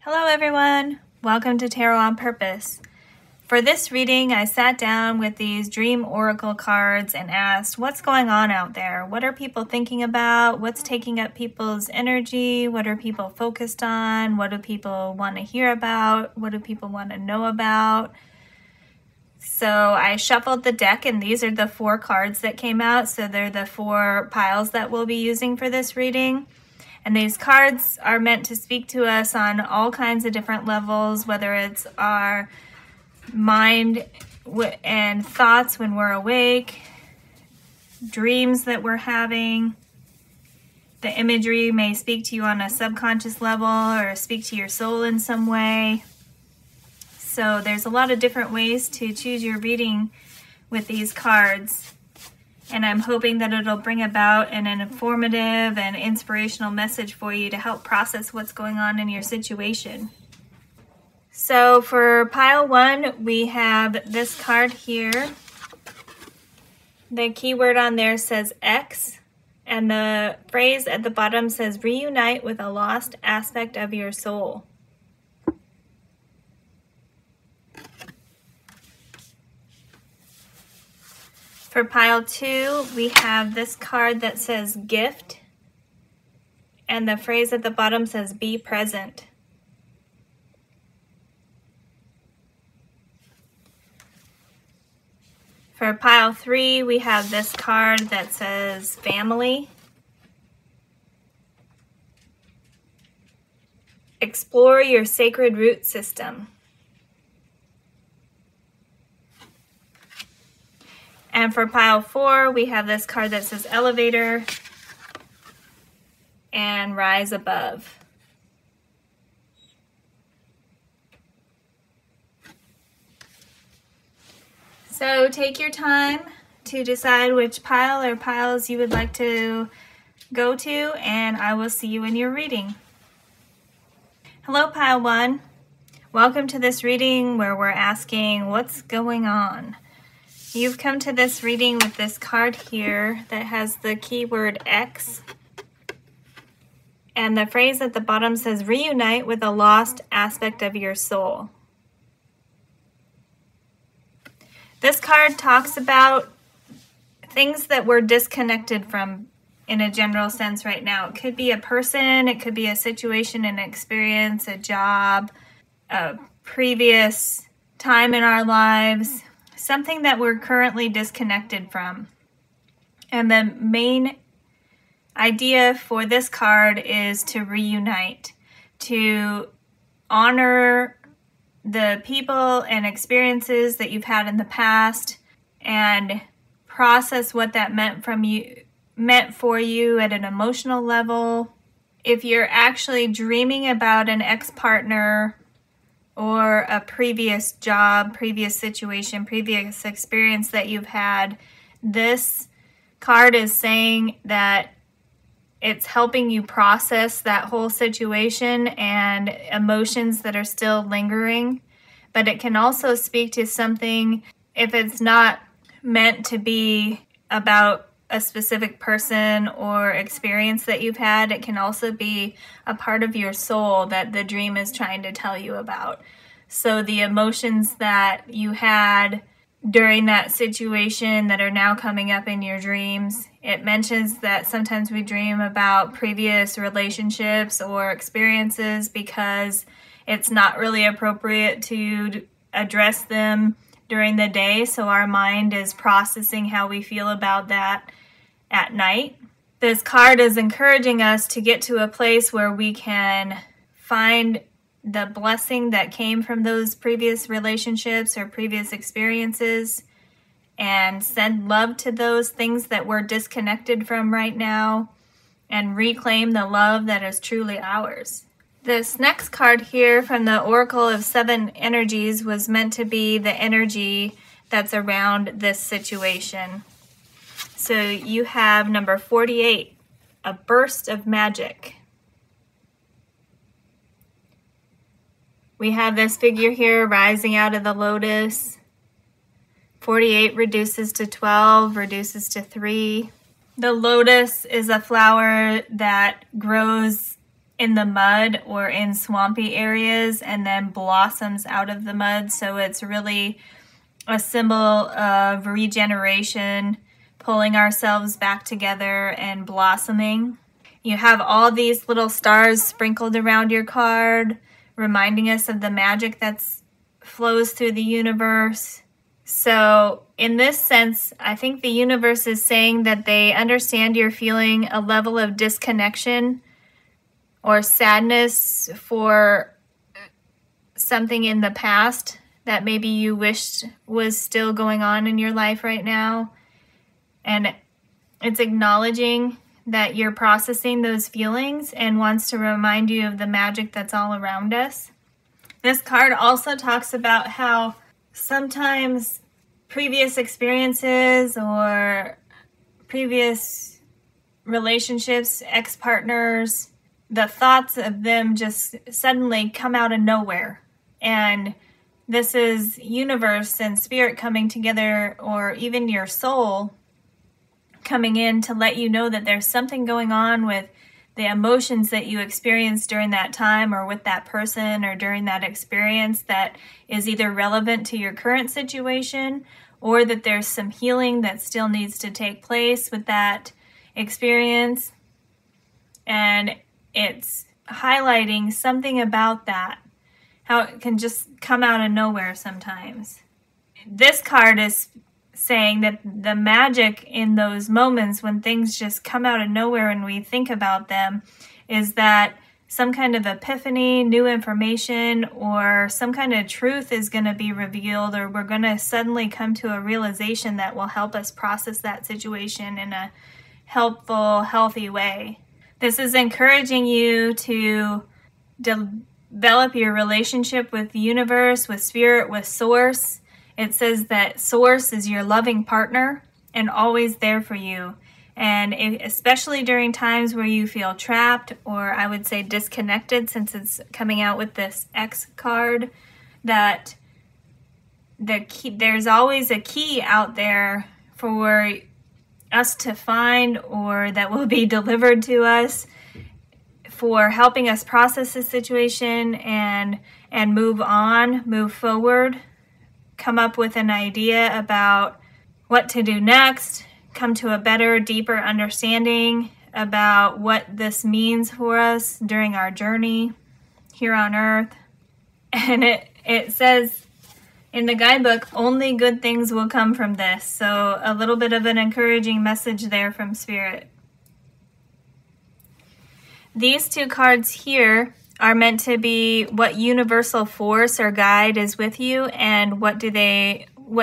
Hello everyone, welcome to Tarot on Purpose. For this reading, I sat down with these dream oracle cards and asked, what's going on out there? What are people thinking about? What's taking up people's energy? What are people focused on? What do people want to hear about? What do people want to know about? So I shuffled the deck, and these are the 4 cards that came out. So they're the 4 piles that we'll be using for this reading. And these cards are meant to speak to us on all kinds of different levels, whether it's our mind and thoughts when we're awake, dreams that we're having. The imagery may speak to you on a subconscious level or speak to your soul in some way. So there's a lot of different ways to choose your reading with these cards. And I'm hoping that it'll bring about an informative and inspirational message for you to help process what's going on in your situation. So for pile 1, we have this card here. The keyword on there says X, and the phrase at the bottom says reunite with a lost aspect of your soul. For pile 2, we have this card that says gift, and the phrase at the bottom says be present. For pile 3, we have this card that says family. Explore your sacred root system. And for pile 4, we have this card that says elevator and rise above. So take your time to decide which pile or piles you would like to go to, and I will see you in your reading. Hello, pile 1. Welcome to this reading where we're asking what's going on. You've come to this reading with this card here that has the keyword X, and the phrase at the bottom says reunite with a lost aspect of your soul. This card talks about things that we're disconnected from in a general sense right now. It could be a person, it could be a situation, an experience, a job, a previous time in our lives, something that we're currently disconnected from. And the main idea for this card is to reunite, to honor the people and experiences that you've had in the past and process what that meant for you at an emotional level. If you're actually dreaming about an ex-partner or a previous job, previous situation, previous experience that you've had, this card is saying that it's helping you process that whole situation and emotions that are still lingering. But it can also speak to something, if it's not meant to be about a specific person or experience that you've had, it can also be a part of your soul that the dream is trying to tell you about. So the emotions that you had during that situation that are now coming up in your dreams, it mentions that sometimes we dream about previous relationships or experiences because it's not really appropriate to address them during the day, so our mind is processing how we feel about that at night. This card is encouraging us to get to a place where we can find the blessing that came from those previous relationships or previous experiences and send love to those things that we're disconnected from right now and reclaim the love that is truly ours. This next card here from the Oracle of 7 Energies was meant to be the energy that's around this situation. So you have number 48, a burst of magic. We have this figure here rising out of the lotus. 48 reduces to 12, reduces to 3. The lotus is a flower that grows in the mud or in swampy areas and then blossoms out of the mud. So it's really a symbol of regeneration, pulling ourselves back together and blossoming. You have all these little stars sprinkled around your card, reminding us of the magic that flows through the universe. So in this sense, I think the universe is saying that they understand you're feeling a level of disconnection or sadness for something in the past that maybe you wished was still going on in your life right now. And it's acknowledging that you're processing those feelings and wants to remind you of the magic that's all around us. This card also talks about how sometimes previous experiences or previous relationships, ex-partners, the thoughts of them just suddenly come out of nowhere. And this is universe and spirit coming together, or even your soul coming in to let you know that there's something going on with the emotions that you experienced during that time or with that person or during that experience that is either relevant to your current situation, or that there's some healing that still needs to take place with that experience. And it's highlighting something about that, how it can just come out of nowhere sometimes. This card is saying that the magic in those moments when things just come out of nowhere and we think about them is that some kind of epiphany, new information, or some kind of truth is going to be revealed, or we're going to suddenly come to a realization that will help us process that situation in a helpful, healthy way. This is encouraging you to develop your relationship with the universe, with spirit, with source. It says that source is your loving partner and always there for you. And especially during times where you feel trapped, or I would say disconnected, since it's coming out with this X card, that there's always a key out there for us to find, or that will be delivered to us for helping us process the situation and move on, move forward, come up with an idea about what to do next, come to a better, deeper understanding about what this means for us during our journey here on Earth. And it says in the guidebook, only good things will come from this. So a little bit of an encouraging message there from Spirit. These two cards here are meant to be what universal force or guide is with you, and what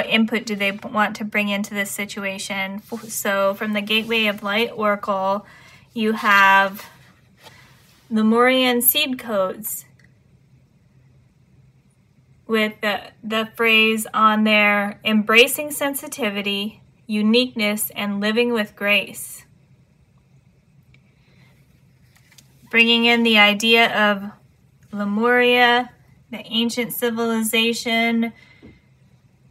input do they want to bring into this situation. So from the Gateway of Light Oracle, you have Lemurian seed codes with the phrase on there, embracing sensitivity, uniqueness, and living with grace. Bringing in the idea of Lemuria, the ancient civilization,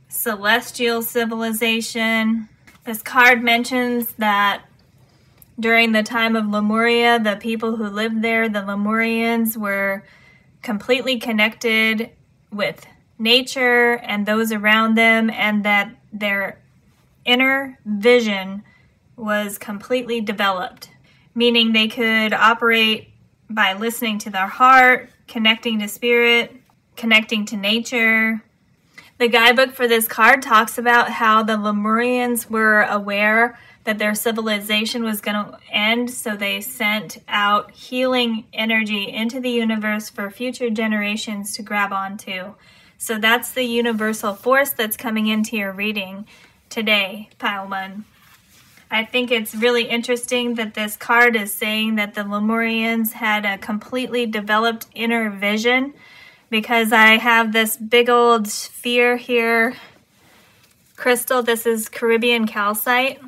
celestial civilization. This card mentions that during the time of Lemuria, the people who lived there, the Lemurians, were completely connected with nature and those around them, and that their inner vision was completely developed, meaning they could operate by listening to their heart, connecting to spirit, connecting to nature. The guidebook for this card talks about how the Lemurians were aware that their civilization was going to end, so they sent out healing energy into the universe for future generations to grab onto. So that's the universal force that's coming into your reading today, Pile 1. I think it's really interesting that this card is saying that the Lemurians had a completely developed inner vision, because I have this big old sphere here, crystal. This is Caribbean calcite,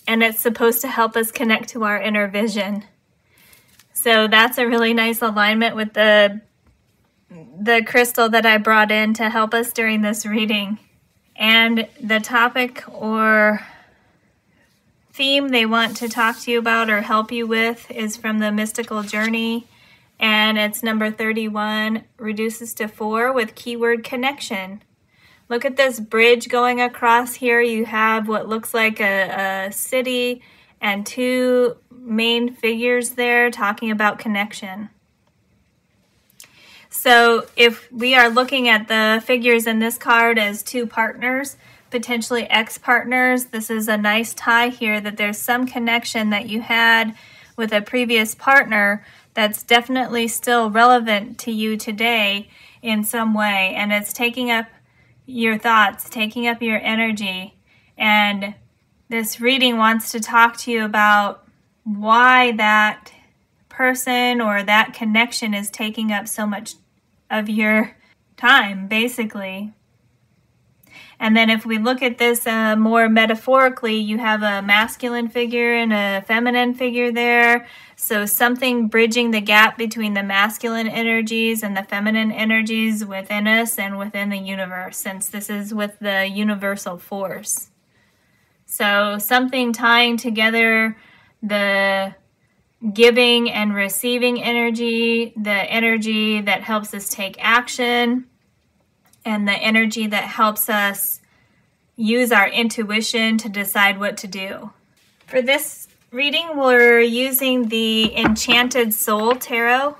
and it's supposed to help us connect to our inner vision. So that's a really nice alignment with the crystal that I brought in to help us during this reading. And the topic or theme they want to talk to you about or help you with is from the mystical journey and it's number 31, reduces to 4 with keyword connection. Look at this bridge going across here. You have what looks like a city and 2 main figures there talking about connection. So if we are looking at the figures in this card as 2 partners, potentially ex-partners, this is a nice tie here that there's some connection that you had with a previous partner that's definitely still relevant to you today in some way, and it's taking up your thoughts, taking up your energy. And this reading wants to talk to you about why that person or that connection is taking up so much of your time, basically. And then if we look at this more metaphorically, you have a masculine figure and a feminine figure there. So something bridging the gap between the masculine energies and the feminine energies within us and within the universe, since this is with the universal force. So something tying together the giving and receiving energy, the energy that helps us take action, and the energy that helps us use our intuition to decide what to do. For this reading, we're using the Enchanted Soul Tarot.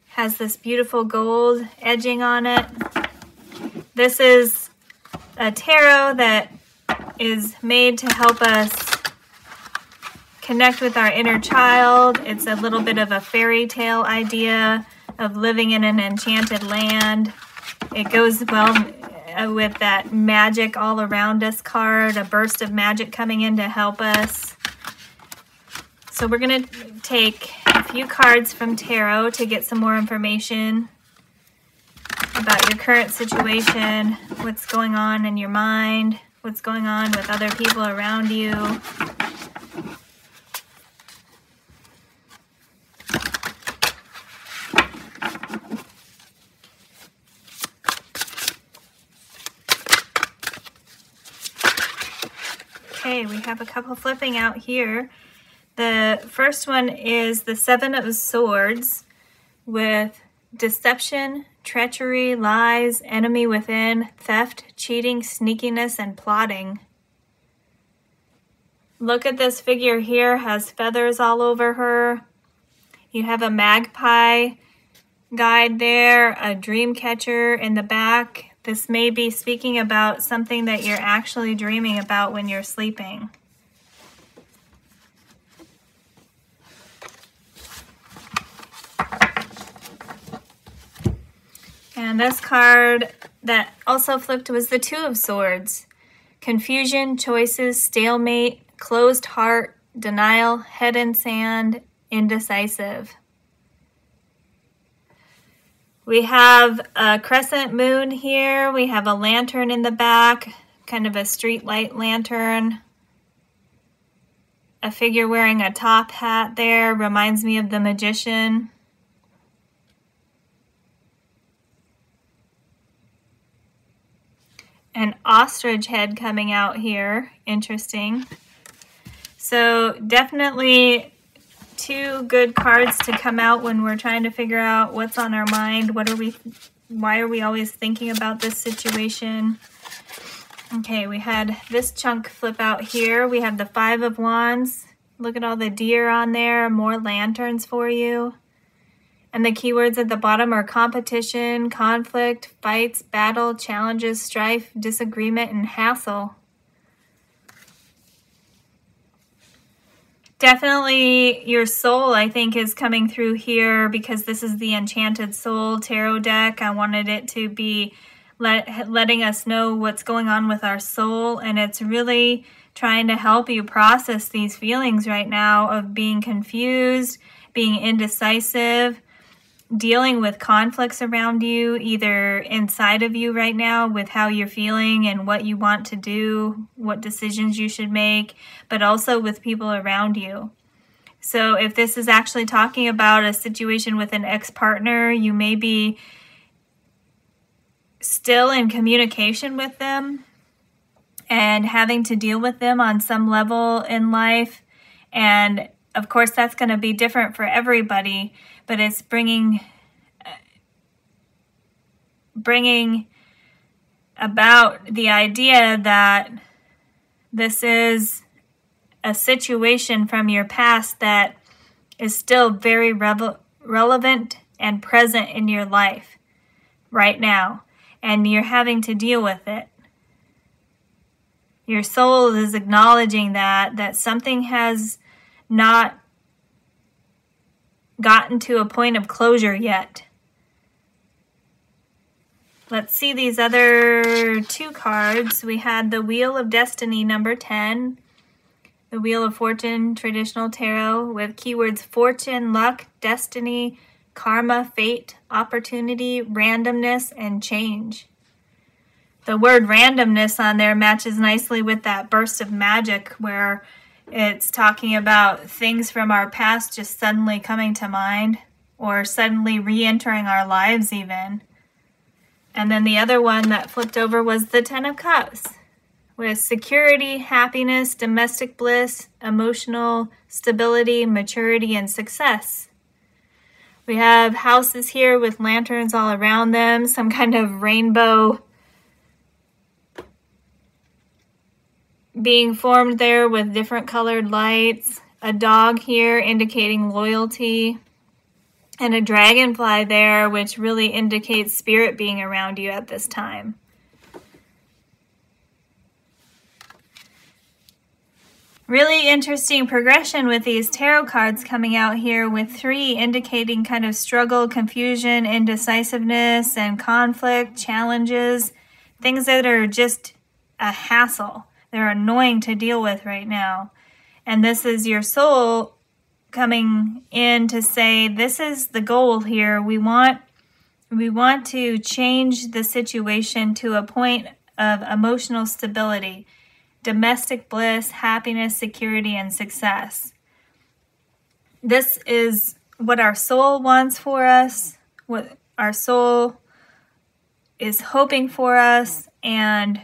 Has this beautiful gold edging on it. This is a tarot that is made to help us connect with our inner child. It's a little bit of a fairy tale idea of living in an enchanted land. It goes well with that magic all around us card, a burst of magic coming in to help us. So we're going to take a few cards from tarot to get some more information about your current situation, what's going on in your mind, what's going on with other people around you. Okay, we have a couple flipping out here. The first one is the 7 of Swords with deception, treachery, lies, enemy within, theft, cheating, sneakiness, and plotting. Look at this figure here, has feathers all over her. You have a magpie guide there, a dream catcher in the back. This may be speaking about something that you're actually dreaming about when you're sleeping. And this card that also flipped was the 2 of Swords. Confusion, choices, stalemate, closed heart, denial, head in sand, indecisive. We have a crescent moon here. We have a lantern in the back, kind of a street light lantern. A figure wearing a top hat there reminds me of the magician. An ostrich head coming out here. Interesting. So definitely 2 good cards to come out when we're trying to figure out what's on our mind. Why are we always thinking about this situation? Okay, we had this chunk flip out here. We have the 5 of Wands. Look at all the deer on there. More lanterns for you. And the keywords at the bottom are competition, conflict, fights, battle, challenges, strife, disagreement, and hassle. Definitely your soul, I think, is coming through here because this is the Enchanted Soul Tarot deck. I wanted it to be letting us know what's going on with our soul, and it's really trying to help you process these feelings right now of being confused, being indecisive, dealing with conflicts around you, either inside of you right now with how you're feeling and what you want to do, what decisions you should make, but also with people around you. So if this is actually talking about a situation with an ex-partner, you may be still in communication with them and having to deal with them on some level in life, and of course, that's going to be different for everybody, but it's bringing about the idea that this is a situation from your past that is still very relevant and present in your life right now, and you're having to deal with it. Your soul is acknowledging that something has not gotten to a point of closure yet. Let's see these other two cards. We had the Wheel of Destiny, number 10. The Wheel of Fortune, traditional tarot, with keywords fortune, luck, destiny, karma, fate, opportunity, randomness, and change. The word randomness on there matches nicely with that burst of magic where it's talking about things from our past just suddenly coming to mind or suddenly re-entering our lives even. And then the other one that flipped over was the Ten of Cups, with security, happiness, domestic bliss, emotional stability, maturity, and success. We have houses here with lanterns all around them, some kind of rainbow being formed there with different colored lights, a dog here indicating loyalty, and a dragonfly there, which really indicates spirit being around you at this time. Really interesting progression with these tarot cards coming out here, with 3 indicating kind of struggle, confusion, indecisiveness, and conflict, challenges, things that are just a hassle. They're annoying to deal with right now. And this is your soul coming in to say, this is the goal here. We want to change the situation to a point of emotional stability, domestic bliss, happiness, security, and success. This is what our soul wants for us, what our soul is hoping for us, and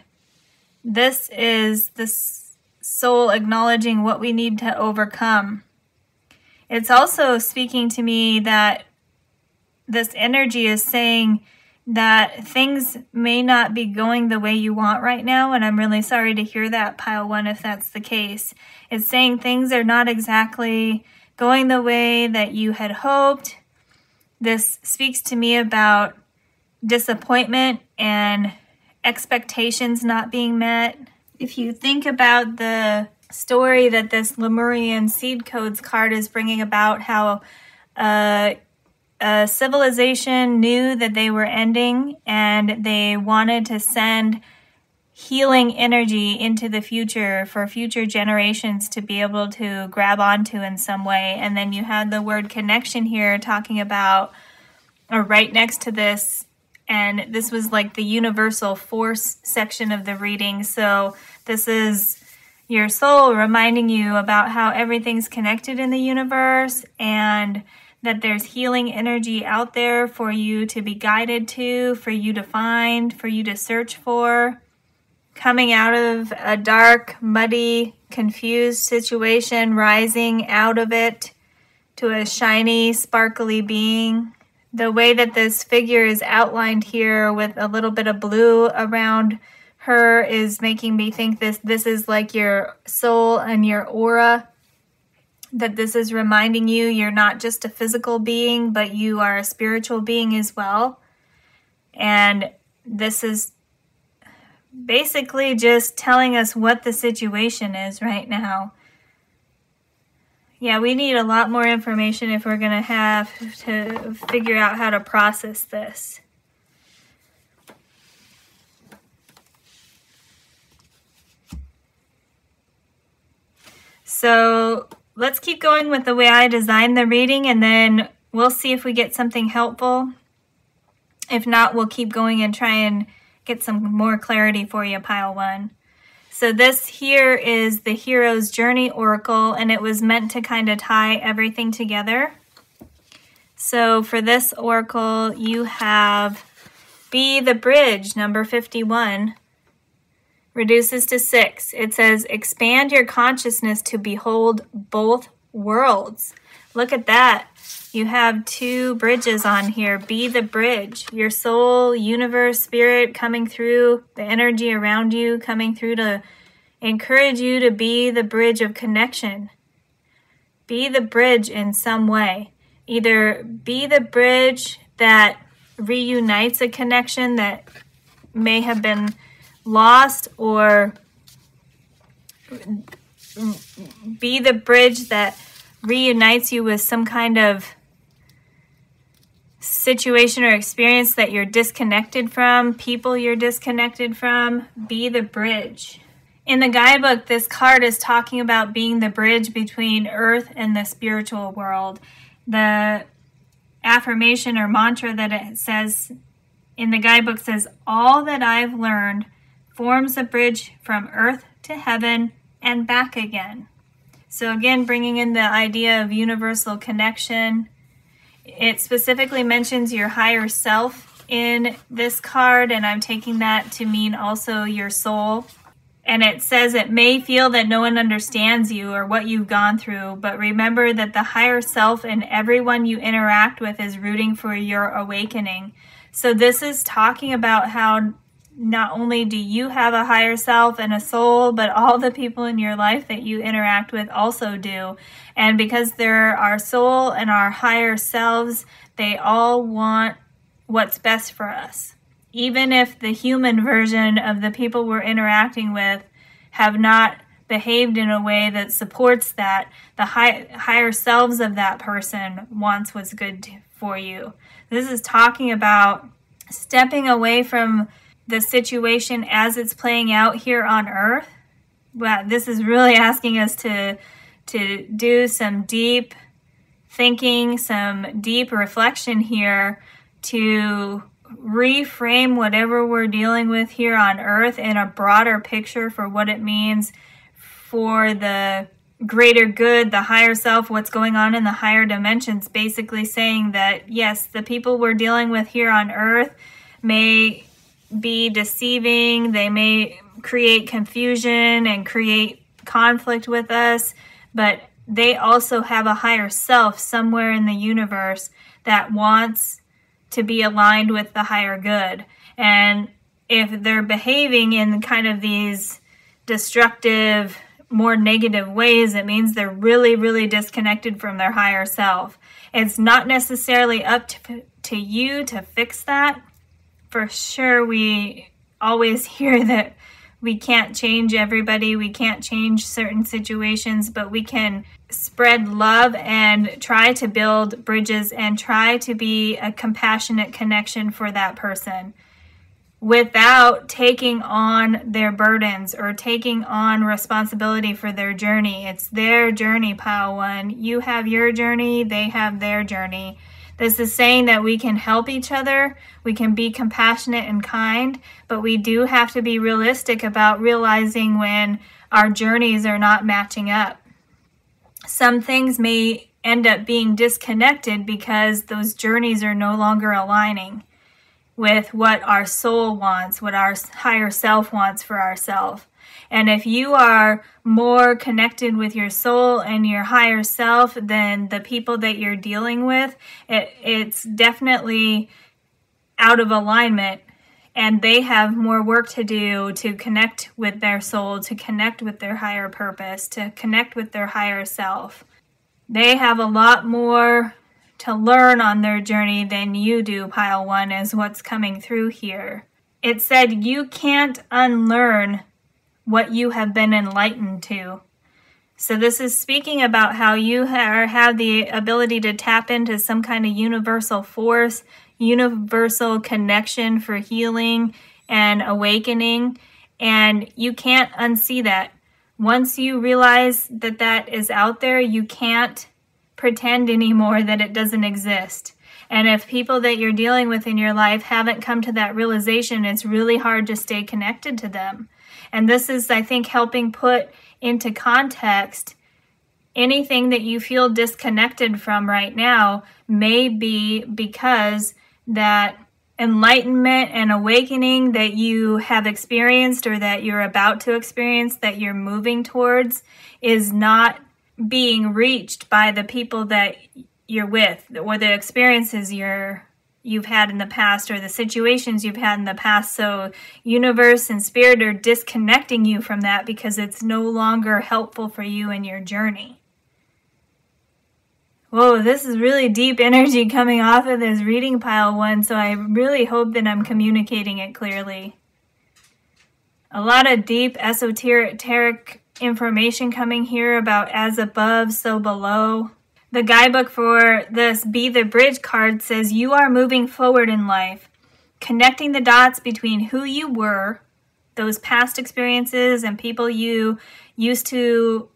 this is the soul acknowledging what we need to overcome. It's also speaking to me that this energy is saying that things may not be going the way you want right now, and I'm really sorry to hear that, Pile 1, if that's the case. It's saying things are not exactly going the way that you had hoped. This speaks to me about disappointment and expectations not being met. If you think about the story that this Lemurian Seed Codes card is bringing about, how a civilization knew that they were ending and they wanted to send healing energy into the future for future generations to be able to grab onto in some way. And then you had the word connection here talking about, or right next to this, and this was like the universal force section of the reading. So this is your soul reminding you about how everything's connected in the universe and that there's healing energy out there for you to be guided to, for you to find, for you to search for. Coming out of a dark, muddy, confused situation, rising out of it to a shiny, sparkly being. The way that this figure is outlined here with a little bit of blue around her is making me think this is like your soul and your aura, that this is reminding you you're not just a physical being, but you are a spiritual being as well. And this is basically just telling us what the situation is right now. Yeah, we need a lot more information if we're going to have to figure out how to process this. So let's keep going with the way I designed the reading, and then we'll see if we get something helpful. If not, we'll keep going and try and get some more clarity for you, Pile 1. So this here is the Hero's Journey Oracle, and it was meant to kind of tie everything together. So for this oracle, you have Be the Bridge, number 51. Reduces to 6. It says, expand your consciousness to behold both worlds. Look at that. You have 2 bridges on here. Be the bridge. Your soul, universe, spirit coming through, the energy around you coming through to encourage you to be the bridge of connection. Be the bridge in some way. Either be the bridge that reunites a connection that may have been lost, or be the bridge that reunites you with some kind of situation or experience that you're disconnected from, people you're disconnected from. Be the bridge. In the guidebook, this card is talking about being the bridge between earth and the spiritual world. The affirmation or mantra that it says in the guidebook says, all that I've learned forms a bridge from earth to heaven and back again. So again, bringing in the idea of universal connection. It specifically mentions your higher self in this card, and I'm taking that to mean also your soul. And it says it may feel that no one understands you or what you've gone through, but remember that the higher self and everyone you interact with is rooting for your awakening. So this is talking about how not only do you have a higher self and a soul, but all the people in your life that you interact with also do. And because they're our soul and our higher selves, they all want what's best for us. Even if the human version of the people we're interacting with have not behaved in a way that supports that, the higher selves of that person wants what's good for you. This is talking about stepping away from the situation as it's playing out here on earth. Well, this is really asking us to do some deep thinking, some deep reflection here, to reframe whatever we're dealing with here on earth in a broader picture for what it means for the greater good, the higher self, what's going on in the higher dimensions. Basically saying that, yes, the people we're dealing with here on earth may be deceiving, they may create confusion and create conflict with us, but they also have a higher self somewhere in the universe that wants to be aligned with the higher good. And if they're behaving in kind of these destructive, more negative ways, it means they're really, really disconnected from their higher self. It's not necessarily up to you to fix that. For sure, we always hear that we can't change everybody, we can't change certain situations, but we can spread love and try to build bridges and try to be a compassionate connection for that person without taking on their burdens or taking on responsibility for their journey. It's their journey, Pile 1. You have your journey, they have their journey. This is saying that we can help each other, we can be compassionate and kind, but we do have to be realistic about realizing when our journeys are not matching up. Some things may end up being disconnected because those journeys are no longer aligning with what our soul wants, what our higher self wants for ourselves. And if you are more connected with your soul and your higher self than the people that you're dealing with, it's definitely out of alignment, and they have more work to do to connect with their soul, to connect with their higher purpose, to connect with their higher self. They have a lot more to learn on their journey than you do, Pile 1, is what's coming through here. It said you can't unlearn what you have been enlightened to. So this is speaking about how you have the ability to tap into some kind of universal force, universal connection for healing and awakening, and you can't unsee that. Once you realize that that is out there, you can't pretend anymore that it doesn't exist. And if people that you're dealing with in your life haven't come to that realization, it's really hard to stay connected to them. And this is, I think, helping put into context anything that you feel disconnected from right now may be because that enlightenment and awakening that you have experienced or that you're about to experience, that you're moving towards, is not being reached by the people that you're with, or the experiences you've had in the past, or the situations you've had in the past. So universe and spirit are disconnecting you from that because it's no longer helpful for you in your journey. Whoa, this is really deep energy coming off of this reading, pile 1, so I really hope that I'm communicating it clearly. A lot of deep esoteric information coming here about as above, so below. The guidebook for this Be the Bridge card says you are moving forward in life, connecting the dots between who you were, those past experiences and people you used to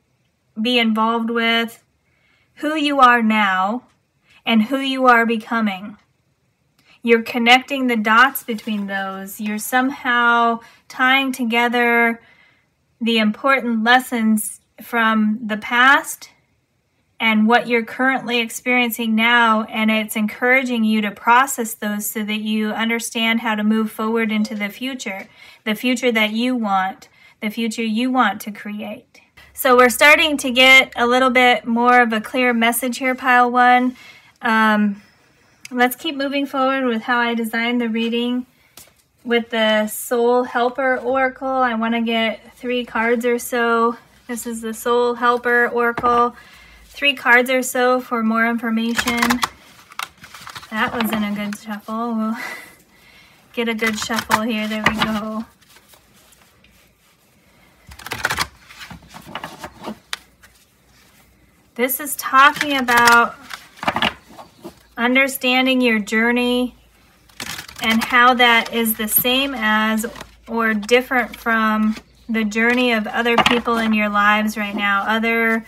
be involved with, who you are now, and who you are becoming. You're connecting the dots between those. You're somehow tying together the important lessons from the past and what you're currently experiencing now, and it's encouraging you to process those so that you understand how to move forward into the future that you want, the future you want to create. So we're starting to get a little bit more of a clear message here, pile 1. Let's keep moving forward with how I designed the reading. With the Soul Helper Oracle, I want to get 3 cards or so. This is the Soul Helper Oracle. 3 cards or so for more information. That wasn't a good shuffle. We'll get a good shuffle here. There we go. This is talking about understanding your journey and how that is the same as or different from the journey of other people in your lives right now, other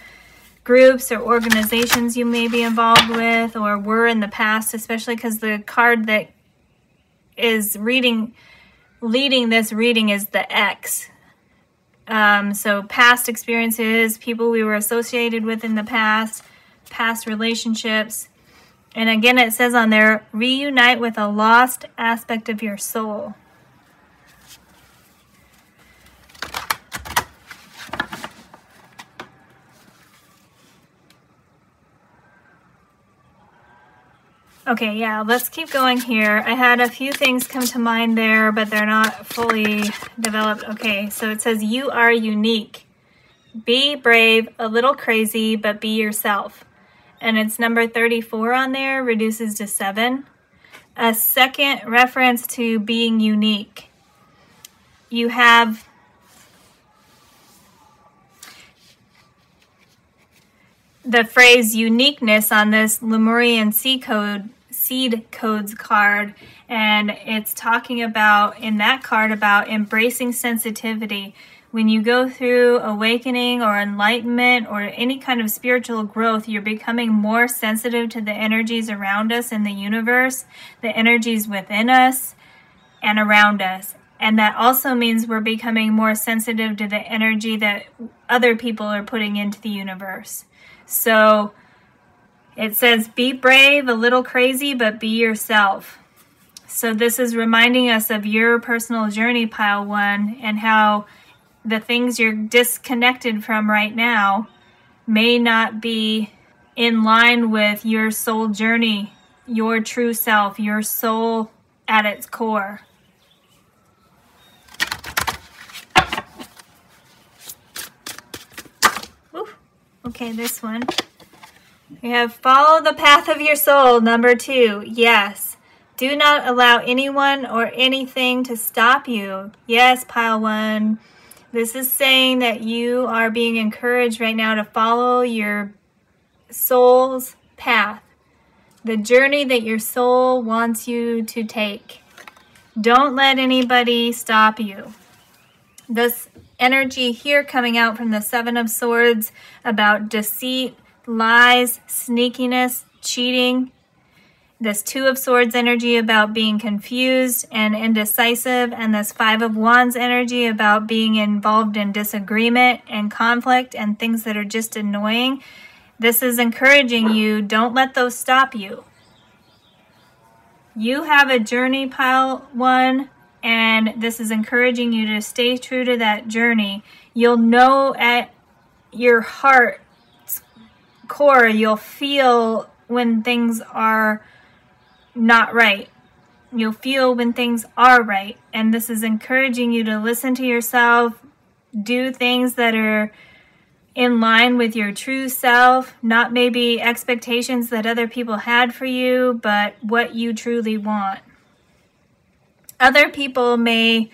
groups or organizations you may be involved with or were in the past, especially because the card that is leading this reading is the X. So past experiences, people we were associated with in the past relationships. And again, it says on there, reunite with a lost aspect of your soul. Okay, yeah, let's keep going here. I had a few things come to mind there, but they're not fully developed. Okay, so it says, you are unique. Be brave, a little crazy, but be yourself. And it's number 34 on there, reduces to 7. A second reference to being unique. You have the phrase uniqueness on this Lemurian seed codes card, and it's talking about, in that card, about embracing sensitivity. When you go through awakening or enlightenment or any kind of spiritual growth, you're becoming more sensitive to the energies around us in the universe, the energies within us and around us. And that also means we're becoming more sensitive to the energy that other people are putting into the universe. So it says, be brave, a little crazy, but be yourself. So this is reminding us of your personal journey, pile 1, and how the things you're disconnected from right now may not be in line with your soul journey, your true self, your soul at its core. Ooh. Okay, this one. We have follow the path of your soul, number 2. Yes. Do not allow anyone or anything to stop you. Yes, pile 1. This is saying that you are being encouraged right now to follow your soul's path, the journey that your soul wants you to take. Don't let anybody stop you. This energy here coming out from the 7 of Swords about deceit, lies, sneakiness, cheating. This 2 of Swords energy about being confused and indecisive, and this 5 of Wands energy about being involved in disagreement and conflict and things that are just annoying. This is encouraging you, don't let those stop you. You have a journey, pile 1, and this is encouraging you to stay true to that journey. You'll know at your heart's core, you'll feel when things are not right. You'll feel when things are right. And this is encouraging you to listen to yourself, do things that are in line with your true self, not maybe expectations that other people had for you, but what you truly want. Other people may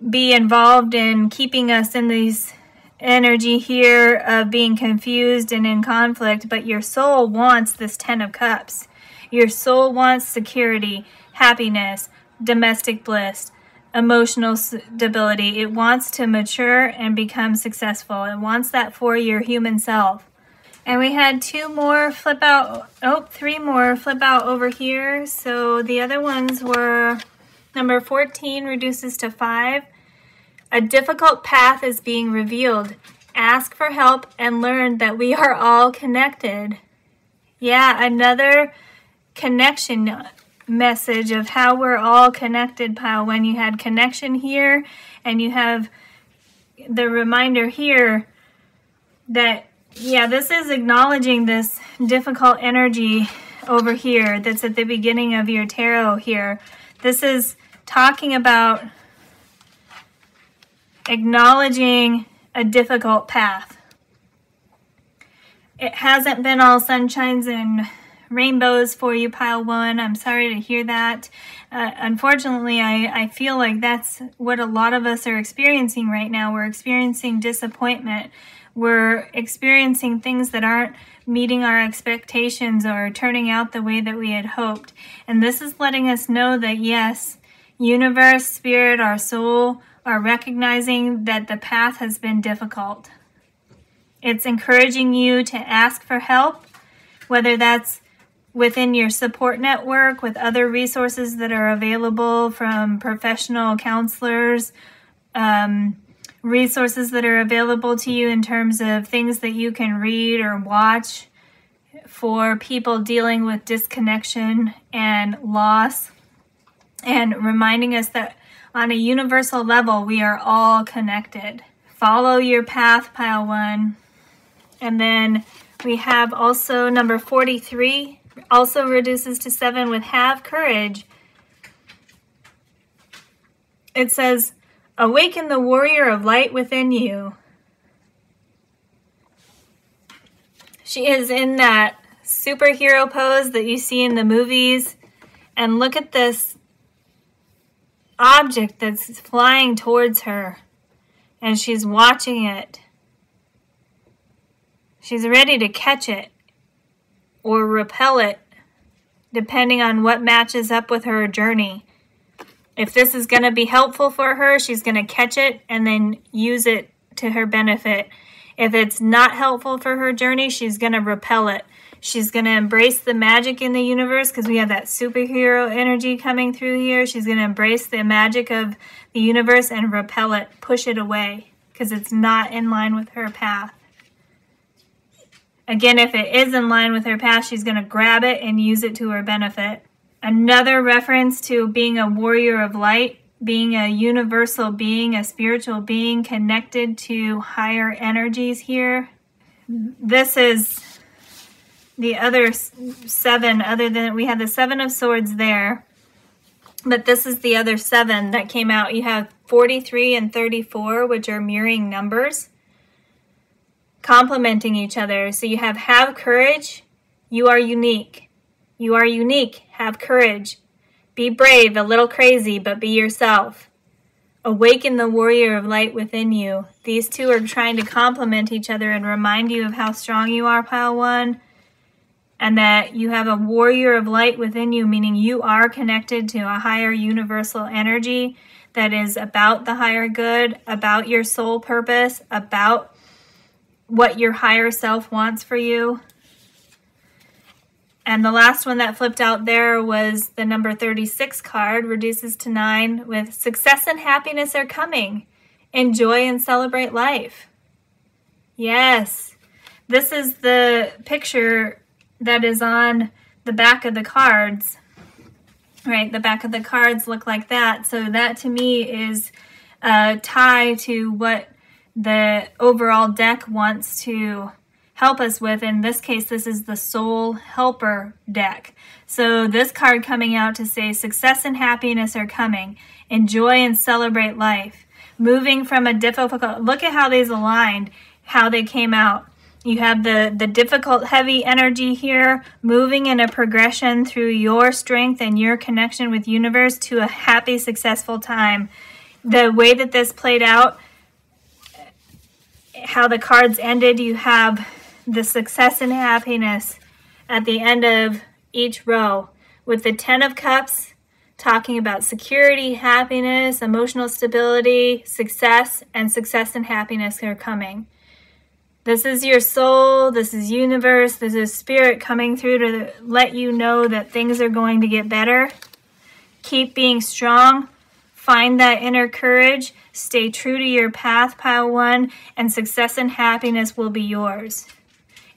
be involved in keeping us in these energy here of being confused and in conflict, but your soul wants this 10 of Cups. Your soul wants security, happiness, domestic bliss, emotional stability. It wants to mature and become successful. It wants that for your human self. And we had three more flip out over here. So the other ones were number 14 reduces to 5. A difficult path is being revealed. Ask for help and learn that we are all connected. Yeah, another connection message of how we're all connected, pile. When you had connection here and you have the reminder here that, yeah, this is acknowledging this difficult energy over here that's at the beginning of your tarot here. This is talking about acknowledging a difficult path. It hasn't been all sunshines and rainbows for you, pile 1. I'm sorry to hear that. Unfortunately, I feel like that's what a lot of us are experiencing right now. We're experiencing disappointment. We're experiencing things that aren't meeting our expectations or turning out the way that we had hoped. And this is letting us know that, yes, universe, spirit, our soul are recognizing that the path has been difficult. It's encouraging you to ask for help, whether that's within your support network with other resources that are available from professional counselors, resources that are available to you in terms of things that you can read or watch for people dealing with disconnection and loss, and reminding us that on a universal level, we are all connected. Follow your path, pile 1. And then we have also number 43, also reduces to 7 with have courage. It says, awaken the warrior of light within you. She is in that superhero pose that you see in the movies. And look at this object that's flying towards her, and she's watching it. She's ready to catch it or repel it, depending on what matches up with her journey. If this is going to be helpful for her, she's going to catch it and then use it to her benefit. If it's not helpful for her journey, she's going to repel it. She's going to embrace the magic in the universe because we have that superhero energy coming through here. She's going to embrace the magic of the universe and repel it, push it away because it's not in line with her path. Again, if it is in line with her path, she's going to grab it and use it to her benefit. Another reference to being a warrior of light, being a universal being, a spiritual being connected to higher energies here. This is the other 7, other than we had the 7 of Swords there, but this is the other 7 that came out. You have 43 and 34, which are mirroring numbers, complementing each other. So you have courage, you are unique. You are unique, have courage. Be brave, a little crazy, but be yourself. Awaken the warrior of light within you. These two are trying to complement each other and remind you of how strong you are, pile 1. And that you have a warrior of light within you, meaning you are connected to a higher universal energy that is about the higher good, about your soul purpose, about what your higher self wants for you. And the last one that flipped out there was the number 36 card, reduces to 9, with success and happiness are coming. Enjoy and celebrate life. Yes, this is the picture that is on the back of the cards, right? The back of the cards look like that. So that to me is a tie to what the overall deck wants to help us with. In this case, this is the Soul Helper deck. So this card coming out to say success and happiness are coming. Enjoy and celebrate life. Moving from a difficult, look at how these aligned, how they came out. You have the difficult, heavy energy here, moving in a progression through your strength and your connection with universe to a happy, successful time. The way that this played out, how the cards ended, you have the success and happiness at the end of each row, with the 10 of Cups talking about security, happiness, emotional stability, success, and success and happiness are coming. This is your soul, this is universe, this is spirit coming through to let you know that things are going to get better. Keep being strong, find that inner courage, stay true to your path, pile 1, and success and happiness will be yours.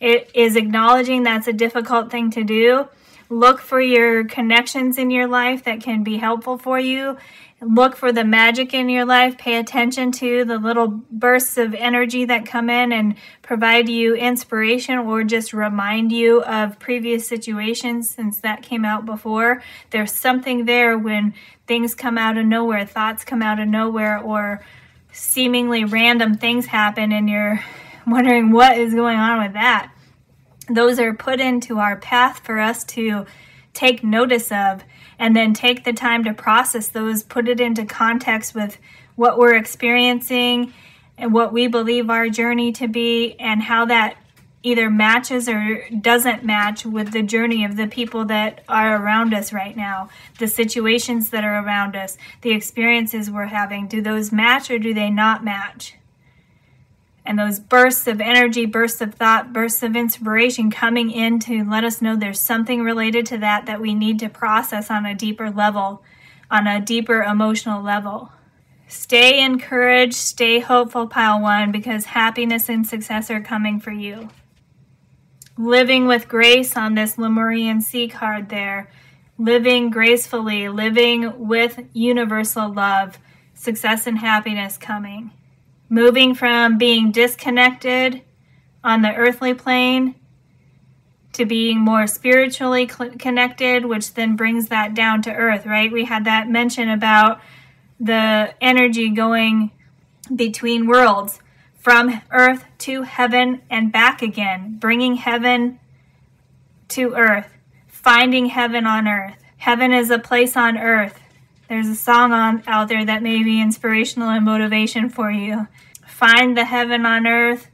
It is acknowledging that's a difficult thing to do. Look for your connections in your life that can be helpful for you. Look for the magic in your life. Pay attention to the little bursts of energy that come in and provide you inspiration or just remind you of previous situations, since that came out before. There's something there when things come out of nowhere, thoughts come out of nowhere, or seemingly random things happen and you're wondering what is going on with that. Those are put into our path for us to take notice of, and then take the time to process those, put it into context with what we're experiencing and what we believe our journey to be, and how that either matches or doesn't match with the journey of the people that are around us right now, the situations that are around us, the experiences we're having. Do those match or do they not match? And those bursts of energy, bursts of thought, bursts of inspiration coming in to let us know there's something related to that that we need to process on a deeper level, on a deeper emotional level. Stay encouraged, stay hopeful, pile 1, because happiness and success are coming for you. Living with grace on this Lemurian Sea card there. Living gracefully, living with universal love. Success and happiness coming. Moving from being disconnected on the earthly plane to being more spiritually connected, which then brings that down to earth, right? We had that mention about the energy going between worlds, from earth to heaven and back again, bringing heaven to earth, finding heaven on earth. Heaven is a place on earth. There's a song out there that may be inspirational and motivation for you. Find the heaven on earth.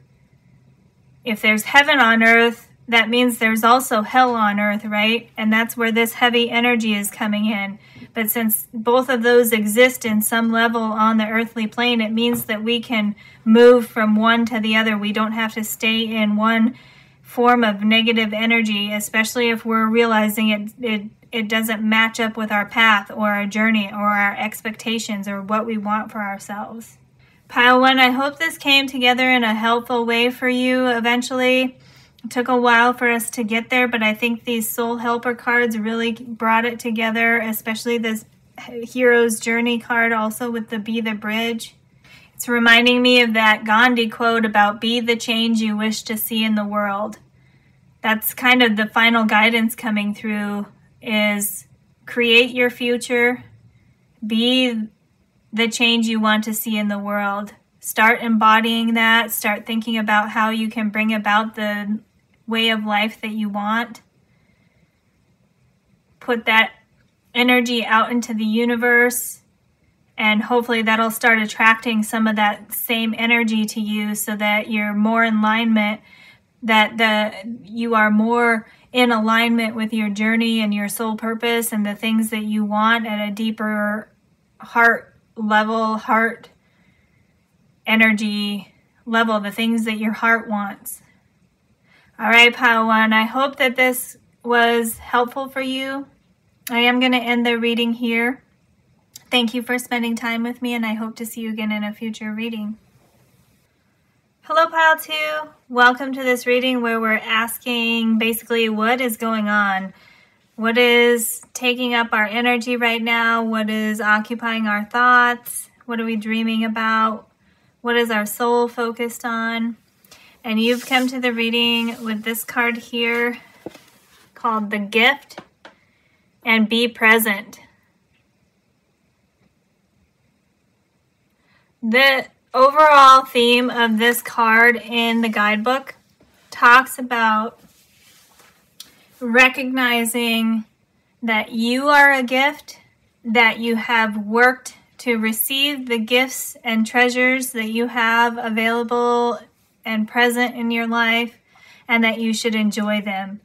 If there's heaven on earth, that means there's also hell on earth, right? And that's where this heavy energy is coming in. But since both of those exist in some level on the earthly plane, it means that we can move from one to the other. We don't have to stay in one form of negative energy, especially if we're realizing it doesn't match up with our path or our journey or our expectations or what we want for ourselves. Pile 1, I hope this came together in a helpful way for you eventually. It took a while for us to get there, but I think these Soul Helper cards really brought it together, especially this Hero's Journey card also with the Be the Bridge. It's reminding me of that Gandhi quote about be the change you wish to see in the world. That's kind of the final guidance coming through, is create your future, be the change you want to see in the world. Start embodying that, start thinking about how you can bring about the way of life that you want. Put that energy out into the universe, and hopefully that'll start attracting some of that same energy to you so that you're more in alignment, that you are more in alignment with your journey and your soul purpose and the things that you want at a deeper heart level, heart energy level, the things that your heart wants. All right, pile 1, I hope that this was helpful for you. I am going to end the reading here. Thank you for spending time with me, and I hope to see you again in a future reading. Hello, pile 2. Welcome to this reading where we're asking basically what is going on. What is taking up our energy right now? What is occupying our thoughts? What are we dreaming about? What is our soul focused on? And you've come to the reading with this card here called The Gift and Be Present. The overall theme of this card in the guidebook talks about recognizing that you are a gift, that you have worked to receive the gifts and treasures that you have available and present in your life, and that you should enjoy them.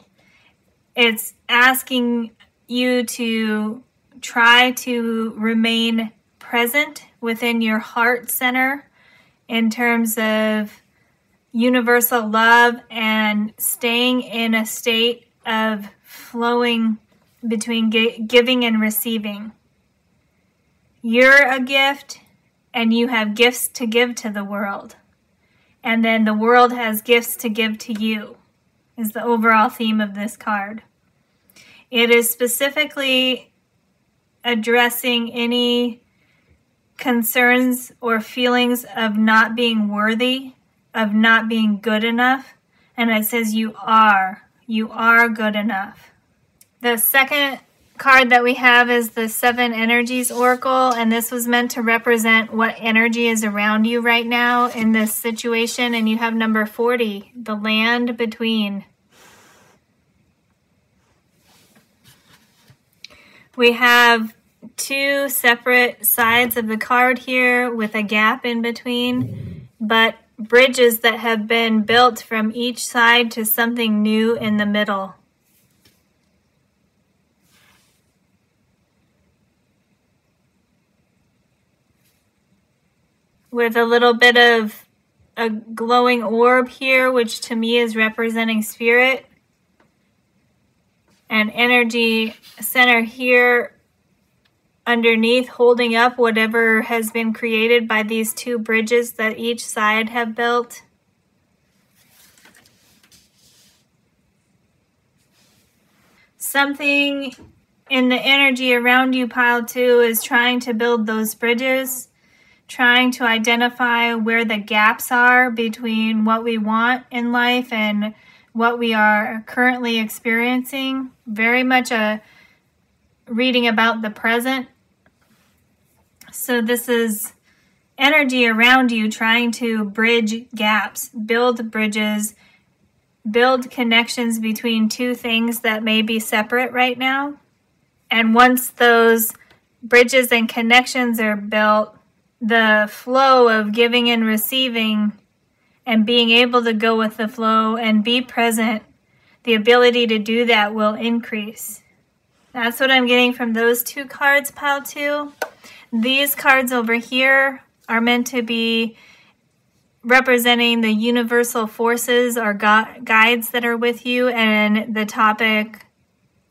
It's asking you to try to remain present within your heart center in terms of universal love and staying in a state of flowing between giving and receiving. You're a gift, and you have gifts to give to the world. And then the world has gifts to give to you, is the overall theme of this card. It is specifically addressing any concerns or feelings of not being worthy, of not being good enough. And it says you are good enough. The second card that we have is the Seven Energies Oracle, and this was meant to represent what energy is around you right now in this situation. And you have number 40, the land between. We have two separate sides of the card here with a gap in between, but bridges that have been built from each side to something new in the middle. With a little bit of a glowing orb here, which to me is representing spirit. An energy center here underneath, holding up whatever has been created by these two bridges that each side have built. Something in the energy around you, pile 2, is trying to build those bridges, trying to identify where the gaps are between what we want in life and what we are currently experiencing. Very much a reading about the present. So this is energy around you trying to bridge gaps, build bridges, build connections between two things that may be separate right now. And once those bridges and connections are built, the flow of giving and receiving and being able to go with the flow and be present, the ability to do that will increase. That's what I'm getting from those two cards, pile 2. These cards over here are meant to be representing the universal forces or guides that are with you and the topic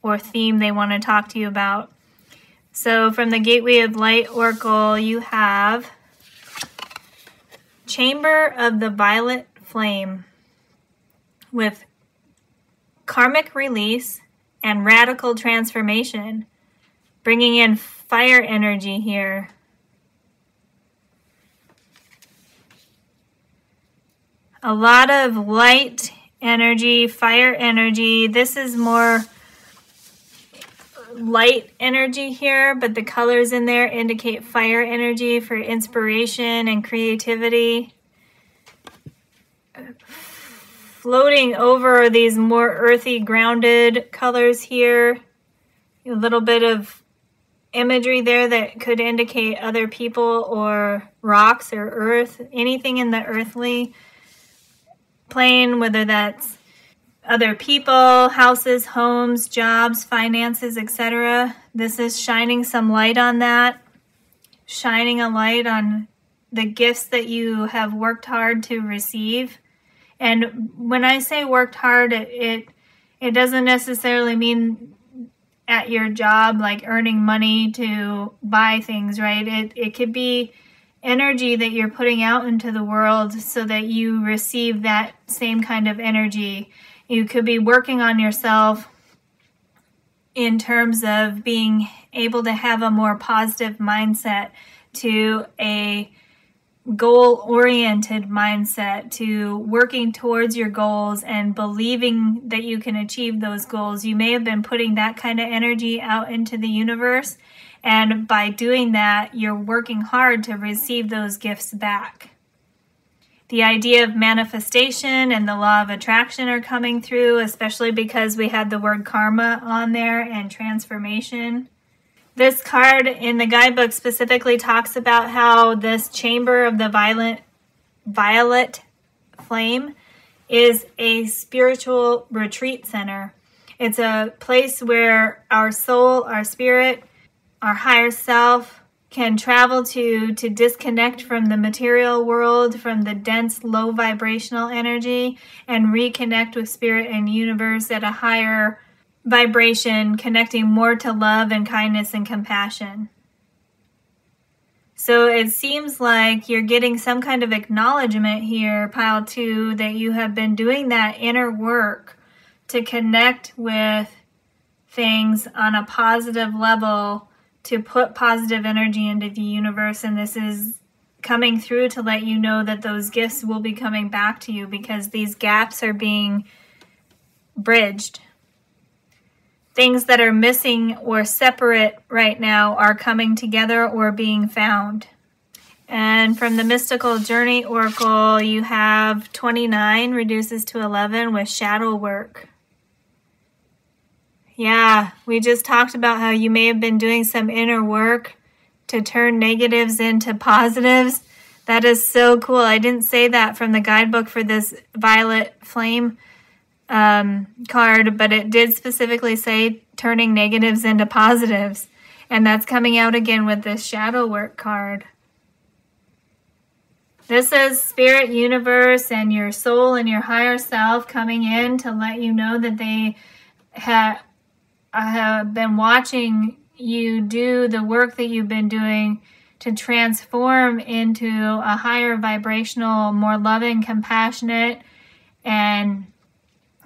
or theme they want to talk to you about. So from the Gateway of Light Oracle, you have Chamber of the Violet Flame with karmic release and radical transformation, bringing in fire energy here. A lot of light energy, fire energy. This is more light energy here, but the colors in there indicate fire energy for inspiration and creativity. Floating over these more earthy, grounded colors here. A little bit of imagery there that could indicate other people or rocks or earth, anything in the earthly plane, whether that's other people, houses, homes, jobs, finances, etc. This is shining some light on that, shining a light on the gifts that you have worked hard to receive. And when I say worked hard, it doesn't necessarily mean at your job, like earning money to buy things, right? It could be energy that you're putting out into the world so that you receive that same kind of energy. You could be working on yourself in terms of being able to have a more positive mindset to a goal-oriented mindset to working towards your goals and believing that you can achieve those goals. You may have been putting that kind of energy out into the universe, and by doing that, you're working hard to receive those gifts back. The idea of manifestation and the law of attraction are coming through, especially because we had the word karma on there and transformation. This card in the guidebook specifically talks about how this chamber of the violet flame is a spiritual retreat center. It's a place where our soul, our spirit, our higher self can travel to disconnect from the material world, from the dense, low vibrational energy, and reconnect with spirit and universe at a higher vibration, connecting more to love and kindness and compassion. So it seems like you're getting some kind of acknowledgement here, pile 2, that you have been doing that inner work to connect with things on a positive level, to put positive energy into the universe. And this is coming through to let you know that those gifts will be coming back to you because these gaps are being bridged. Things that are missing or separate right now are coming together or being found. And from the Mystical Journey Oracle, you have 29 reduces to 11 with shadow work. Yeah, we just talked about how you may have been doing some inner work to turn negatives into positives. That is so cool. I didn't say that from the guidebook for this violet flame card, but it did specifically say turning negatives into positives. And that's coming out again with this shadow work card. This is spirit, universe, and your soul and your higher self coming in to let you know that they have been watching you do the work that you've been doing to transform into a higher vibrational, more loving, compassionate, and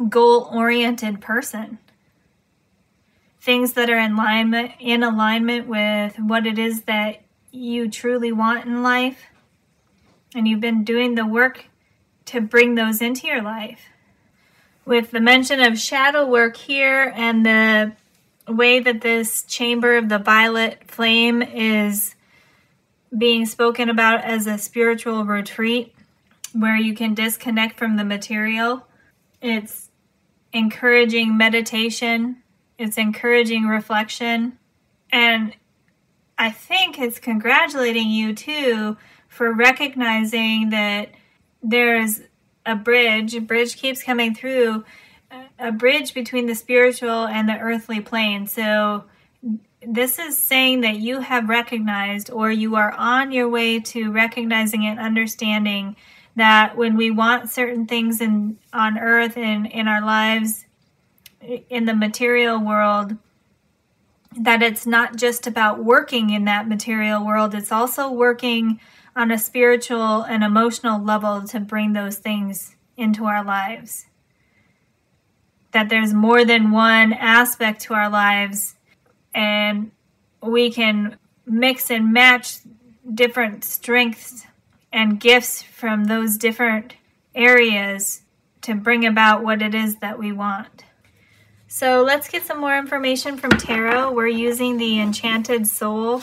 goal-oriented person. Things that are in alignment with what it is that you truly want in life. And you've been doing the work to bring those into your life. With the mention of shadow work here and the way that this chamber of the violet flame is being spoken about as a spiritual retreat where you can disconnect from the material, it's encouraging meditation, it's encouraging reflection, and I think it's congratulating you too for recognizing that there's a bridge keeps coming through, a bridge between the spiritual and the earthly plane. So this is saying that you have recognized, or you are on your way to recognizing and understanding that when we want certain things on earth and in our lives, in the material world, that it's not just about working in that material world, it's also working on a spiritual and emotional level to bring those things into our lives. That there's more than one aspect to our lives, and we can mix and match different strengths and gifts from those different areas to bring about what it is that we want. So let's get some more information from Tarot. We're using the Enchanted Soul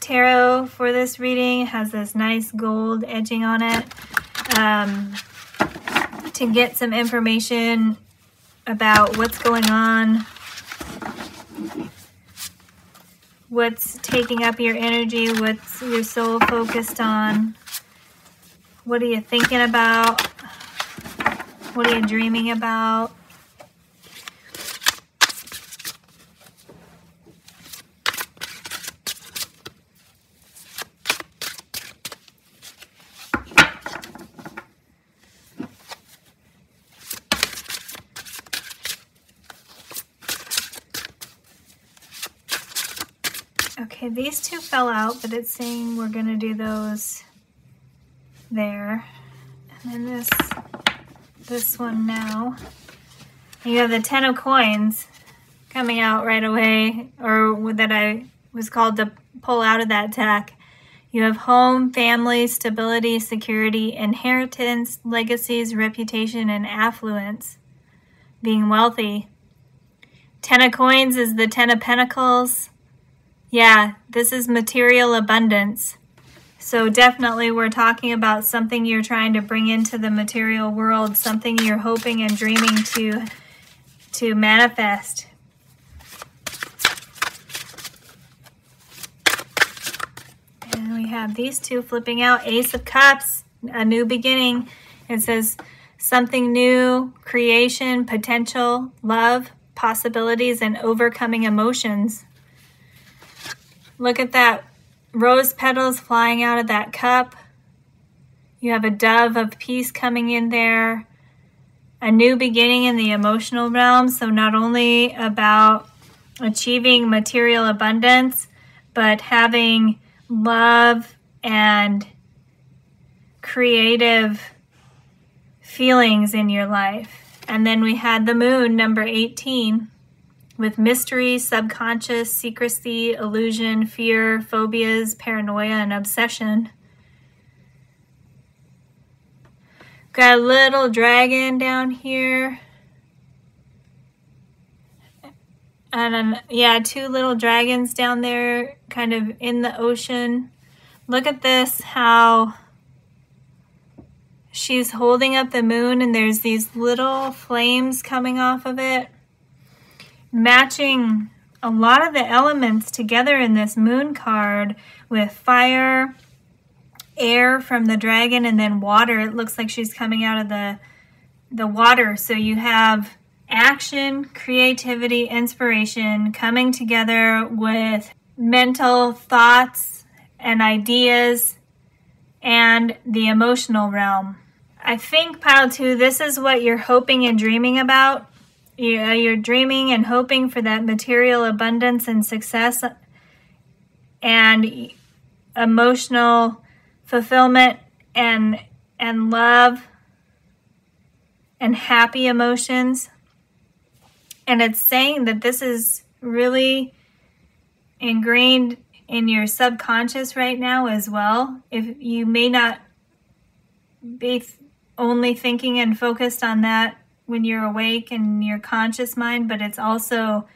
Tarot for this reading. It has this nice gold edging on it to get some information about what's going on, what's taking up your energy, what's your soul focused on, what are you thinking about, what are you dreaming about. Okay, these two fell out, but it's saying we're going to do those there. And then this one now. And you have the 10 of coins coming out right away, or that I was called to pull out of that deck. You have home, family, stability, security, inheritance, legacies, reputation, and affluence. Being wealthy. 10 of coins is the 10 of pentacles. Yeah, this is material abundance. So definitely we're talking about something you're trying to bring into the material world, something you're hoping and dreaming to manifest. And we have these two flipping out. Ace of Cups, a new beginning. It says something new, creation, potential, love, possibilities, and overcoming emotions. Look at that. Rose petals flying out of that cup. You have a dove of peace coming in there. A new beginning in the emotional realm. So not only about achieving material abundance, but having love and creative feelings in your life. And then we had the moon, number 18. With mystery, subconscious, secrecy, illusion, fear, phobias, paranoia, and obsession. Got a little dragon down here. And yeah, two little dragons down there kind of in the ocean. Look at this, how she's holding up the moon and there's these little flames coming off of it. Matching a lot of the elements together in this moon card with fire, air from the dragon, and then water. It looks like she's coming out of the water. So you have action, creativity, inspiration coming together with mental thoughts and ideas and the emotional realm. I think, Pile 2, this is what you're hoping and dreaming about. You're dreaming and hoping for that material abundance and success and emotional fulfillment and love and happy emotions. And it's saying that this is really ingrained in your subconscious right now as well. If you may not be only thinking and focused on that when you're awake in your conscious mind, but it's also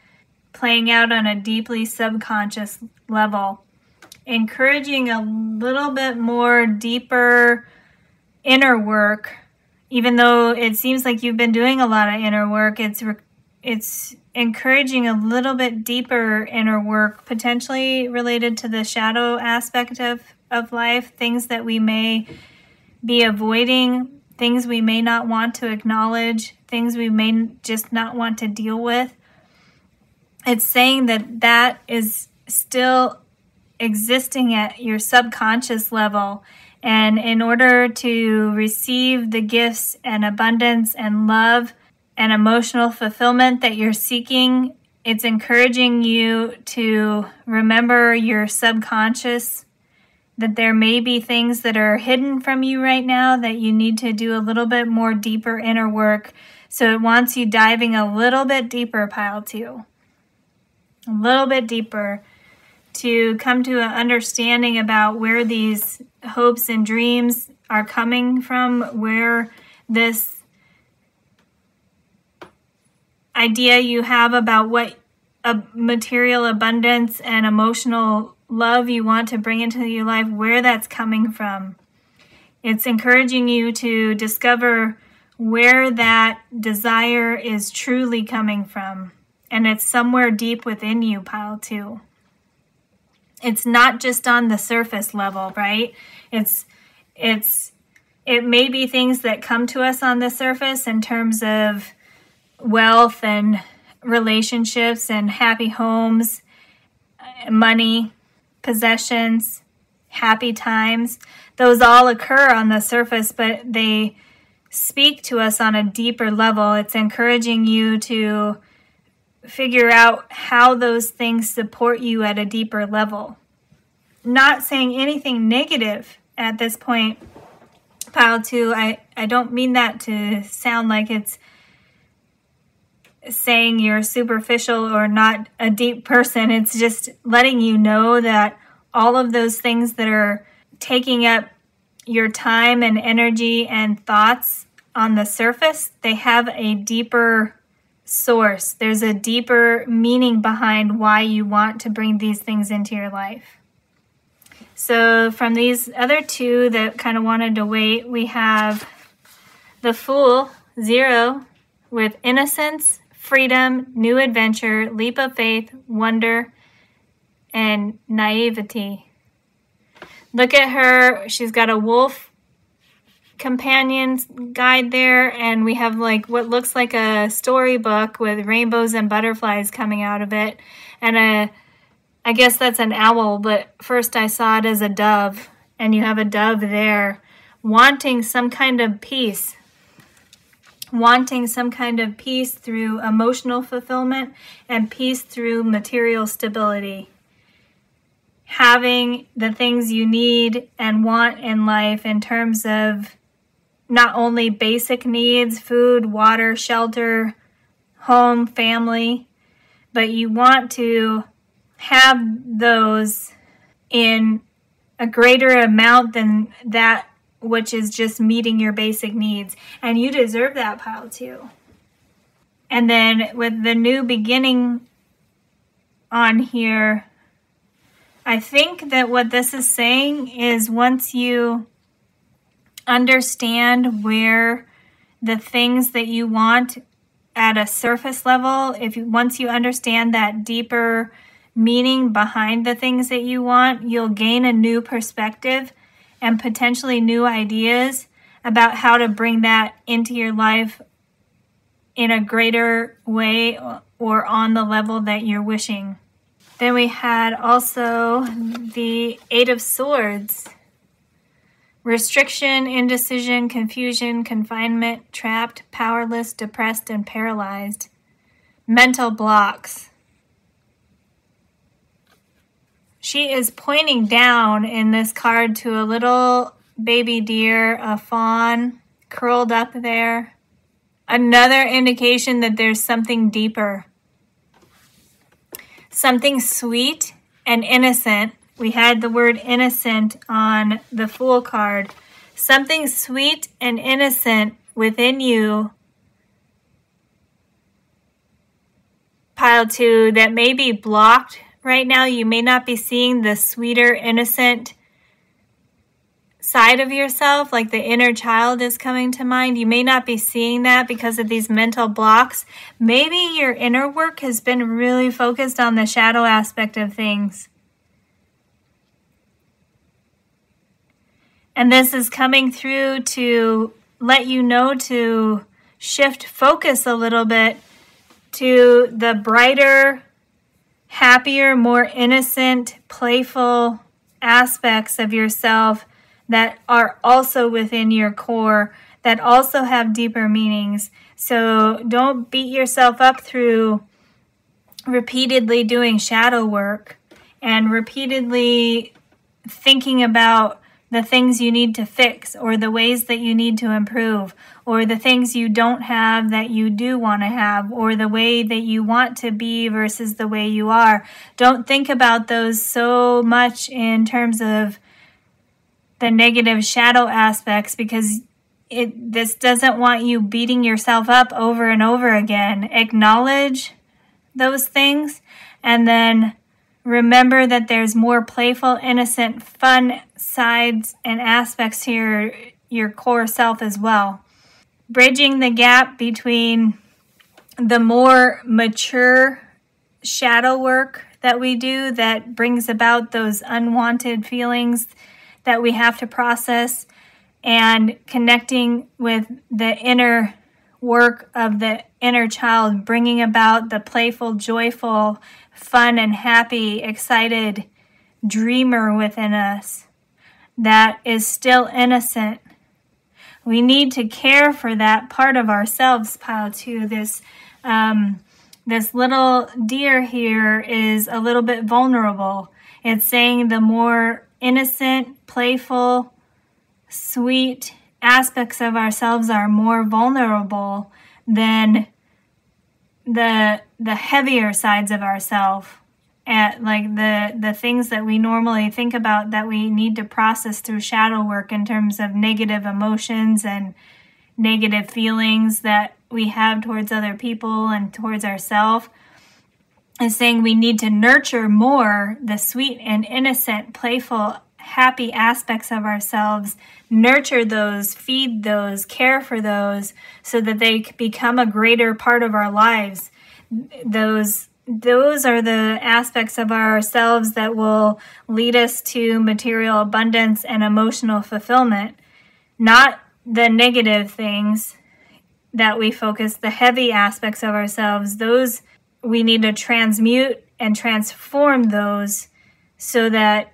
playing out on a deeply subconscious level, encouraging a little bit more deeper inner work. Even though it seems like you've been doing a lot of inner work, it's encouraging a little bit deeper inner work, potentially related to the shadow aspect of life, things that we may be avoiding, things we may not want to acknowledge, things we may just not want to deal with. It's saying that that is still existing at your subconscious level. And in order to receive the gifts and abundance and love and emotional fulfillment that you're seeking, it's encouraging you to remember your subconscious, that there may be things that are hidden from you right now that you need to do a little bit more deeper inner work. So it wants you diving a little bit deeper, Pile 2. A little bit deeper to come to an understanding about where these hopes and dreams are coming from, where this idea you have about what a material abundance and emotional love you want to bring into your life, where that's coming from. It's encouraging you to discover where that desire is truly coming from. And it's somewhere deep within you, Pile 2. It's not just on the surface level, right? It may be things that come to us on the surface in terms of wealth and relationships and happy homes, money, possessions, happy times. Those all occur on the surface, but they speak to us on a deeper level. It's encouraging you to figure out how those things support you at a deeper level. Not saying anything negative at this point, Pile 2. I don't mean that to sound like it's saying you're superficial or not a deep person. It's just letting you know that all of those things that are taking up your time and energy and thoughts on the surface, they have a deeper source. There's a deeper meaning behind why you want to bring these things into your life. So from these other two that kind of wanted to wait, we have the Fool, 0, with innocence, freedom, new adventure, leap of faith, wonder, and naivety. Look at her. She's got a wolf companion's guide there, and we have like what looks like a storybook with rainbows and butterflies coming out of it, and I guess that's an owl, but first I saw it as a dove, and you have a dove there wanting some kind of peace, through emotional fulfillment and peace through material stability. Having the things you need and want in life in terms of not only basic needs, food, water, shelter, home, family, but you want to have those in a greater amount than that which is just meeting your basic needs. And you deserve that, pile 2. And then with the new beginning on here, I think that what this is saying is once you understand where the things that you want at a surface level, once you understand that deeper meaning behind the things that you want, you'll gain a new perspective and potentially new ideas about how to bring that into your life in a greater way or on the level that you're wishing. Then we had also the 8 of Swords. Restriction, indecision, confusion, confinement, trapped, powerless, depressed, and paralyzed. Mental blocks. She is pointing down in this card to a little baby deer, a fawn, curled up there. Another indication that there's something deeper. Something sweet and innocent. We had the word innocent on the Fool card. Something sweet and innocent within you, pile 2, that may be blocked right now. You may not be seeing the sweeter, innocent side of yourself, like the inner child is coming to mind. You may not be seeing that because of these mental blocks. Maybe your inner work has been really focused on the shadow aspect of things. And this is coming through to let you know to shift focus a little bit to the brighter, happier, more innocent, playful aspects of yourself that are also within your core, that also have deeper meanings. So don't beat yourself up through repeatedly doing shadow work and repeatedly thinking about the things you need to fix or the ways that you need to improve or the things you don't have that you do want to have or the way that you want to be versus the way you are. Don't think about those so much in terms of the negative shadow aspects because this doesn't want you beating yourself up over and over again. Acknowledge those things and then remember that there's more playful, innocent, fun sides and aspects to your core self as well. Bridging the gap between the more mature shadow work that we do that brings about those unwanted feelings that we have to process and connecting with the inner work of the inner child, bringing about the playful, joyful, fun and happy, excited dreamer within us that is still innocent. We need to care for that part of ourselves, pile 2. This little deer here is a little bit vulnerable. It's saying the more innocent, playful, sweet aspects of ourselves are more vulnerable than the heavier sides of ourselves. at like the things that we normally think about that we need to process through shadow work in terms of negative emotions and negative feelings that we have towards other people and towards ourselves, is saying we need to nurture more the sweet and innocent, playful, happy aspects of ourselves, nurture those, feed those, care for those, so that they become a greater part of our lives. Those are the aspects of ourselves that will lead us to material abundance and emotional fulfillment, not the negative things that we focus, the heavy aspects of ourselves. Those we need to transmute and transform those so that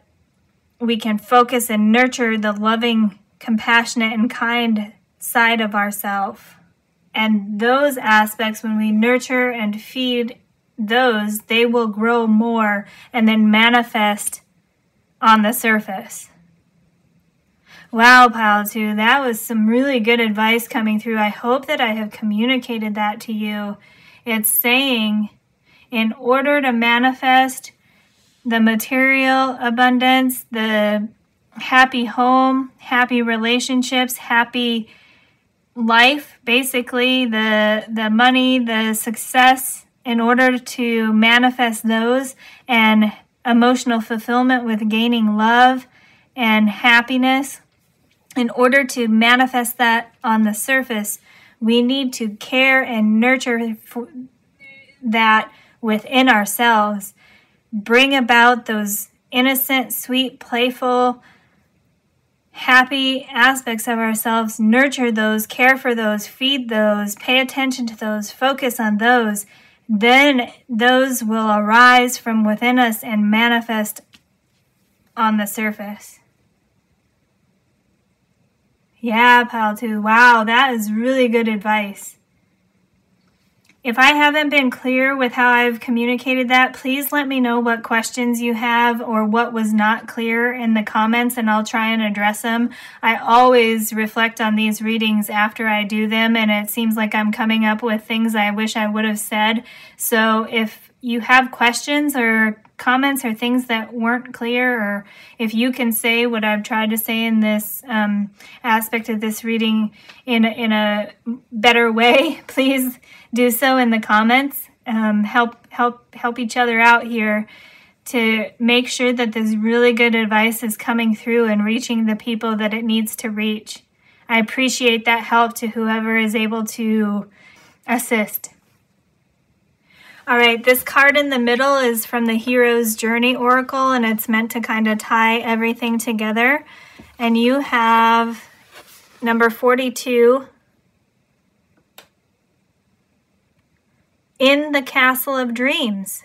we can focus and nurture the loving, compassionate, and kind side of ourselves. And those aspects, when we nurture and feed those, they will grow more and then manifest on the surface. Wow, Pile 2, that was some really good advice coming through. I hope that I have communicated that to you. It's saying, in order to manifest the material abundance, the happy home, happy relationships, happy life, basically the money, the success, in order to manifest those, and emotional fulfillment with gaining love and happiness, in order to manifest that on the surface, we need to care and nurture that within ourselves. Bring about those innocent, sweet, playful, happy aspects of ourselves, nurture those, care for those, feed those, pay attention to those, focus on those. Then those will arise from within us and manifest on the surface. Yeah, Pile 2. Wow, that is really good advice. If I haven't been clear with how I've communicated that, please let me know what questions you have or what was not clear in the comments, and I'll try and address them. I always reflect on these readings after I do them, and it seems like I'm coming up with things I wish I would have said. So if you have questions or comments or things that weren't clear, or if you can say what I've tried to say in this aspect of this reading in a better way, please do so in the comments. Help each other out here to make sure that this really good advice is coming through and reaching the people that it needs to reach. I appreciate that help to whoever is able to assist. All right, this card in the middle is from the Hero's Journey Oracle, and it's meant to kind of tie everything together. And you have number 42. In the Castle of Dreams.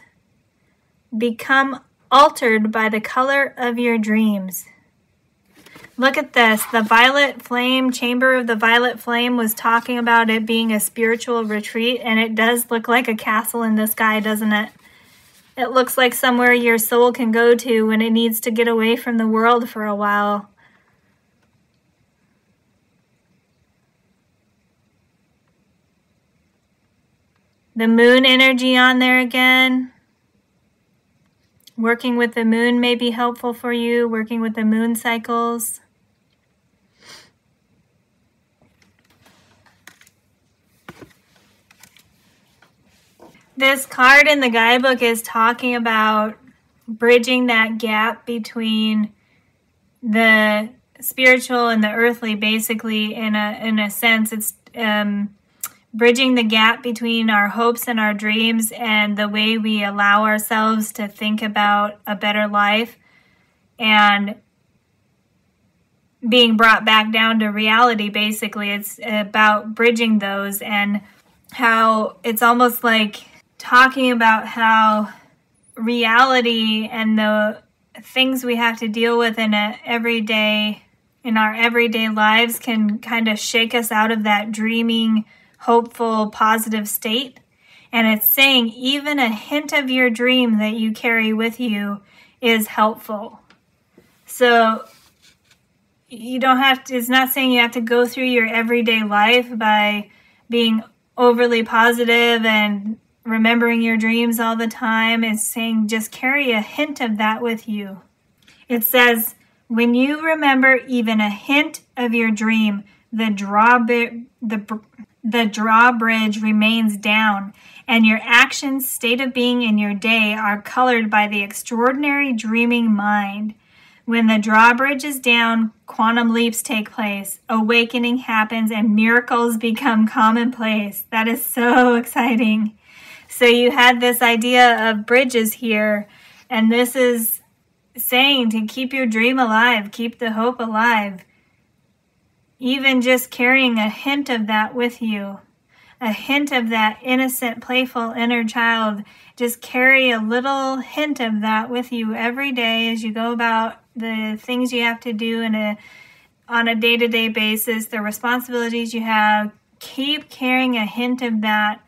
Become altered by the color of your dreams. Look at this. The Violet Flame, Chamber of the Violet Flame, was talking about it being a spiritual retreat, and it does look like a castle in the sky, doesn't it? It looks like somewhere your soul can go to when it needs to get away from the world for a while. The moon energy on there again. Working with the moon may be helpful for you, working with the moon cycles. This card in the guidebook is talking about bridging that gap between the spiritual and the earthly, basically, in a sense. It's bridging the gap between our hopes and our dreams and the way we allow ourselves to think about a better life, and being brought back down to reality, basically. It's about bridging those, and how it's almost like talking about how reality and the things we have to deal with in our everyday lives can kind of shake us out of that dreaming, hopeful, positive state. And it's saying even a hint of your dream that you carry with you is helpful. So you don't have to, it's not saying you have to go through your everyday life by being overly positive and remembering your dreams all the time. It's saying just carry a hint of that with you. It says, when you remember even a hint of your dream, the drawbridge remains down, and your actions, state of being in your day are colored by the extraordinary dreaming mind. When the drawbridge is down, quantum leaps take place, awakening happens, and miracles become commonplace. That is so exciting. So you had this idea of bridges here, and this is saying to keep your dream alive, keep the hope alive. Even just carrying a hint of that with you, a hint of that innocent, playful inner child. Just carry a little hint of that with you every day as you go about the things you have to do on a day-to-day basis, the responsibilities you have. Keep carrying a hint of that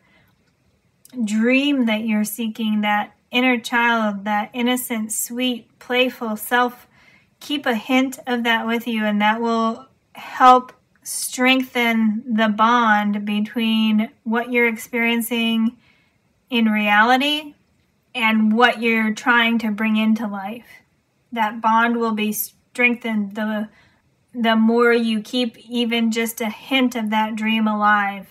dream that you're seeking, that inner child, that innocent, sweet, playful self. Keep a hint of that with you, and that will help strengthen the bond between what you're experiencing in reality and what you're trying to bring into life. That bond will be strengthened the more you keep even just a hint of that dream alive.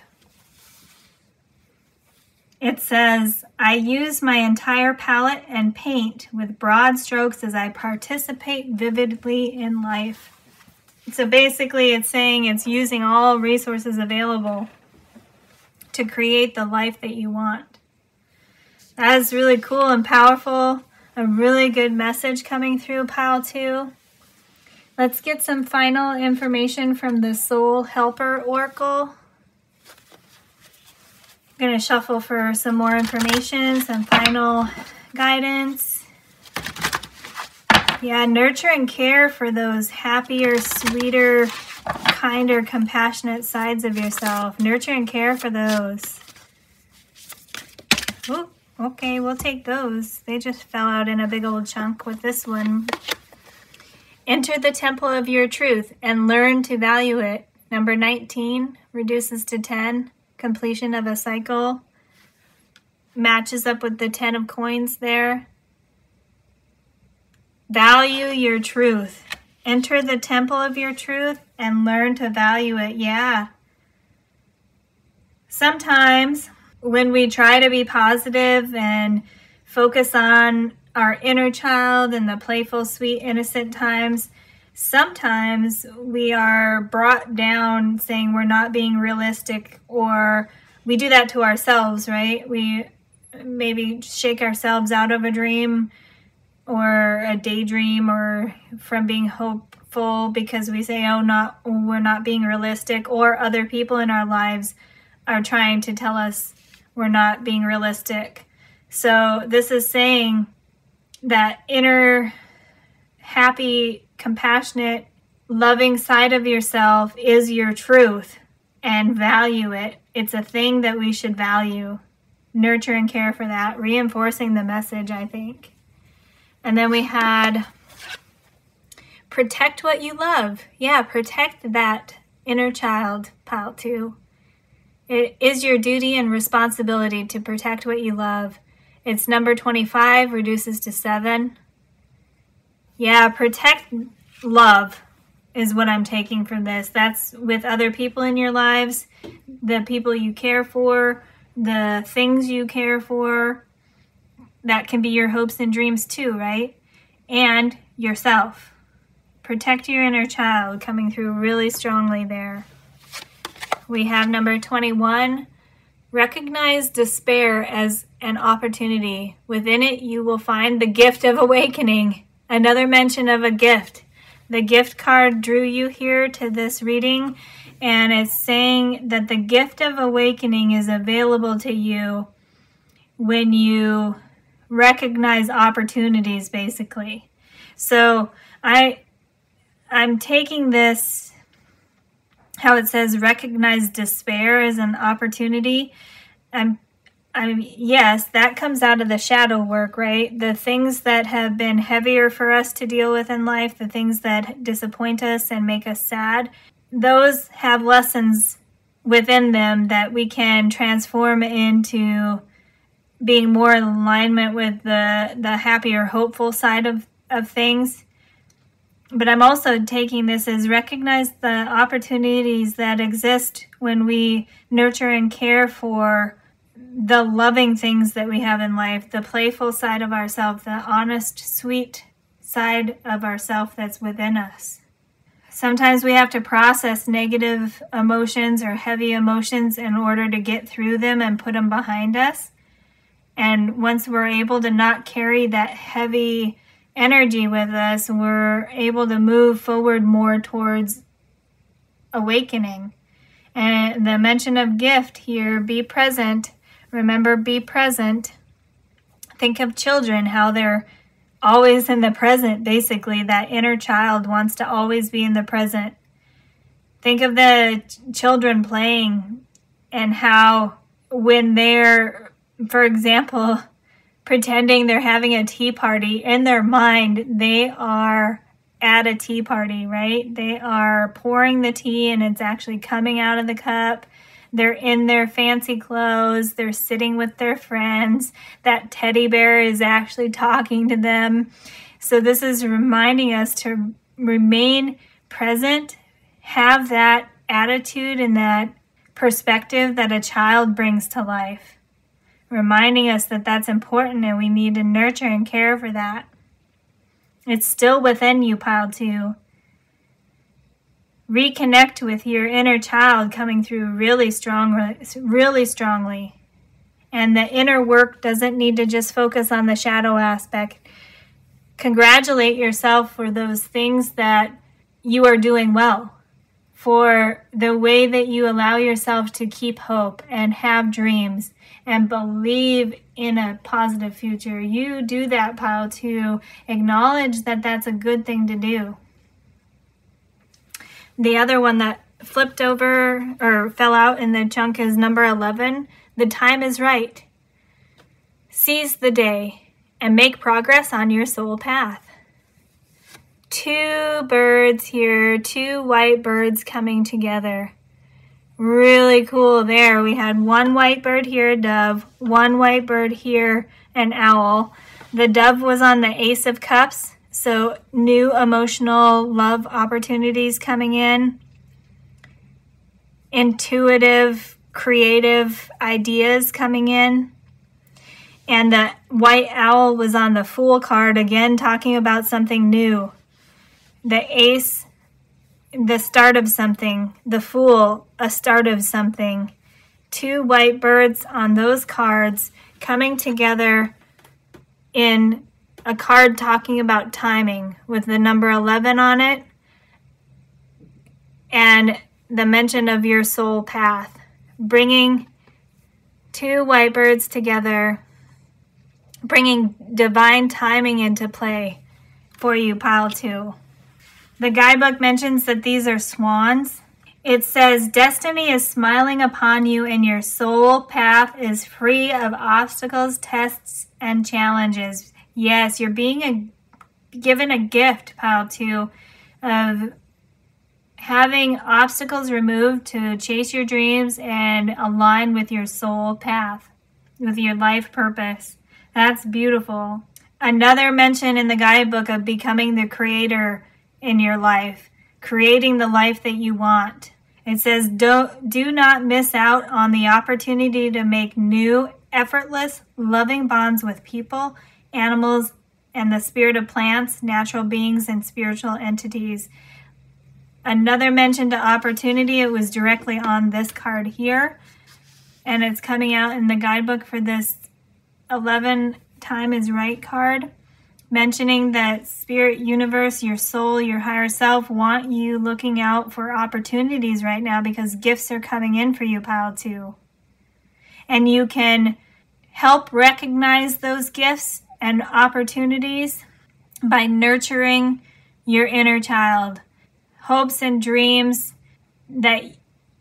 It says, I use my entire palette and paint with broad strokes as I participate vividly in life. So basically it's saying it's using all resources available to create the life that you want. That is really cool and powerful. A really good message coming through, Pile 2. Let's get some final information from the Soul Helper Oracle. I'm going to shuffle for some more information, some final guidance. Yeah, nurture and care for those happier, sweeter, kinder, compassionate sides of yourself. Nurture and care for those. Ooh, okay, we'll take those. They just fell out in a big old chunk with this one. Enter the temple of your truth and learn to value it. Number 19 reduces to 10. Completion of a cycle. Matches up with the 10 of coins there. Value your truth. Enter the temple of your truth and learn to value it. Yeah. Sometimes when we try to be positive and focus on our inner child and the playful, sweet, innocent times, sometimes we are brought down saying we're not being realistic, or we do that to ourselves, right? We maybe shake ourselves out of a dream or a daydream or from being hopeful because we say, we're not being realistic, or other people in our lives are trying to tell us we're not being realistic. So this is saying that inner, happy, compassionate, loving side of yourself is your truth, and value it. It's a thing that we should value. Nurture and care for that, reinforcing the message, I think. And then we had protect what you love. Yeah, protect that inner child, Pile 2. It is your duty and responsibility to protect what you love. It's number 25, reduces to 7. Yeah, protect love is what I'm taking from this. That's with other people in your lives, the people you care for, the things you care for. That can be your hopes and dreams too, right? And yourself. Protect your inner child, coming through really strongly there. We have number 21. Recognize despair as an opportunity. Within it, you will find the gift of awakening. Another mention of a gift. The gift card drew you here to this reading, and it's saying that the gift of awakening is available to you when you recognize opportunities, basically. So I'm taking this, how it says recognize despair as an opportunity. Yes, that comes out of the shadow work, right? The things that have been heavier for us to deal with in life, the things that disappoint us and make us sad, those have lessons within them that we can transform into being more in alignment with the happier, hopeful side of things. But I'm also taking this as recognize the opportunities that exist when we nurture and care for the loving things that we have in life, the playful side of ourselves, the honest, sweet side of ourselves that's within us. Sometimes we have to process negative emotions or heavy emotions in order to get through them and put them behind us. And once we're able to not carry that heavy energy with us, we're able to move forward more towards awakening. And the mention of gift here, be present. Remember, be present. Think of children, how they're always in the present, basically. That inner child wants to always be in the present. Think of the children playing and how when they're, for example, pretending they're having a tea party, in their mind, they are at a tea party, right? They are pouring the tea and it's actually coming out of the cup. They're in their fancy clothes. They're sitting with their friends. That teddy bear is actually talking to them. So this is reminding us to remain present, have that attitude and that perspective that a child brings to life. Reminding us that that's important and we need to nurture and care for that. It's still within you, Pile 2. Reconnect with your inner child coming through really strongly. And the inner work doesn't need to just focus on the shadow aspect. Congratulate yourself for those things that you are doing well, for the way that you allow yourself to keep hope and have dreams and believe in a positive future. You do that, Pile 2. Acknowledge that that's a good thing to do. The other one that flipped over or fell out in the chunk is number 11. The time is right. Seize the day and make progress on your soul path. 2 birds here, 2 white birds coming together. Really cool there. We had 1 white bird here, a dove, 1 white bird here, an owl. The dove was on the Ace of Cups. So new emotional love opportunities coming in, intuitive, creative ideas coming in. And the white owl was on the Fool card, again talking about something new. The Ace, the start of something. The Fool, a start of something. 2 white birds on those cards coming together in a card talking about timing with the number 11 on it and the mention of your soul path. Bringing 2 white birds together, bringing divine timing into play for you, Pile 2. The guidebook mentions that these are swans. It says, destiny is smiling upon you and your soul path is free of obstacles, tests, and challenges. Yes, you're being given a gift, Pile 2, of having obstacles removed to chase your dreams and align with your soul path, with your life purpose. That's beautiful. Another mention in the guidebook of becoming the creator in your life, creating the life that you want. It says, do not miss out on the opportunity to make new, effortless, loving bonds with people, animals, and the spirit of plants, natural beings, and spiritual entities. Another mention to opportunity, it was directly on this card here, and it's coming out in the guidebook for this 11 time is right card, mentioning that spirit, universe, your soul, your higher self want you looking out for opportunities right now because gifts are coming in for you, Pile 2. And you can help recognize those gifts and opportunities by nurturing your inner child. Hopes and dreams that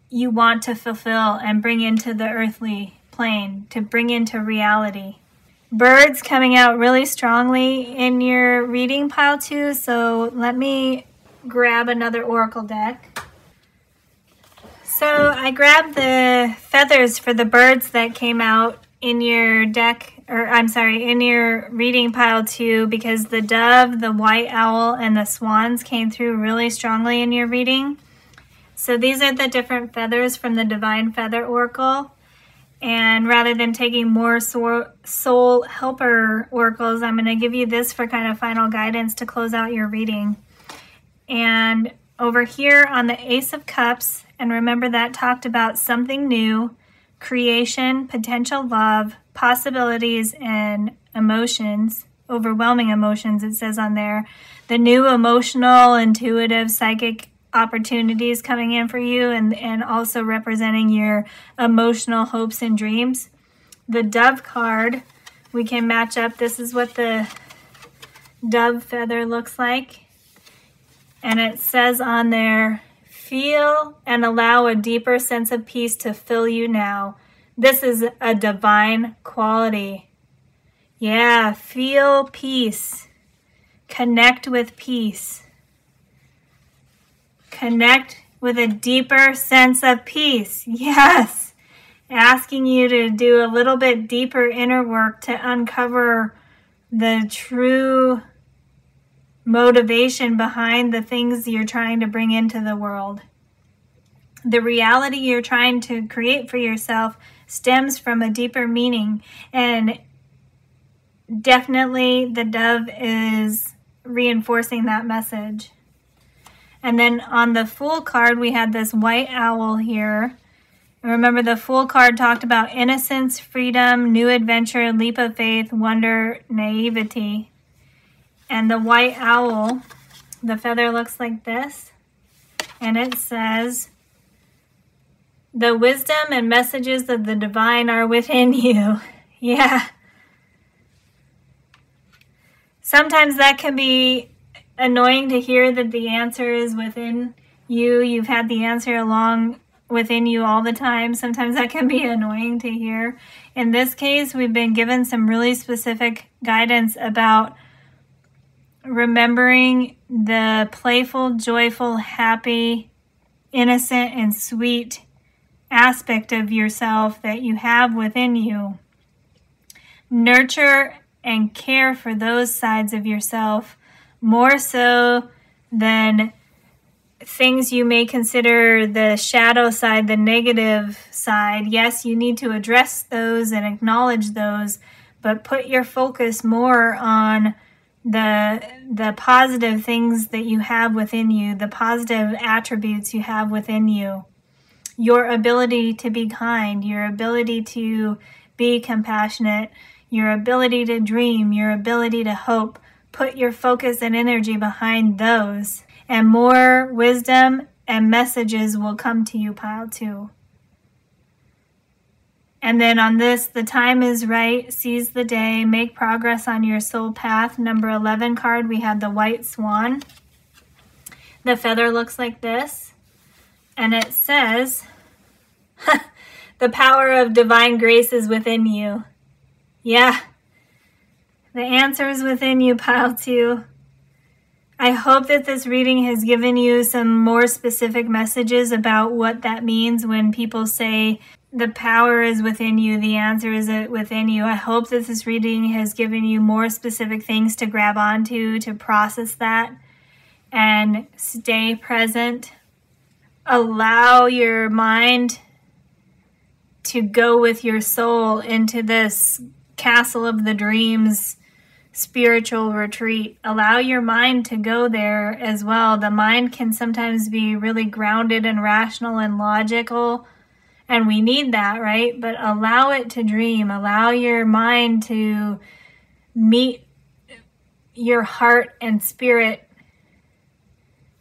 you want to fulfill and bring into the earthly plane, to bring into reality. Birds coming out really strongly in your reading, Pile 2, so let me grab another oracle deck. So I grabbed the feathers for the birds that came out in your deck, or I'm sorry, in your reading pile too, because the dove, the white owl, and the swans came through really strongly in your reading. So these are the different feathers from the Divine Feather Oracle. And rather than taking more soul helper oracles, I'm going to give you this for kind of final guidance to close out your reading. And over here on the Ace of Cups, and remember that talked about something new, creation, potential love, possibilities, and emotions, overwhelming emotions, it says on there. The new emotional, intuitive, psychic opportunities coming in for you, and also representing your emotional hopes and dreams. The Dove card, we can match up. This is what the dove feather looks like. And it says on there, feel and allow a deeper sense of peace to fill you now. This is a divine quality. Yeah, feel peace. Connect with peace. Connect with a deeper sense of peace. Yes. Asking you to do a little bit deeper inner work to uncover the true motivation behind the things you're trying to bring into the world. The reality you're trying to create for yourself stems from a deeper meaning, and definitely the dove is reinforcing that message. And then on the Fool card, we had this white owl here. Remember, the Fool card talked about innocence, freedom, new adventure, leap of faith, wonder, naivety. And the white owl, the feather looks like this. And it says, the wisdom and messages of the divine are within you. Yeah. Sometimes that can be annoying to hear that the answer is within you. You've had the answer along within you all the time. Sometimes that can be annoying to hear. In this case, we've been given some really specific guidance about remembering the playful, joyful, happy, innocent, and sweet aspect of yourself that you have within you. Nurture and care for those sides of yourself more so than things you may consider the shadow side, the negative side. Yes, you need to address those and acknowledge those, but put your focus more on the positive things that you have within you, the positive attributes you have within you. Your ability to be kind, your ability to be compassionate, your ability to dream, your ability to hope. Put your focus and energy behind those, and more wisdom and messages will come to you, pile 2. And then on this, the time is right, seize the day, make progress on your soul path. Number 11 card, we had the white swan. The feather looks like this, and it says, the power of divine grace is within you. Yeah. The answer is within you, pile 2. I hope that this reading has given you some more specific messages about what that means when people say the power is within you, the answer is within you. I hope that this reading has given you more specific things to grab onto, to process that, and stay present. Allow your mind to go with your soul into this castle of the dreams spiritual retreat. Allow your mind to go there as well. The mind can sometimes be really grounded and rational and logical, and we need that, right? But allow it to dream. Allow your mind to meet your heart and spirit.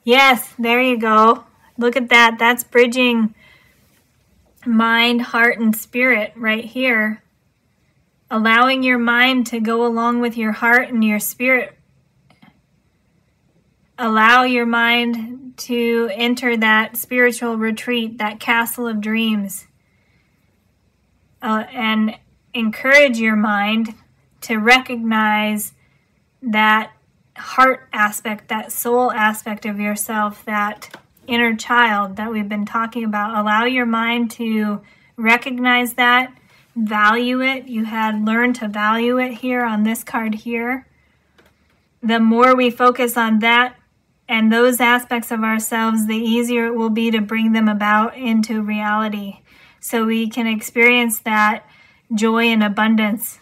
Yes, there you go. Look at that. That's bridging mind, heart, and spirit right here. Allowing your mind to go along with your heart and your spirit. Allow your mind to enter that spiritual retreat, that castle of dreams. And encourage your mind to recognize that heart aspect, that soul aspect of yourself, that inner child that we've been talking about. Allow your mind to recognize that, value it. You had learned to value it here on this card here. The more we focus on that and those aspects of ourselves, the easier it will be to bring them about into reality. So we can experience that joy and abundance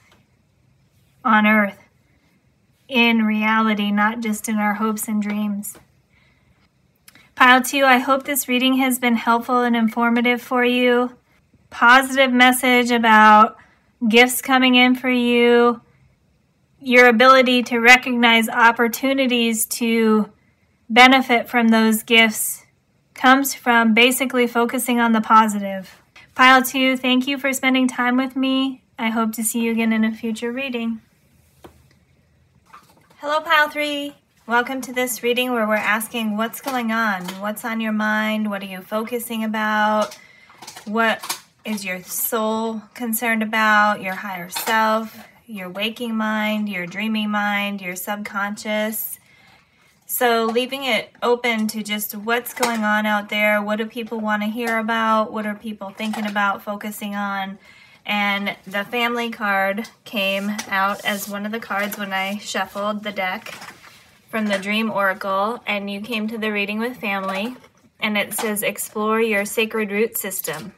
on earth in reality, not just in our hopes and dreams. Pile 2, I hope this reading has been helpful and informative for you. Positive message about gifts coming in for you, your ability to recognize opportunities to benefit from those gifts comes from basically focusing on the positive. Pile 2, thank you for spending time with me. I hope to see you again in a future reading. Hello, Pile 3. Welcome to this reading where we're asking what's going on, what's on your mind, what are you focusing about, what is your soul concerned about, your higher self, your waking mind, your dreaming mind, your subconscious. So leaving it open to just what's going on out there, what do people want to hear about, what are people thinking about, focusing on. And the family card came out as one of the cards when I shuffled the deck from the Dream Oracle, and you came to the reading with family, and it says explore your sacred root system.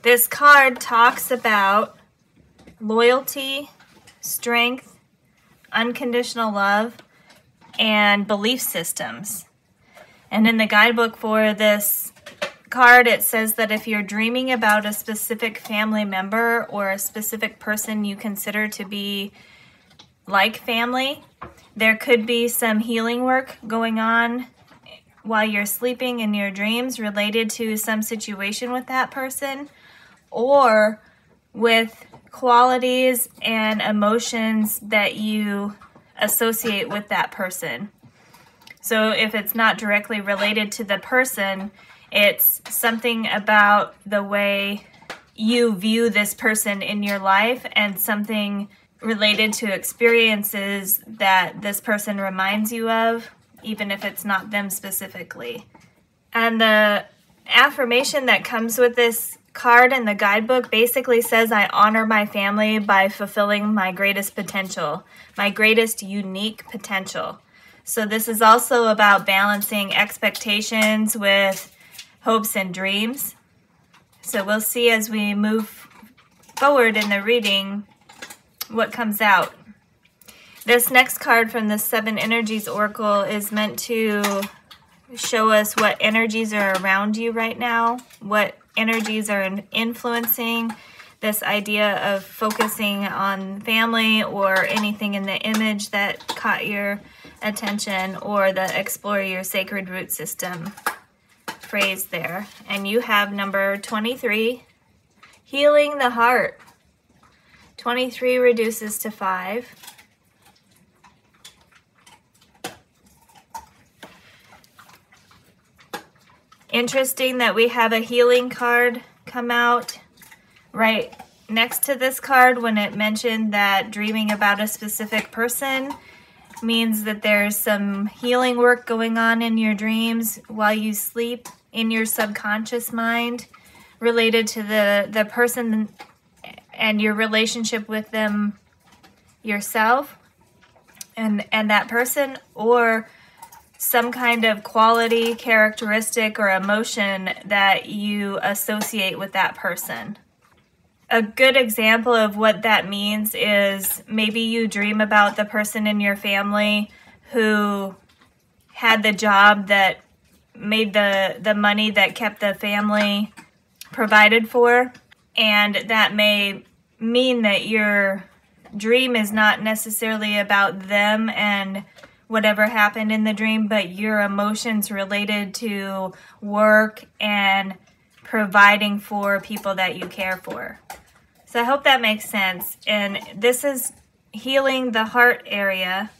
This card talks about loyalty, strength, unconditional love, and belief systems. And in the guidebook for this card, it says that if you're dreaming about a specific family member or a specific person you consider to be like family, there could be some healing work going on while you're sleeping in your dreams related to some situation with that person or with qualities and emotions that you associate with that person. So if it's not directly related to the person, it's something about the way you view this person in your life and something related to experiences that this person reminds you of, even if it's not them specifically. And the affirmation that comes with this card in the guidebook basically says, I honor my family by fulfilling my greatest potential, my greatest unique potential. So this is also about balancing expectations with hopes and dreams. So we'll see as we move forward in the reading what comes out. This next card from the Seven Energies Oracle is meant to show us what energies are around you right now, what energies are influencing this idea of focusing on family or anything in the image that caught your attention, or the explore your sacred root system phrase there. And you have number 23, healing the heart. 23 reduces to 5. Interesting that we have a healing card come out right next to this card when it mentioned that dreaming about a specific person means that there's some healing work going on in your dreams while you sleep in your subconscious mind related to the person and your relationship with them yourself and that person, or some kind of quality, characteristic, or emotion that you associate with that person. A good example of what that means is maybe you dream about the person in your family who had the job that made the money that kept the family provided for, and that may mean that your dream is not necessarily about them and whatever happened in the dream, but your emotions related to work and providing for people that you care for. So I hope that makes sense. And this is healing the heart area.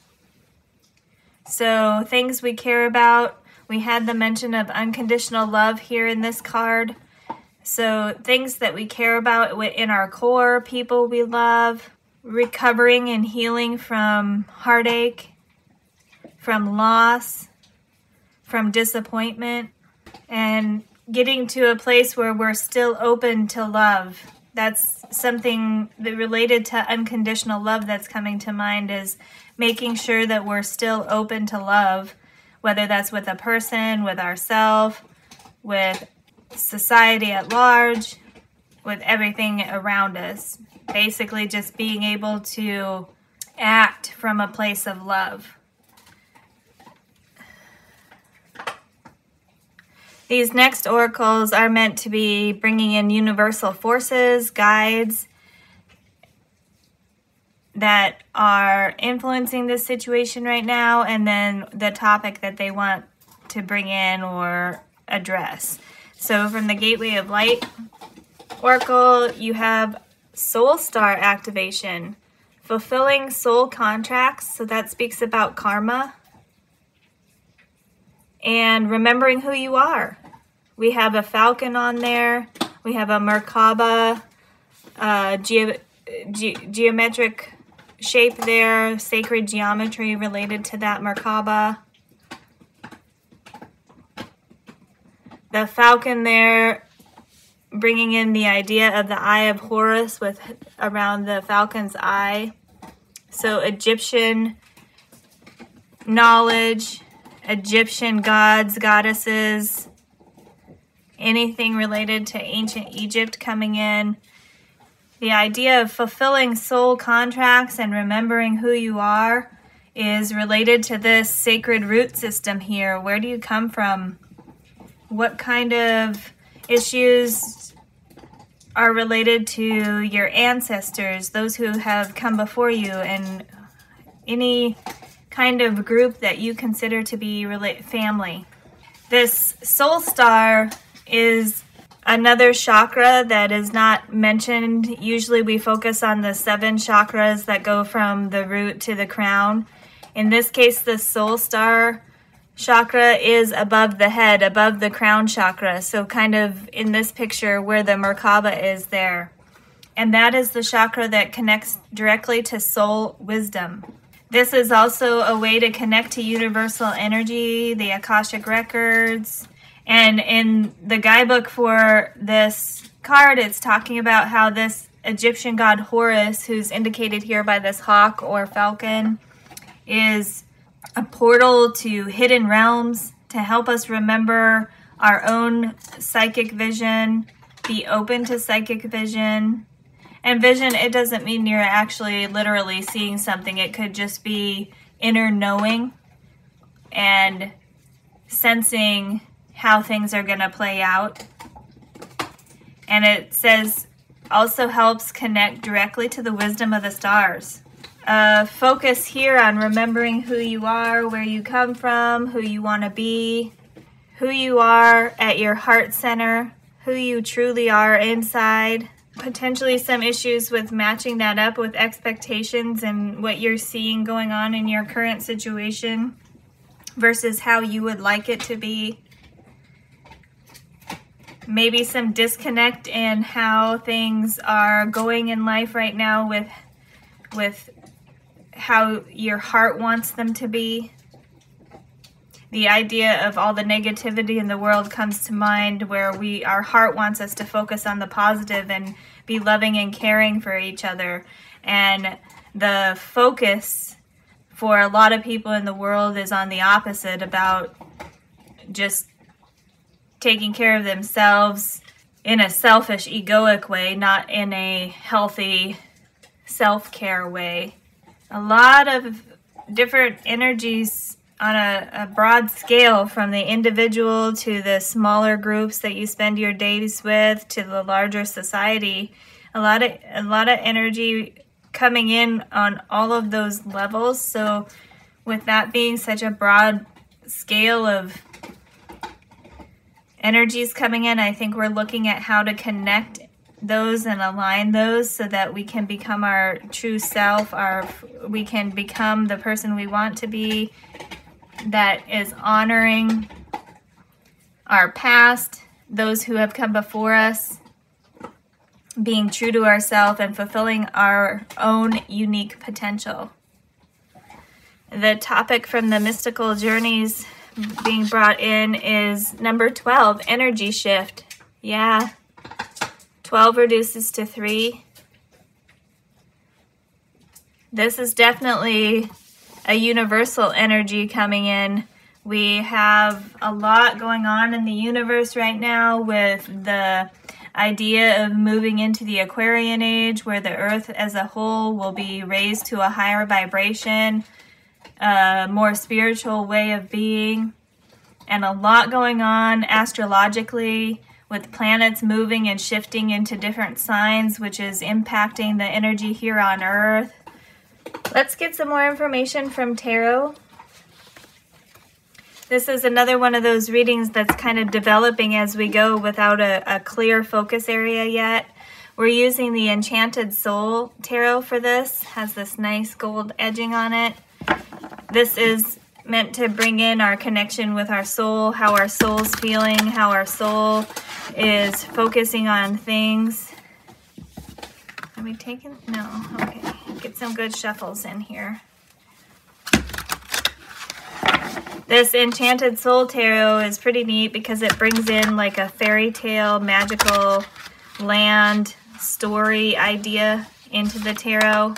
So things we care about. We had the mention of unconditional love here in this card. So things that we care about in our core, people we love, recovering and healing from heartache, from loss, from disappointment, and getting to a place where we're still open to love. That's something that related to unconditional love that's coming to mind, is making sure that we're still open to love, whether that's with a person, with ourselves, with society at large, with everything around us. Basically just being able to act from a place of love. These next oracles are meant to be bringing in universal forces, guides that are influencing this situation right now, and then the topic that they want to bring in or address. So from the Gateway of Light oracle, you have Soul Star activation, fulfilling soul contracts. So that speaks about karma. And remembering who you are. We have a falcon on there. We have a Merkaba, geometric shape there, sacred geometry related to that Merkaba. The falcon there, bringing in the idea of the Eye of Horus with around the falcon's eye. So Egyptian knowledge, Egyptian gods, goddesses, anything related to ancient Egypt coming in. The idea of fulfilling soul contracts and remembering who you are is related to this sacred root system here. Where do you come from? What kind of issues are related to your ancestors, those who have come before you, and any kind of group that you consider to be family. This soul star is another chakra that is not mentioned. Usually we focus on the 7 chakras that go from the root to the crown. In this case, the soul star chakra is above the head, above the crown chakra. So kind of in this picture where the Merkaba is there. And that is the chakra that connects directly to soul wisdom. This is also a way to connect to universal energy, the Akashic records. And in the guidebook for this card, it's talking about how this Egyptian god Horus, who's indicated here by this hawk or falcon, is a portal to hidden realms to help us remember our own psychic vision, be open to psychic vision. And vision, it doesn't mean you're actually literally seeing something. It could just be inner knowing and sensing how things are going to play out. And it says also helps connect directly to the wisdom of the stars. Focus here on remembering who you are, where you come from, who you want to be, who you are at your heart center, who you truly are inside. Potentially some issues with matching that up with expectations and what you're seeing going on in your current situation versus how you would like it to be. Maybe some disconnect in how things are going in life right now with how your heart wants them to be. The idea of all the negativity in the world comes to mind, where our heart wants us to focus on the positive and be loving and caring for each other. And the focus for a lot of people in the world is on the opposite, about just taking care of themselves in a selfish, egoic way, not in a healthy self-care way. A lot of different energies on a broad scale, from the individual to the smaller groups that you spend your days with to the larger society. A lot of energy coming in on all of those levels. So with that being such a broad scale of energies coming in, I think we're looking at how to connect those and align those so that we can become our true self, we can become the person we want to be, that is honoring our past, those who have come before us, being true to ourselves and fulfilling our own unique potential. The topic from the Mystical Journeys being brought in is number 12, energy shift. Yeah, 12 reduces to 3. This is definitely a universal energy coming in. We have a lot going on in the universe right now with the idea of moving into the Aquarian age, where the earth as a whole will be raised to a higher vibration, a more spiritual way of being, and a lot going on astrologically with planets moving and shifting into different signs, which is impacting the energy here on earth. Let's get some more information from tarot. This is another one of those readings that's kind of developing as we go without a clear focus area yet. We're using the Enchanted Soul Tarot for this. Has this nice gold edging on it. This is meant to bring in our connection with our soul, how our soul's feeling, how our soul is focusing on things. Are we taking? No. Okay. Get some good shuffles in here. This Enchanted Soul Tarot is pretty neat because it brings in like a fairy tale, magical land story idea into the tarot.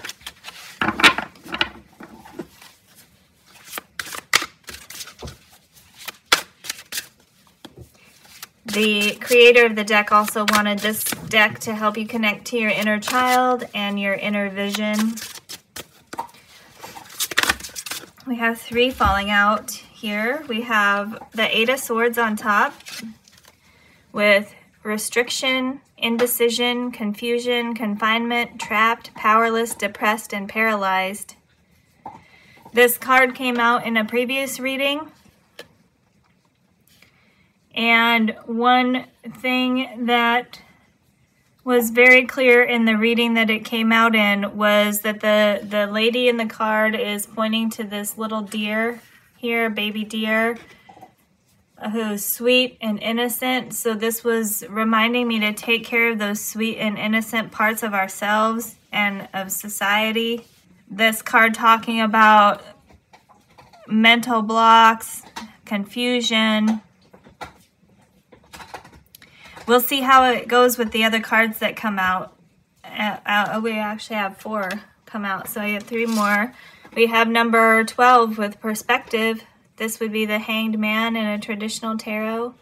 The creator of the deck also wanted this deck to help you connect to your inner child and your inner vision. We have 3 falling out here. We have the 8 of Swords on top with restriction, indecision, confusion, confinement, trapped, powerless, depressed, and paralyzed. This card came out in a previous reading. And one thing that was very clear in the reading that it came out in was that the lady in the card is pointing to this little deer here, baby deer, who's sweet and innocent. So this was reminding me to take care of those sweet and innocent parts of ourselves and of society. This card talking about mental blocks, confusion. We'll see how it goes with the other cards that come out. We actually have 4 come out, so I have 3 more. We have number 12 with perspective. This would be the Hanged Man in a traditional tarot.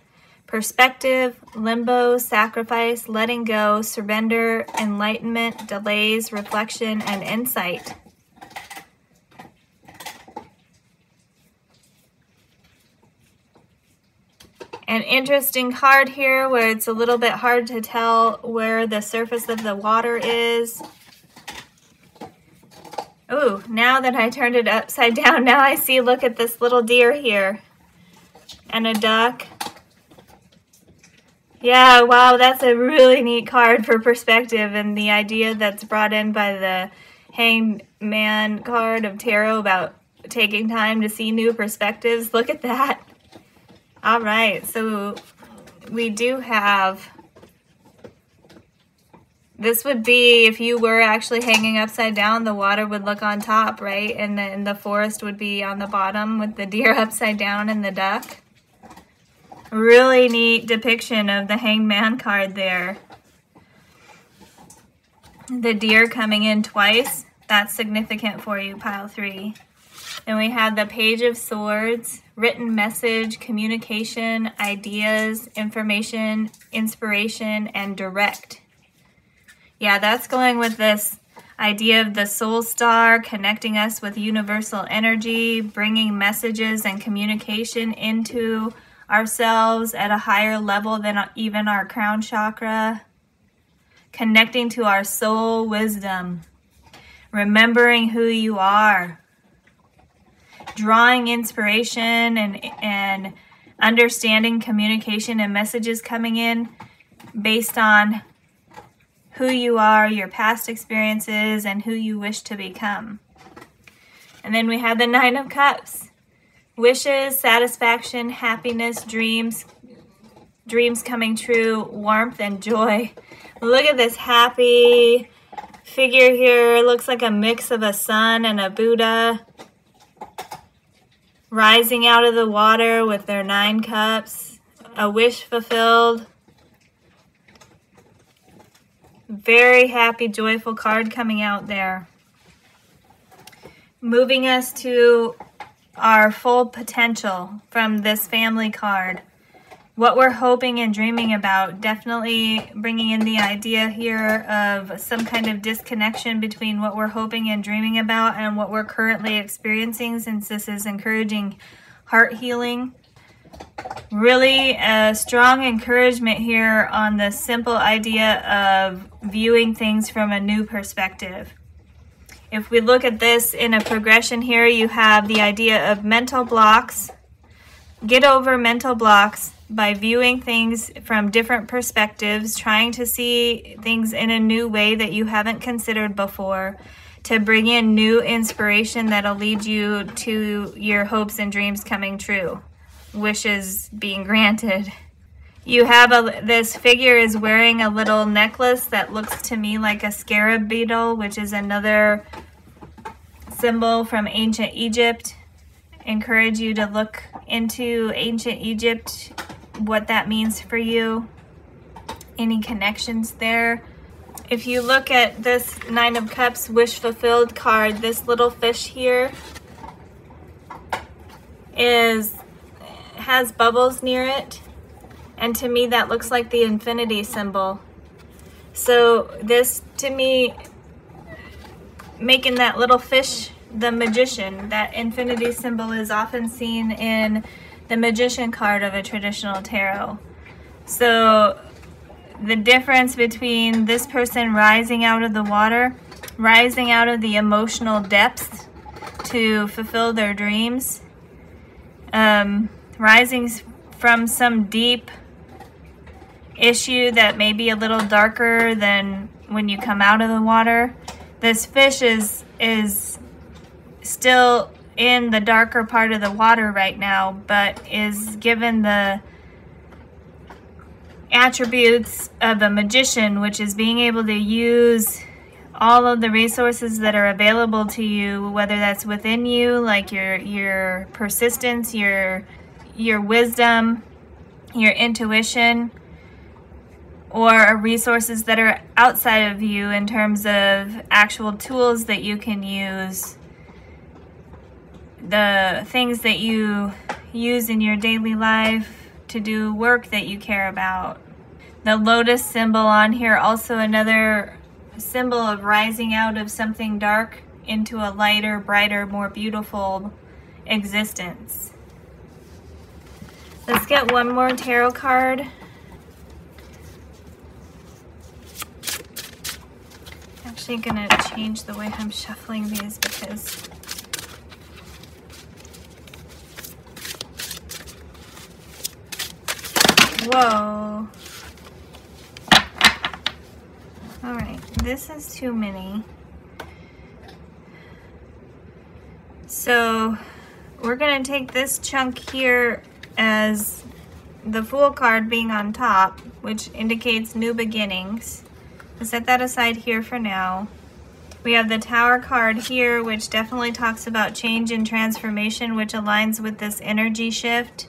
Perspective, limbo, sacrifice, letting go, surrender, enlightenment, delays, reflection, and insight. An interesting card here where it's a little bit hard to tell where the surface of the water is. Ooh, now that I turned it upside down, now I see, look at this little deer here. And a duck. Yeah, wow, that's a really neat card for perspective, and the idea that's brought in by the Hanged Man card of tarot about taking time to see new perspectives. Look at that. All right, so we do have, this would be if you were actually hanging upside down, the water would look on top, right? And then the forest would be on the bottom with the deer upside down and the duck. Really neat depiction of the Hanged Man card there. The deer coming in twice, that's significant for you, pile 3. Then we have the Page of Swords, written message, communication, ideas, information, inspiration, and direct. Yeah, that's going with this idea of the soul star connecting us with universal energy, bringing messages and communication into ourselves at a higher level than even our crown chakra, connecting to our soul wisdom, remembering who you are, drawing inspiration and understanding communication and messages coming in based on who you are, your past experiences, and who you wish to become. And then we have the 9 of Cups. Wishes, satisfaction, happiness, dreams coming true, warmth, and joy. Look at this happy figure here. It looks like a mix of a sun and a Buddha. rising out of the water with their 9 cups, a wish fulfilled. Very happy, joyful card coming out there. Moving us to our full potential from this family card. What we're hoping and dreaming about, definitely bringing in the idea here of some kind of disconnection between what we're hoping and dreaming about and what we're currently experiencing, since this is encouraging heart healing. Really a strong encouragement here on the simple idea of viewing things from a new perspective. If we look at this in a progression here, you have the idea of mental blocks. Get over mental blocks by viewing things from different perspectives, trying to see things in a new way that you haven't considered before, to bring in new inspiration that'll lead you to your hopes and dreams coming true, wishes being granted. You have this figure is wearing a little necklace that looks to me like a scarab beetle, which is another symbol from ancient Egypt. Encourage you to look into ancient Egypt, what that means for you, any connections there. If you look at this 9 of Cups wish fulfilled card, this little fish here has bubbles near it, and to me that looks like the infinity symbol. So this, to me, making that little fish the magician. That infinity symbol is often seen in the magician card of a traditional tarot. So the difference between this person rising out of the water, rising out of the emotional depths to fulfill their dreams, rising from some deep issue that may be a little darker than when you come out of the water. This fish is still in the darker part of the water right now, but is given the attributes of a magician, which is being able to use all of the resources that are available to you, whether that's within you, like your persistence, your wisdom, your intuition, or resources that are outside of you in terms of actual tools that you can use, the things that you use in your daily life to do work that you care about. The lotus symbol on here, also another symbol of rising out of something dark into a lighter, brighter, more beautiful existence. Let's get one more tarot card. Actually gonna change the way I'm shuffling these because whoa. Alright, this is too many. So we're going to take this chunk here as the Fool card being on top, which indicates new beginnings. We'll set that aside here for now. We have the Tower card here, which definitely talks about change and transformation, which aligns with this energy shift.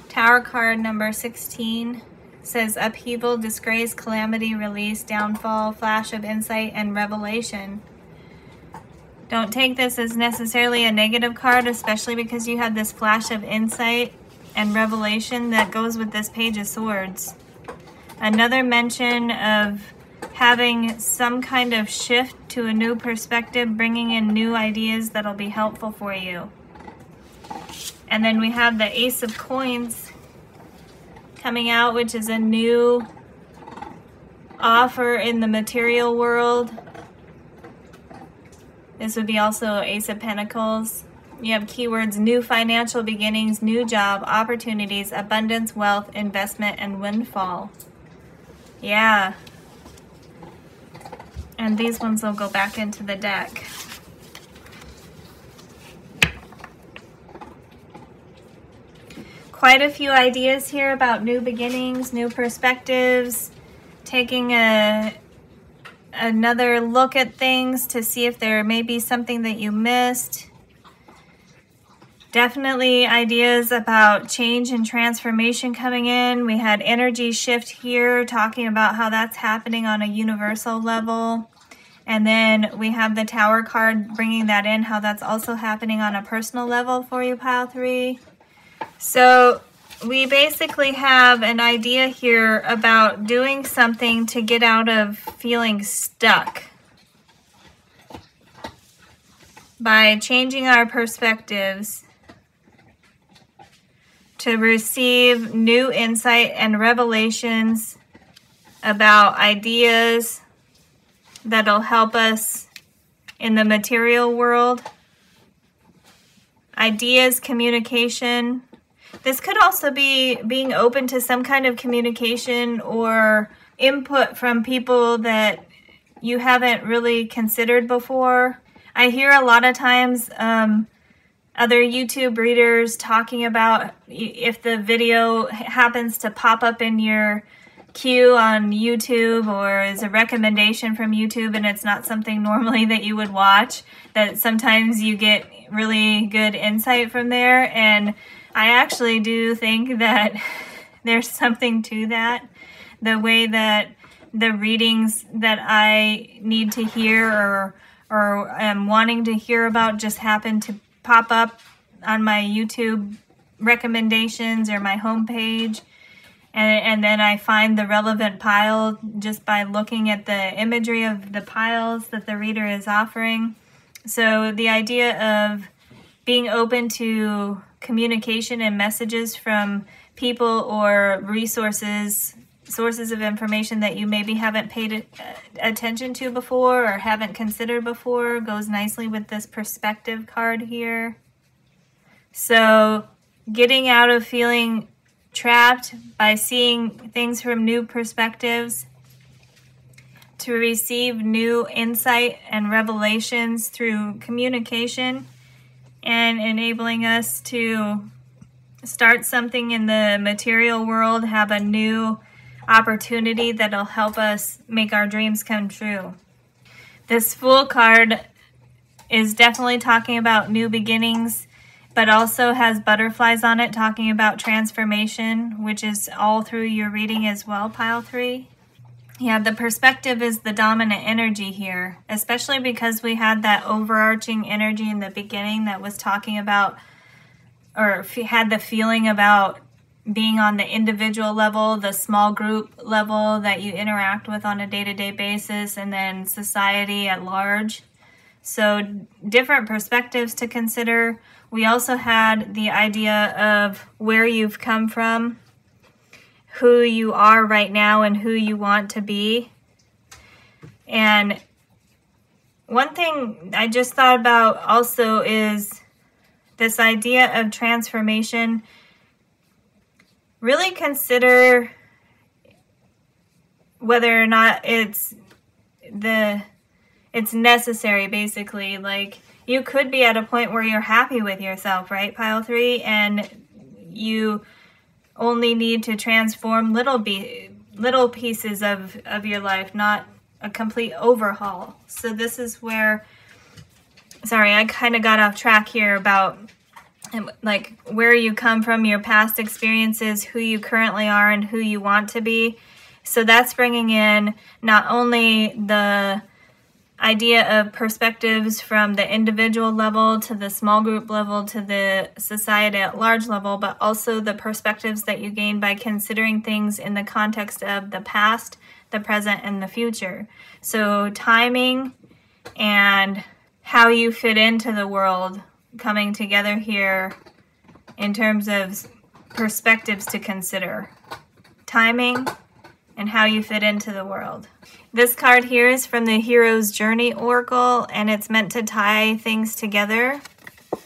Tower card number 16 says upheaval, disgrace, calamity, release, downfall, flash of insight, and revelation. Don't take this as necessarily a negative card, especially because you have this flash of insight and revelation that goes with this Page of Swords. Another mention of having some kind of shift to a new perspective, bringing in new ideas that'll be helpful for you. And then we have the Ace of Coins coming out, which is a new offer in the material world. This would be also Ace of Pentacles. You have keywords: new financial beginnings, new job, opportunities, abundance, wealth, investment, and windfall. Yeah. And these ones will go back into the deck. Quite a few ideas here about new beginnings, new perspectives, taking another look at things to see if there may be something that you missed. Definitely ideas about change and transformation coming in. We had energy shift here, talking about how that's happening on a universal level. And then we have the Tower card bringing that in, how that's also happening on a personal level for you, pile 3. So we basically have an idea here about doing something to get out of feeling stuck by changing our perspectives to receive new insight and revelations about ideas that'll help us in the material world. Ideas, communication. This could also be being open to some kind of communication or input from people that you haven't really considered before. I hear a lot of times other YouTube readers talking about if the video happens to pop up in your queue on YouTube or is a recommendation from YouTube and it's not something normally that you would watch, that sometimes you get really good insight from there. And I actually do think that there's something to that. The way that the readings that I need to hear or am wanting to hear about just happen to pop up on my YouTube recommendations or my homepage. And then I find the relevant pile just by looking at the imagery of the piles that the reader is offering. So the idea of being open to communication and messages from people or resources, sources of information that you maybe haven't paid attention to before or haven't considered before goes nicely with this perspective card here. So getting out of feeling trapped by seeing things from new perspectives, to receive new insight and revelations through communication, and enabling us to start something in the material world, have a new opportunity that'll help us make our dreams come true. This Fool card is definitely talking about new beginnings, but also has butterflies on it, talking about transformation, which is all through your reading as well, pile 3. Yeah, the perspective is the dominant energy here, especially because we had that overarching energy in the beginning that was talking about, or had the feeling about being on the individual level, the small group level that you interact with on a day-to-day basis, and then society at large. So different perspectives to consider. We also had the idea of where you've come from, who you are right now, and who you want to be. And one thing I just thought about also is this idea of transformation. Really consider whether or not it's necessary, basically. Like, you could be at a point where you're happy with yourself, right, pile 3, and you only need to transform little pieces of your life, not a complete overhaul. So this is where, sorry, I kind of got off track here about like where you come from, your past experiences, who you currently are, and who you want to be. So that's bringing in not only the idea of perspectives from the individual level to the small group level to the society at large level, but also the perspectives that you gain by considering things in the context of the past, the present, and the future. So timing and how you fit into the world coming together here in terms of perspectives to consider. Timing and how you fit into the world. This card here is from the Hero's Journey Oracle, and it's meant to tie things together.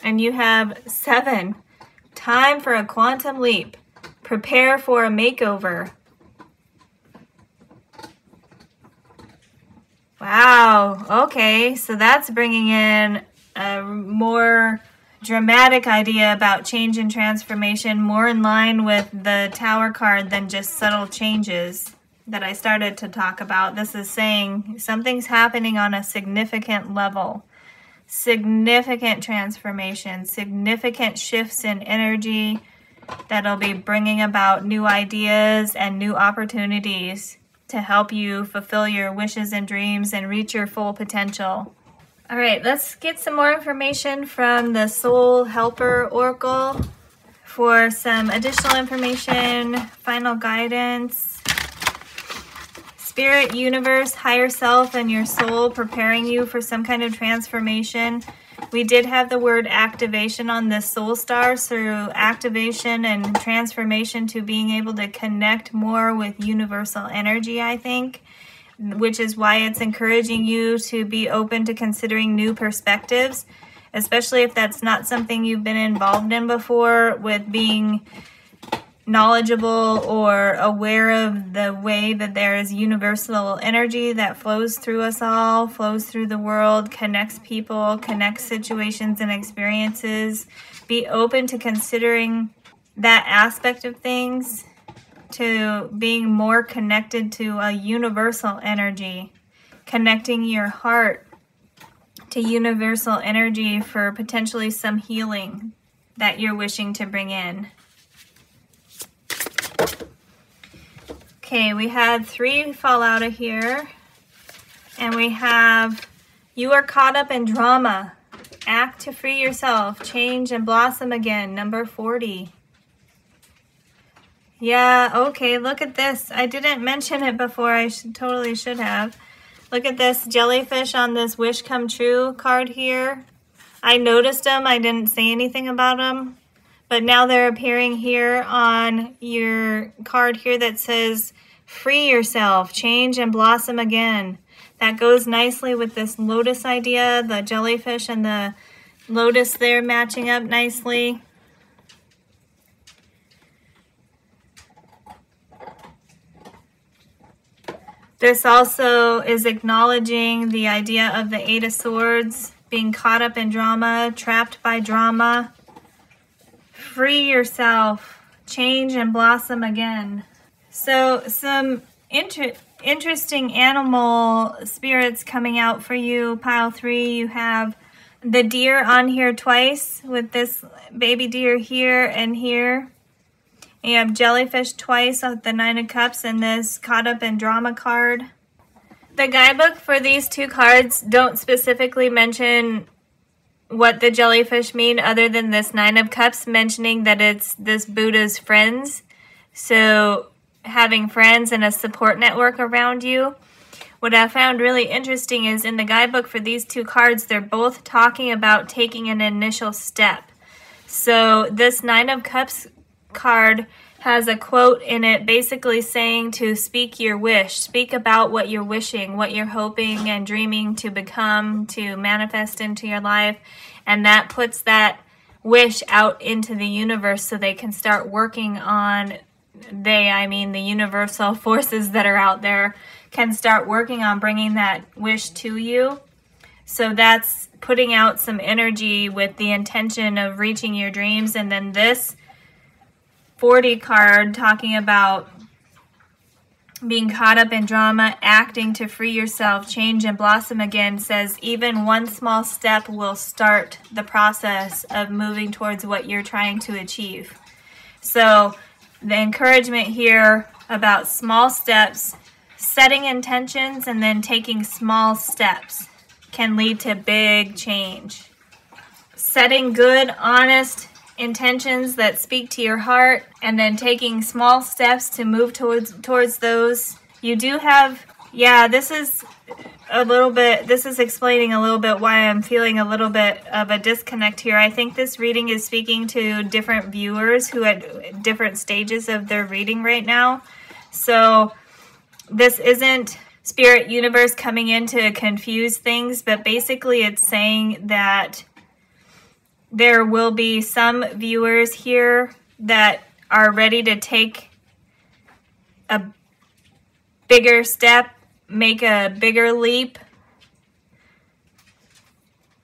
And you have 7. Time for a quantum leap. Prepare for a makeover. Wow, okay, so that's bringing in a more dramatic idea about change and transformation, more in line with the Tower card than just subtle changes that I started to talk about. This is saying something's happening on a significant level. significant transformation, significant shifts in energy that'll be bringing about new ideas and new opportunities to help you fulfill your wishes and dreams and reach your full potential. All right, let's get some more information from the Soul Helper Oracle for some additional information, final guidance. Spirit, universe, higher self, and your soul preparing you for some kind of transformation. We did have the word activation on this soul star, so activation and transformation to being able to connect more with universal energy, I think, which is why it's encouraging you to be open to considering new perspectives, especially if that's not something you've been involved in before, with being knowledgeable or aware of the way that there is universal energy that flows through us all, flows through the world, connects people, connects situations and experiences. Be open to considering that aspect of things, to being more connected to a universal energy, connecting your heart to universal energy for potentially some healing that you're wishing to bring in. Okay, we had 3 fall out of here, and we have, you are caught up in drama. Act to free yourself, change and blossom again, number 40. Yeah, okay, look at this. I didn't mention it before. I totally should have. Look at this jellyfish on this Wish Come True card here. I noticed them. I didn't say anything about them. But now they're appearing here on your card here that says, free yourself, change and blossom again. That goes nicely with this lotus idea, the jellyfish and the lotus there matching up nicely. This also is acknowledging the idea of the 8 of Swords, being caught up in drama, trapped by drama. Free yourself, change and blossom again. So some interesting animal spirits coming out for you, pile 3. You have the deer on here twice with this baby deer here and here. You have jellyfish twice with the 9 of Cups and this caught up in drama card. The guidebook for these 2 cards don't specifically mention what the jellyfish mean other than this 9 of Cups mentioning that it's this Buddha's friends. So having friends and a support network around you. What I found really interesting is in the guidebook for these 2 cards, they're both talking about taking an initial step. So this 9 of Cups card has a quote in it basically saying to speak your wish, speak about what you're wishing, what you're hoping and dreaming to become, to manifest into your life, and that puts that wish out into the universe so they can start working on, I mean the universal forces that are out there can start working on bringing that wish to you. So that's putting out some energy with the intention of reaching your dreams. And then this 40 card talking about being caught up in drama, acting to free yourself, change and blossom again, says even one small step will start the process of moving towards what you're trying to achieve. So the encouragement here about small steps, setting intentions and then taking small steps can lead to big change. Setting good, honest intentions that speak to your heart and then taking small steps to move towards those. You do have, yeah, this is explaining a little bit why I'm feeling a little bit of a disconnect here. I think this reading is speaking to different viewers who at different stages of their reading right now. So this isn't Spirit Universe coming in to confuse things, but basically it's saying that there will be some viewers here that are ready to take a bigger step, make a bigger leap,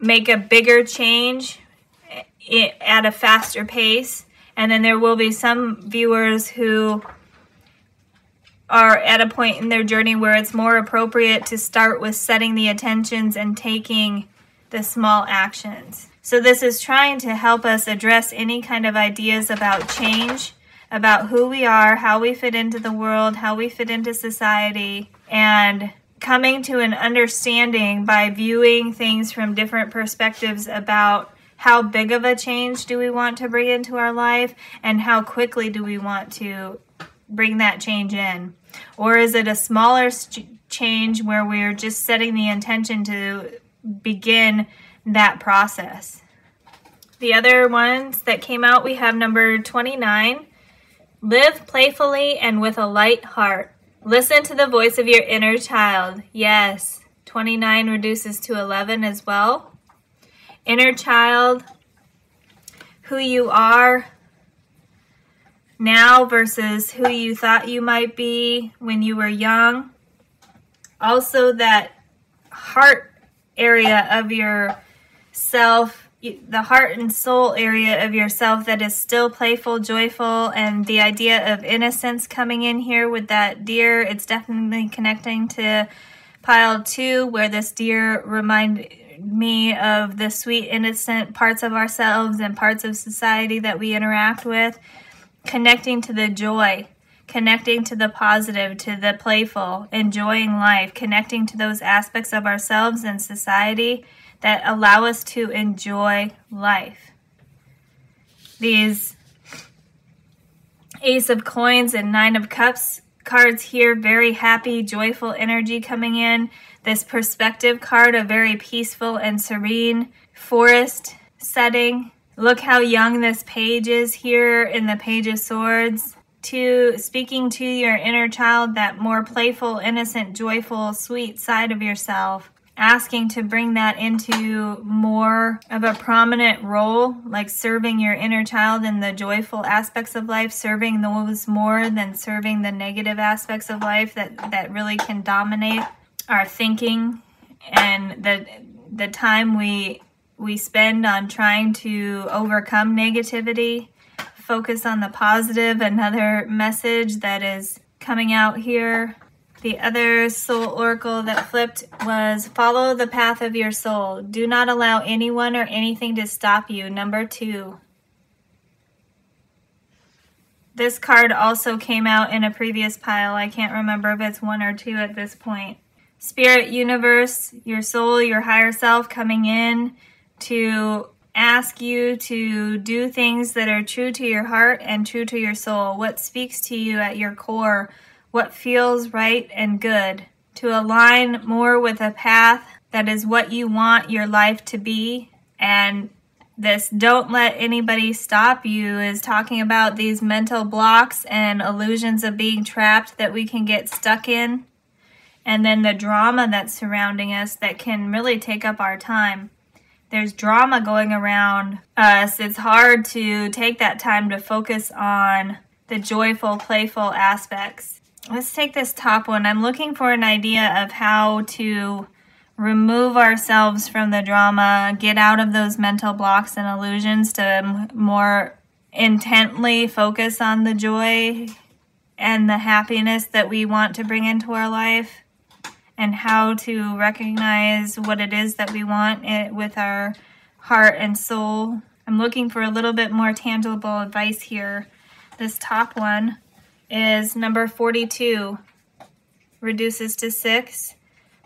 make a bigger change at a faster pace. And then there will be some viewers who are at a point in their journey where it's more appropriate to start with setting the intentions and taking the small actions. So this is trying to help us address any kind of ideas about change, about who we are, how we fit into the world, how we fit into society, and coming to an understanding by viewing things from different perspectives about how big of a change do we want to bring into our life and how quickly do we want to bring that change in. Or is it a smaller change where we're just setting the intention to begin that process? The other ones that came out, we have number 29. Live playfully and with a light heart. Listen to the voice of your inner child. Yes, 29 reduces to 11 as well. Inner child, who you are now versus who you thought you might be when you were young. Also that heart area of yourself, the heart and soul area of yourself that is still playful, joyful, and the idea of innocence coming in here with that deer. It's definitely connecting to pile 2, where this deer reminded me of the sweet, innocent parts of ourselves and parts of society that we interact with. Connecting to the joy, connecting to the positive, to the playful, enjoying life, connecting to those aspects of ourselves and society that allow us to enjoy life. These Ace of Coins and Nine of Cups cards here, very happy, joyful energy coming in. This perspective card, a very peaceful and serene forest setting. Look how young this page is here in the Page of Swords. Speaking to your inner child, that more playful, innocent, joyful, sweet side of yourself. Asking to bring that into more of a prominent role, like serving your inner child in the joyful aspects of life, serving those more than serving the negative aspects of life that really can dominate our thinking and the time we spend on trying to overcome negativity. Focus on the positive, another message that is coming out here. The other soul oracle that flipped was follow the path of your soul. Do not allow anyone or anything to stop you. Number 2. This card also came out in a previous pile. I can't remember if it's 1 or 2 at this point. Spirit, universe, your soul, your higher self coming in to ask you to do things that are true to your heart and true to your soul. What speaks to you at your core, what feels right and good. To align more with a path that is what you want your life to be. And this don't let anybody stop you is talking about these mental blocks and illusions of being trapped that we can get stuck in. And then the drama that's surrounding us that can really take up our time. There's drama going around us. It's hard to take that time to focus on the joyful, playful aspects. Let's take this top one. I'm looking for an idea of how to remove ourselves from the drama, get out of those mental blocks and illusions to more intently focus on the joy and the happiness that we want to bring into our life. And how to recognize what it is that we want with our heart and soul. I'm looking for a little bit more tangible advice here. This top one is number 42. Reduces to 6.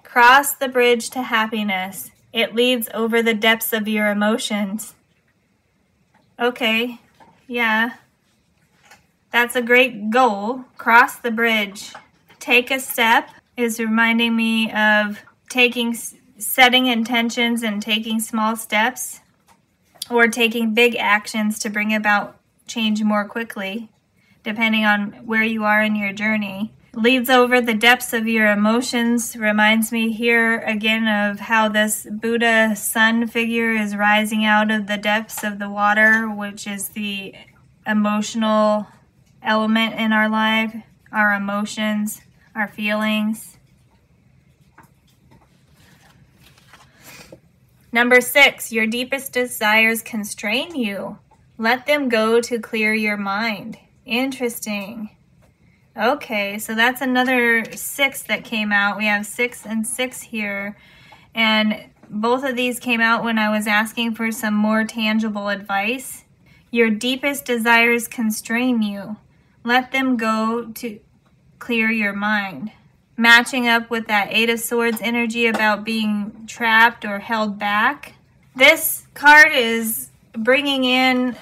Cross the bridge to happiness. It leads over the depths of your emotions. Okay, yeah. That's a great goal. Cross the bridge. Take a step. Is reminding me of setting intentions and taking small steps, or taking big actions to bring about change more quickly, depending on where you are in your journey. Leads over the depths of your emotions reminds me here again of how this Buddha sun figure is rising out of the depths of the water, which is the emotional element in our life, our emotions, our feelings. Number 6, your deepest desires constrain you. Let them go to clear your mind. Interesting. Okay, so that's another 6 that came out. We have 6 and 6 here. And both of these came out when I was asking for some more tangible advice. Your deepest desires constrain you. Let them go to clear your mind. Matching up with that Eight of Swords energy about being trapped or held back. This card is bringing in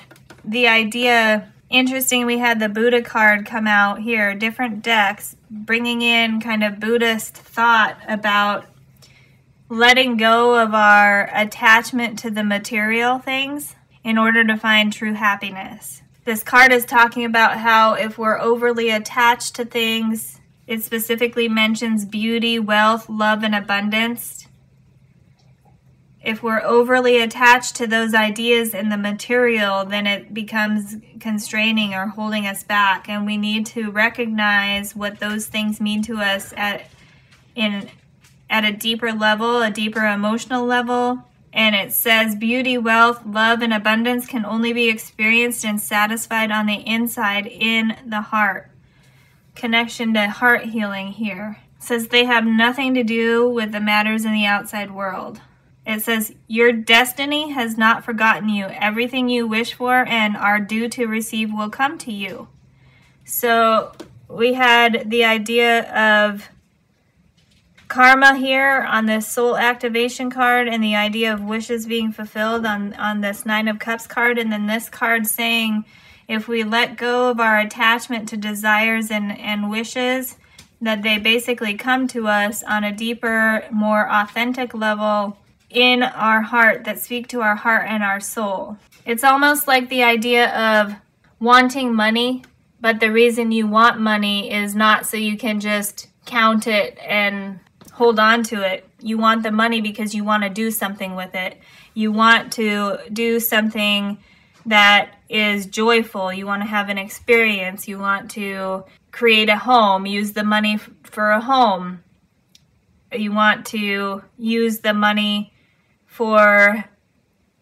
the idea, interesting, we had the Buddha card come out here, different decks, bringing in kind of Buddhist thought about letting go of our attachment to the material things in order to find true happiness. This card is talking about how if we're overly attached to things, it specifically mentions beauty, wealth, love, and abundance. If we're overly attached to those ideas in the material, then it becomes constraining or holding us back. And we need to recognize what those things mean to us at a deeper level, a deeper emotional level. And it says beauty, wealth, love, and abundance can only be experienced and satisfied on the inside in the heart. Connection to heart healing here. It says they have nothing to do with the matters in the outside world. It says your destiny has not forgotten you. Everything you wish for and are due to receive will come to you. So we had the idea of karma here on this soul activation card, and the idea of wishes being fulfilled on this Nine of Cups card, and then this card saying if we let go of our attachment to desires and wishes, that they basically come to us on a deeper, more authentic level in our heart, that speak to our heart and our soul. It's almost like the idea of wanting money, but the reason you want money is not so you can just count it and hold on to it. You want the money because you want to do something with it. You want to do something that is joyful. You want to have an experience. You want to create a home, use the money for a home. You want to use the money for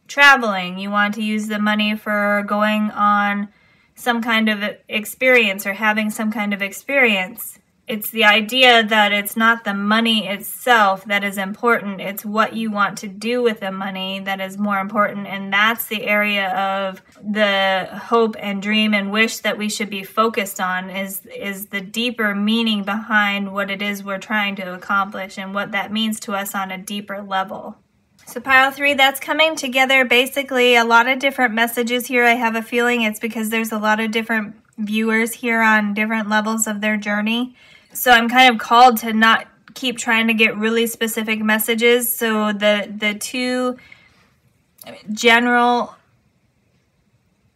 traveling. You want to use the money for going on some kind of experience or having some kind of experience. It's the idea that it's not the money itself that is important. It's what you want to do with the money that is more important. And that's the area of the hope and dream and wish that we should be focused on, is the deeper meaning behind what it is we're trying to accomplish and what that means to us on a deeper level. So pile 3, that's coming together basically a lot of different messages here. I have a feeling it's because there's a lot of different viewers here on different levels of their journey. So I'm kind of called to not keep trying to get really specific messages. So the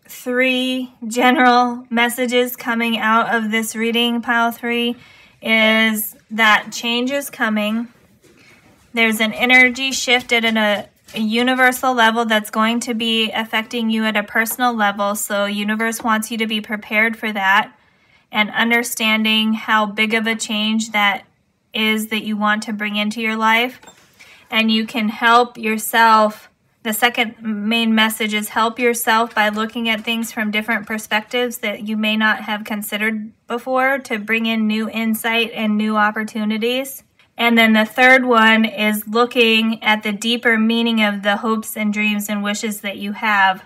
three general messages coming out of this reading, pile 3, is that change is coming. There's an energy shift at a universal level that's going to be affecting you at a personal level. So universe wants you to be prepared for that, and understanding how big of a change that is that you want to bring into your life. And you can help yourself. The second main message is help yourself by looking at things from different perspectives that you may not have considered before, to bring in new insight and new opportunities. And then the third one is looking at the deeper meaning of the hopes and dreams and wishes that you have,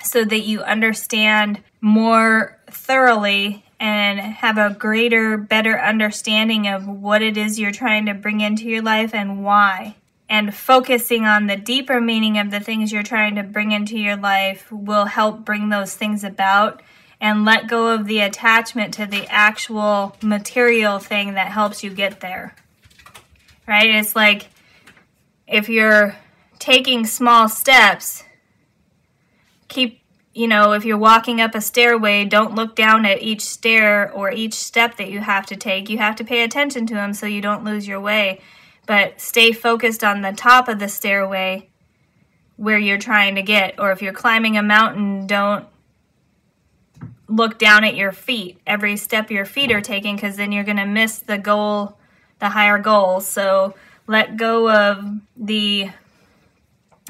so that you understand more thoroughly and have a greater, better understanding of what it is you're trying to bring into your life and why. And focusing on the deeper meaning of the things you're trying to bring into your life will help bring those things about, and let go of the attachment to the actual material thing that helps you get there. Right? It's like if you're taking small steps, if you're walking up a stairway, don't look down at each stair or each step that you have to take. You have to pay attention to them so you don't lose your way. But stay focused on the top of the stairway where you're trying to get. Or if you're climbing a mountain, don't look down at your feet, every step your feet are taking, because then you're going to miss the goal, the higher goal. So let go of the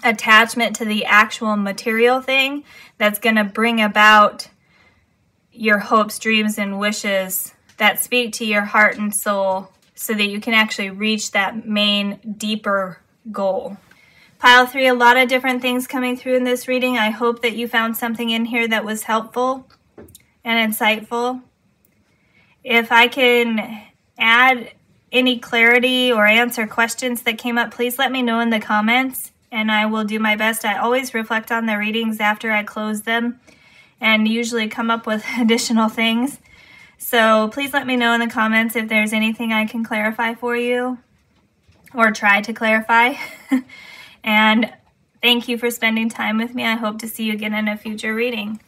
attachment to the actual material thing that's going to bring about your hopes, dreams, and wishes that speak to your heart and soul, so that you can actually reach that main, deeper goal. Pile 3, a lot of different things coming through in this reading. I hope that you found something in here that was helpful and insightful. If I can add any clarity or answer questions that came up, please let me know in the comments, and I will do my best. I always reflect on the readings after I close them and usually come up with additional things. So please let me know in the comments if there's anything I can clarify for you or try to clarify. And thank you for spending time with me. I hope to see you again in a future reading.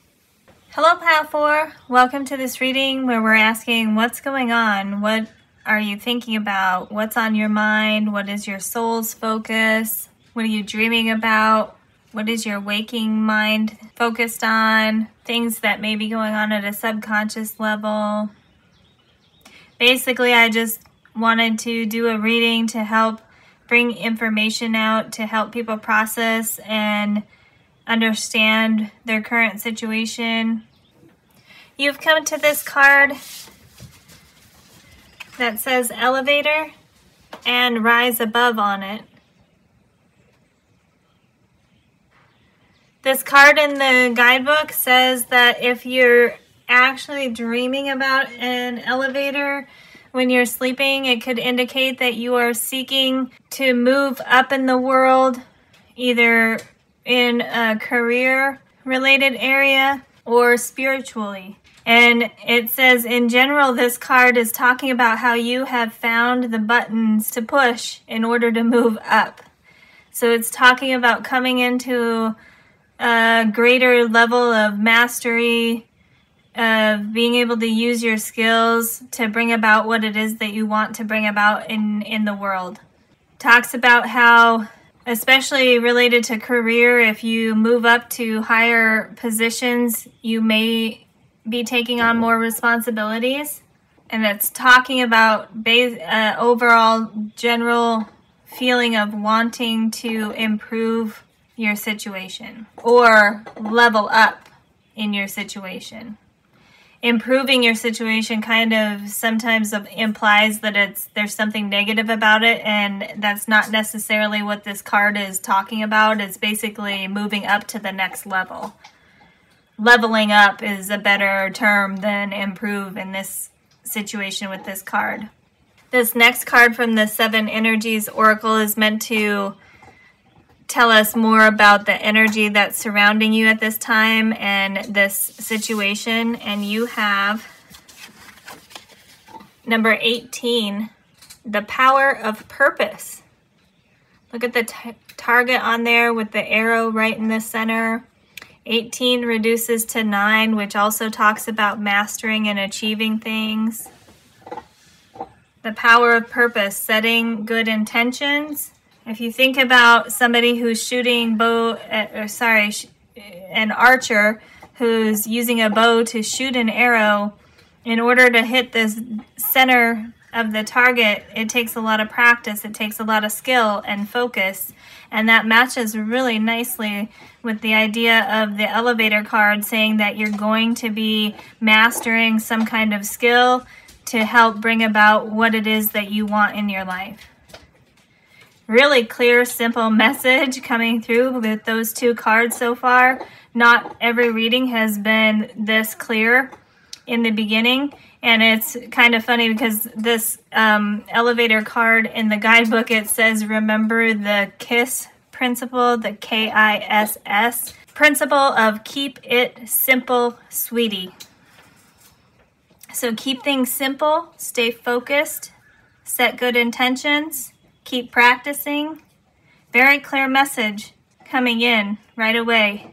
Hello, Pile 4. Welcome to this reading where we're asking what's going on? What are you thinking about? What's on your mind? What is your soul's focus? What are you dreaming about? What is your waking mind focused on? Things that may be going on at a subconscious level. Basically, I just wanted to do a reading to help bring information out, to help people process and understand their current situation. You've come to this card that says elevator and rise above on it. This card in the guidebook says that if you're actually dreaming about an elevator when you're sleeping, it could indicate that you are seeking to move up in the world, either in a career-related area or spiritually. And it says, in general, this card is talking about how you have found the buttons to push in order to move up. So it's talking about coming into a greater level of mastery, of being able to use your skills to bring about what it is that you want to bring about in the world. Talks about how, especially related to career, if you move up to higher positions, you may be taking on more responsibilities. And it's talking about overall general feeling of wanting to improve your situation or level up in your situation. Improving your situation kind of sometimes implies that there's something negative about it, and that's not necessarily what this card is talking about. It's basically moving up to the next level. Leveling up is a better term than improve in this situation with this card. This next card from the 7 Energies Oracle is meant to tell us more about the energy that's surrounding you at this time and this situation. And you have number 18, the power of purpose. Look at the target on there with the arrow right in the center. 18 reduces to 9, which also talks about mastering and achieving things. The power of purpose, setting good intentions. If you think about somebody who's shooting an archer who's using a bow to shoot an arrow, in order to hit the center of the target, it takes a lot of practice, it takes a lot of skill and focus, and that matches really nicely with the idea of the elevator card saying that you're going to be mastering some kind of skill to help bring about what it is that you want in your life. Really clear, simple message coming through with those 2 cards so far. Not every reading has been this clear in the beginning, and it's kind of funny because this elevator card in the guidebook, it says remember the KISS principle, the KISS principle of keep it simple, sweetie. So keep things simple, stay focused, set good intentions, keep practicing. Very clear message coming in right away.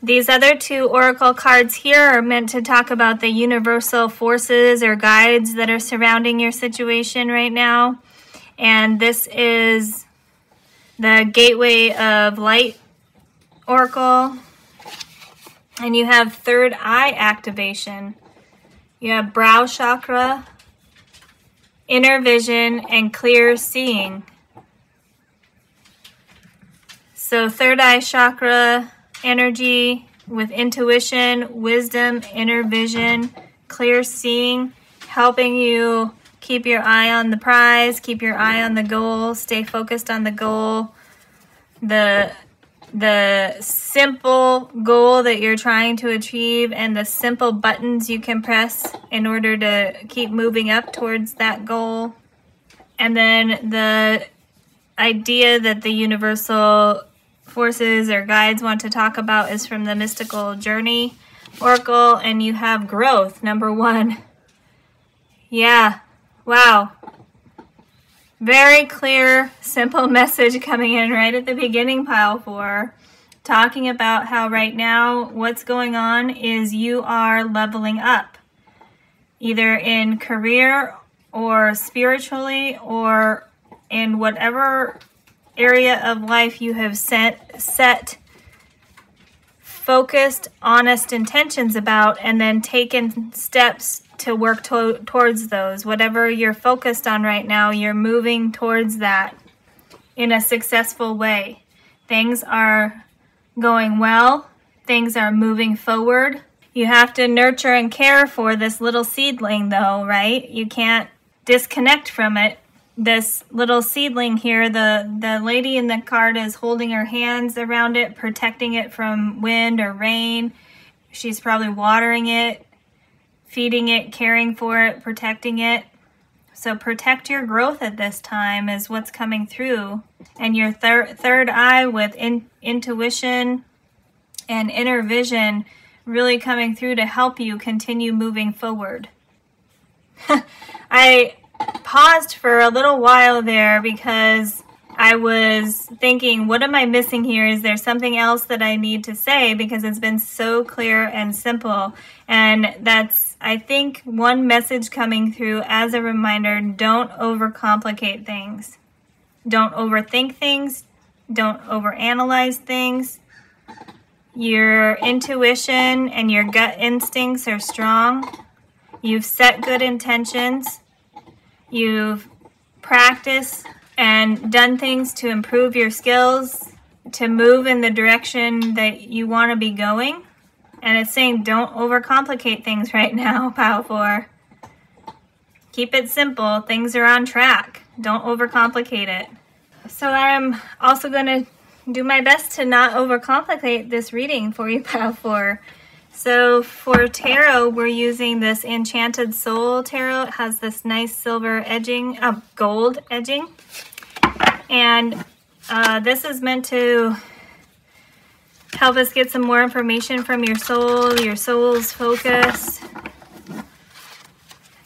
These other 2 oracle cards here are meant to talk about the universal forces or guides that are surrounding your situation right now. And this is the Gateway of Light oracle. And you have third eye activation. You have brow chakra, inner vision, and clear seeing. So third eye chakra energy with intuition, wisdom, inner vision, clear seeing, helping you Keep your eye on the prize, keep your eye on the goal, stay focused on the goal. The simple goal that you're trying to achieve and the simple buttons you can press in order to keep moving up towards that goal. And then the idea that the universal forces or guides want to talk about is from the Mystical Journey Oracle, and you have growth, number 1. Yeah, wow. Very clear, simple message coming in right at the beginning, pile 4, talking about how right now what's going on is you are leveling up, either in career or spiritually or in whatever area of life you have set focused, honest intentions about, and then taken steps to work towards those. Whatever you're focused on right now, you're moving towards that in a successful way. Things are going well. Things are moving forward. You have to nurture and care for this little seedling though, right? You can't disconnect from it. This little seedling here, the lady in the card is holding her hands around it, protecting it from wind or rain. She's probably watering it, feeding it, caring for it, protecting it. So protect your growth at this time is what's coming through. And your third eye with intuition and inner vision really coming through to help you continue moving forward. I paused for a little while there because I was thinking, what am I missing here? Is there something else that I need to say? Because it's been so clear and simple. And that's, I think, one message coming through as a reminder: don't overcomplicate things. Don't overthink things. Don't overanalyze things. Your intuition and your gut instincts are strong. You've set good intentions. You've practiced and done things to improve your skills, to move in the direction that you want to be going. And it's saying don't overcomplicate things right now, pile 4. Keep it simple. Things are on track. Don't overcomplicate it. So I'm also going to do my best to not overcomplicate this reading for you, pile 4. So for tarot, we're using this Enchanted Soul Tarot. It has this nice silver edging, gold edging. And this is meant to help us get some more information from your soul's focus.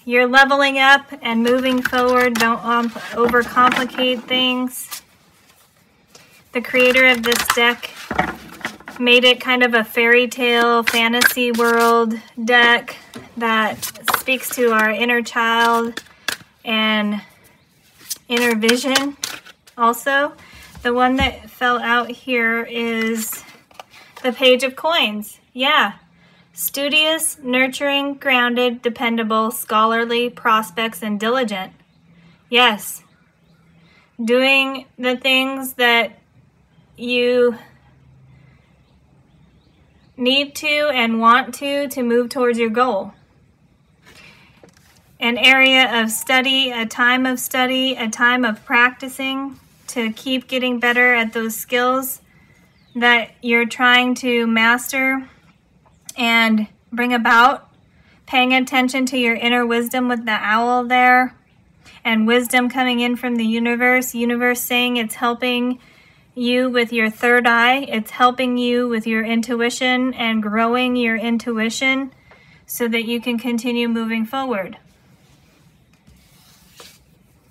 You're leveling up and moving forward. Don't overcomplicate things. The creator of this deck made it kind of a fairy tale fantasy world deck that speaks to our inner child and inner vision. Also, the one that fell out here is the Page of Coins. Yeah. Studious, nurturing, grounded, dependable, scholarly, prospects, and diligent. Yes. Doing the things that you need to and want to move towards your goal. An area of study, a time of practicing to keep getting better at those skills that you're trying to master and bring about. Paying attention to your inner wisdom with the owl there, and wisdom coming in from the universe saying it's helping you with your third eye. It's helping you with your intuition and growing your intuition so that you can continue moving forward.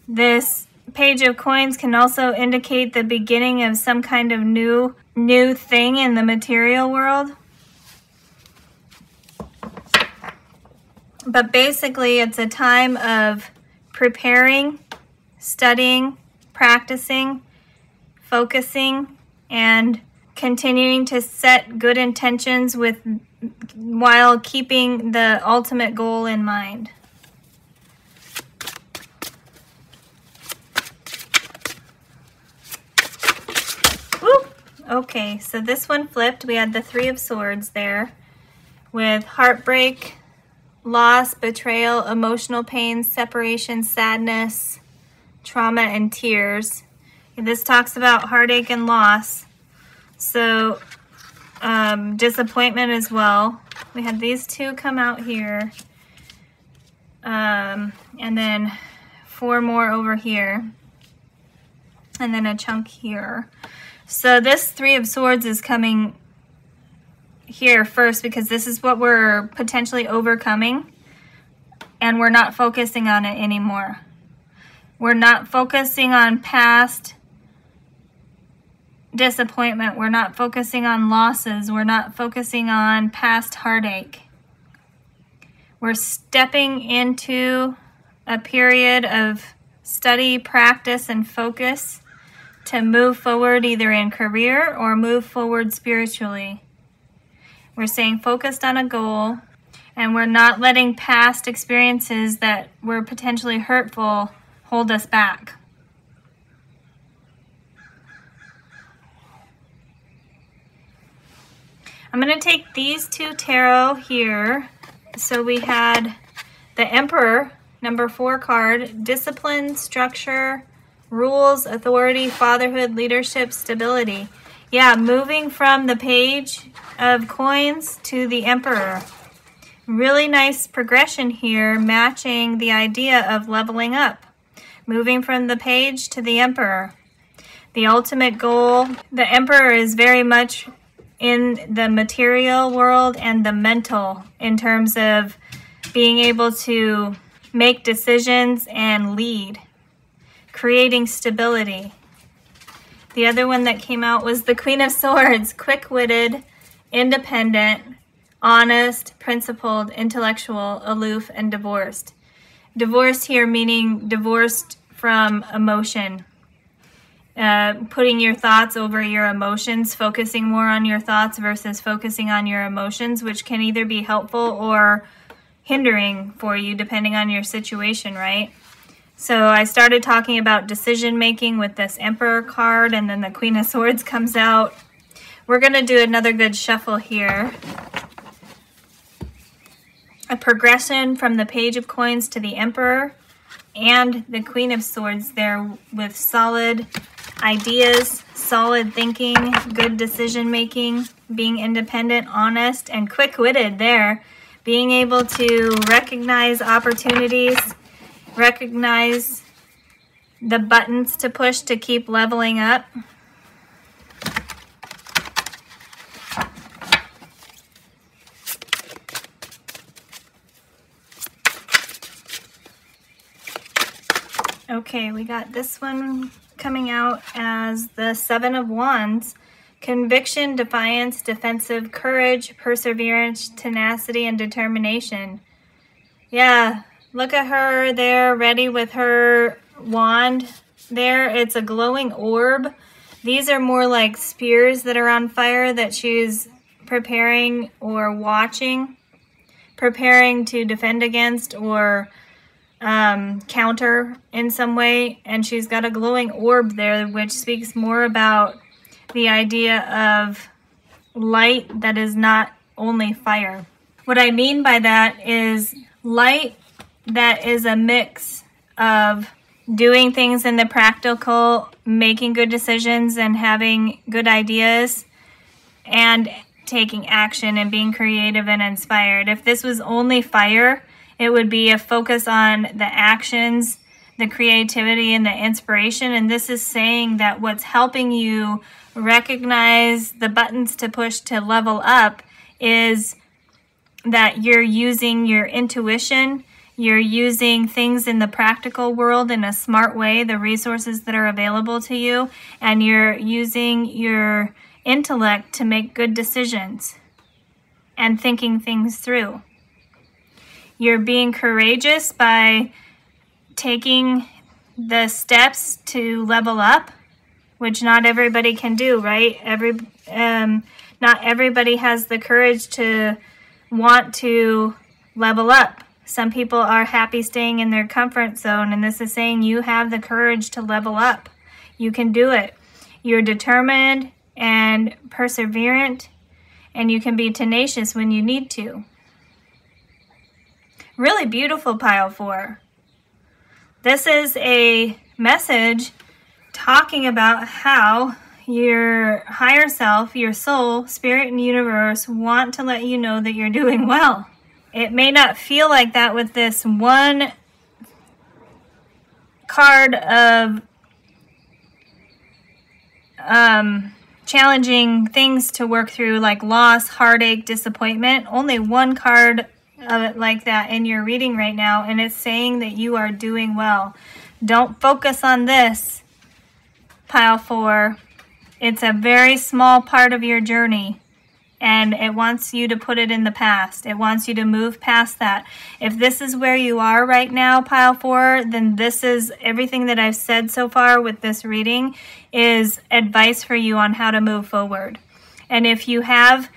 This Page of Coins can also indicate the beginning of some kind of new thing in the material world. But basically, it's a time of preparing, studying, practicing, focusing, and continuing to set good intentions while keeping the ultimate goal in mind. Woo! Okay, so this one flipped. We had the Three of Swords there with heartbreak, loss, betrayal, emotional pain, separation, sadness, trauma, and tears. And this talks about heartache and loss. So disappointment as well. We had these two come out here. And then 4 more over here. And then a chunk here. So this 3 of Swords is coming here first because this is what we're potentially overcoming, and we're not focusing on it anymore. We're not focusing on past disappointment. We're not focusing on losses. We're not focusing on past heartache. We're stepping into a period of study, practice, and focus to move forward either in career or move forward spiritually. We're staying focused on a goal, and we're not letting past experiences that were potentially hurtful hold us back. I'm going to take these 2 tarot here. So we had the Emperor, number 4 card, discipline, structure, rules, authority, fatherhood, leadership, stability. Yeah, moving from the Page of Coins to the Emperor. Really nice progression here, matching the idea of leveling up. Moving from the Page to the Emperor. The ultimate goal. The Emperor is very much in the material world and the mental in terms of being able to make decisions and lead. Creating stability. The other one that came out was the Queen of Swords, quick-witted, independent, honest, principled, intellectual, aloof, and divorced. Divorced here meaning divorced from emotion. Putting your thoughts over your emotions, focusing more on your thoughts versus focusing on your emotions, which can either be helpful or hindering for you depending on your situation, right? So I started talking about decision making with this Emperor card, and then the Queen of Swords comes out. We're going to do another good shuffle here. A progression from the Page of Coins to the Emperor and the Queen of Swords there with solid ideas, solid thinking, good decision making, being independent, honest, and quick-witted there. Being able to recognize opportunities, recognize the buttons to push to keep leveling up. Okay, we got this one coming out as the 7 of Wands. Conviction, defiance, defensive, courage, perseverance, tenacity, and determination. Yeah, look at her there, ready with her wand there. It's a glowing orb. These are more like spears that are on fire that she's preparing or watching, preparing to defend against or counter in some way. And she's got a glowing orb there, which speaks more about the idea of light that is not only fire. What I mean by that is light that is a mix of doing things in the practical, making good decisions and having good ideas, and taking action and being creative and inspired. If this was only fire, it would be a focus on the actions, the creativity, and the inspiration. And this is saying that what's helping you recognize the buttons to push to level up is that you're using your intuition, you're using things in the practical world in a smart way, the resources that are available to you, and you're using your intellect to make good decisions and thinking things through. You're being courageous by taking the steps to level up, which not everybody can do, right? Not everybody has the courage to want to level up. Some people are happy staying in their comfort zone, and this is saying you have the courage to level up. You can do it. You're determined and perseverant, and you can be tenacious when you need to. Really beautiful, pile 4. This is a message talking about how your higher self, your soul, spirit, and universe want to let you know that you're doing well. It may not feel like that with this one card of challenging things to work through, like loss, heartache, disappointment. Only one card of it like that in your reading right now, and it's saying that you are doing well. Don't focus on this, pile 4. It's a very small part of your journey, and it wants you to put it in the past. It wants you to move past that. If this is where you are right now, pile 4, then this is everything that I've said so far with this reading is advice for you on how to move forward. And if you have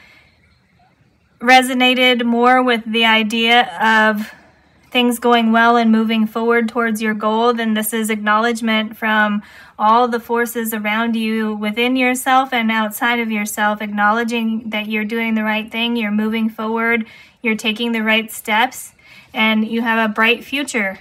resonated more with the idea of things going well and moving forward towards your goal, then this is acknowledgement from all the forces around you, within yourself and outside of yourself, acknowledging that you're doing the right thing, you're moving forward, you're taking the right steps, and you have a bright future.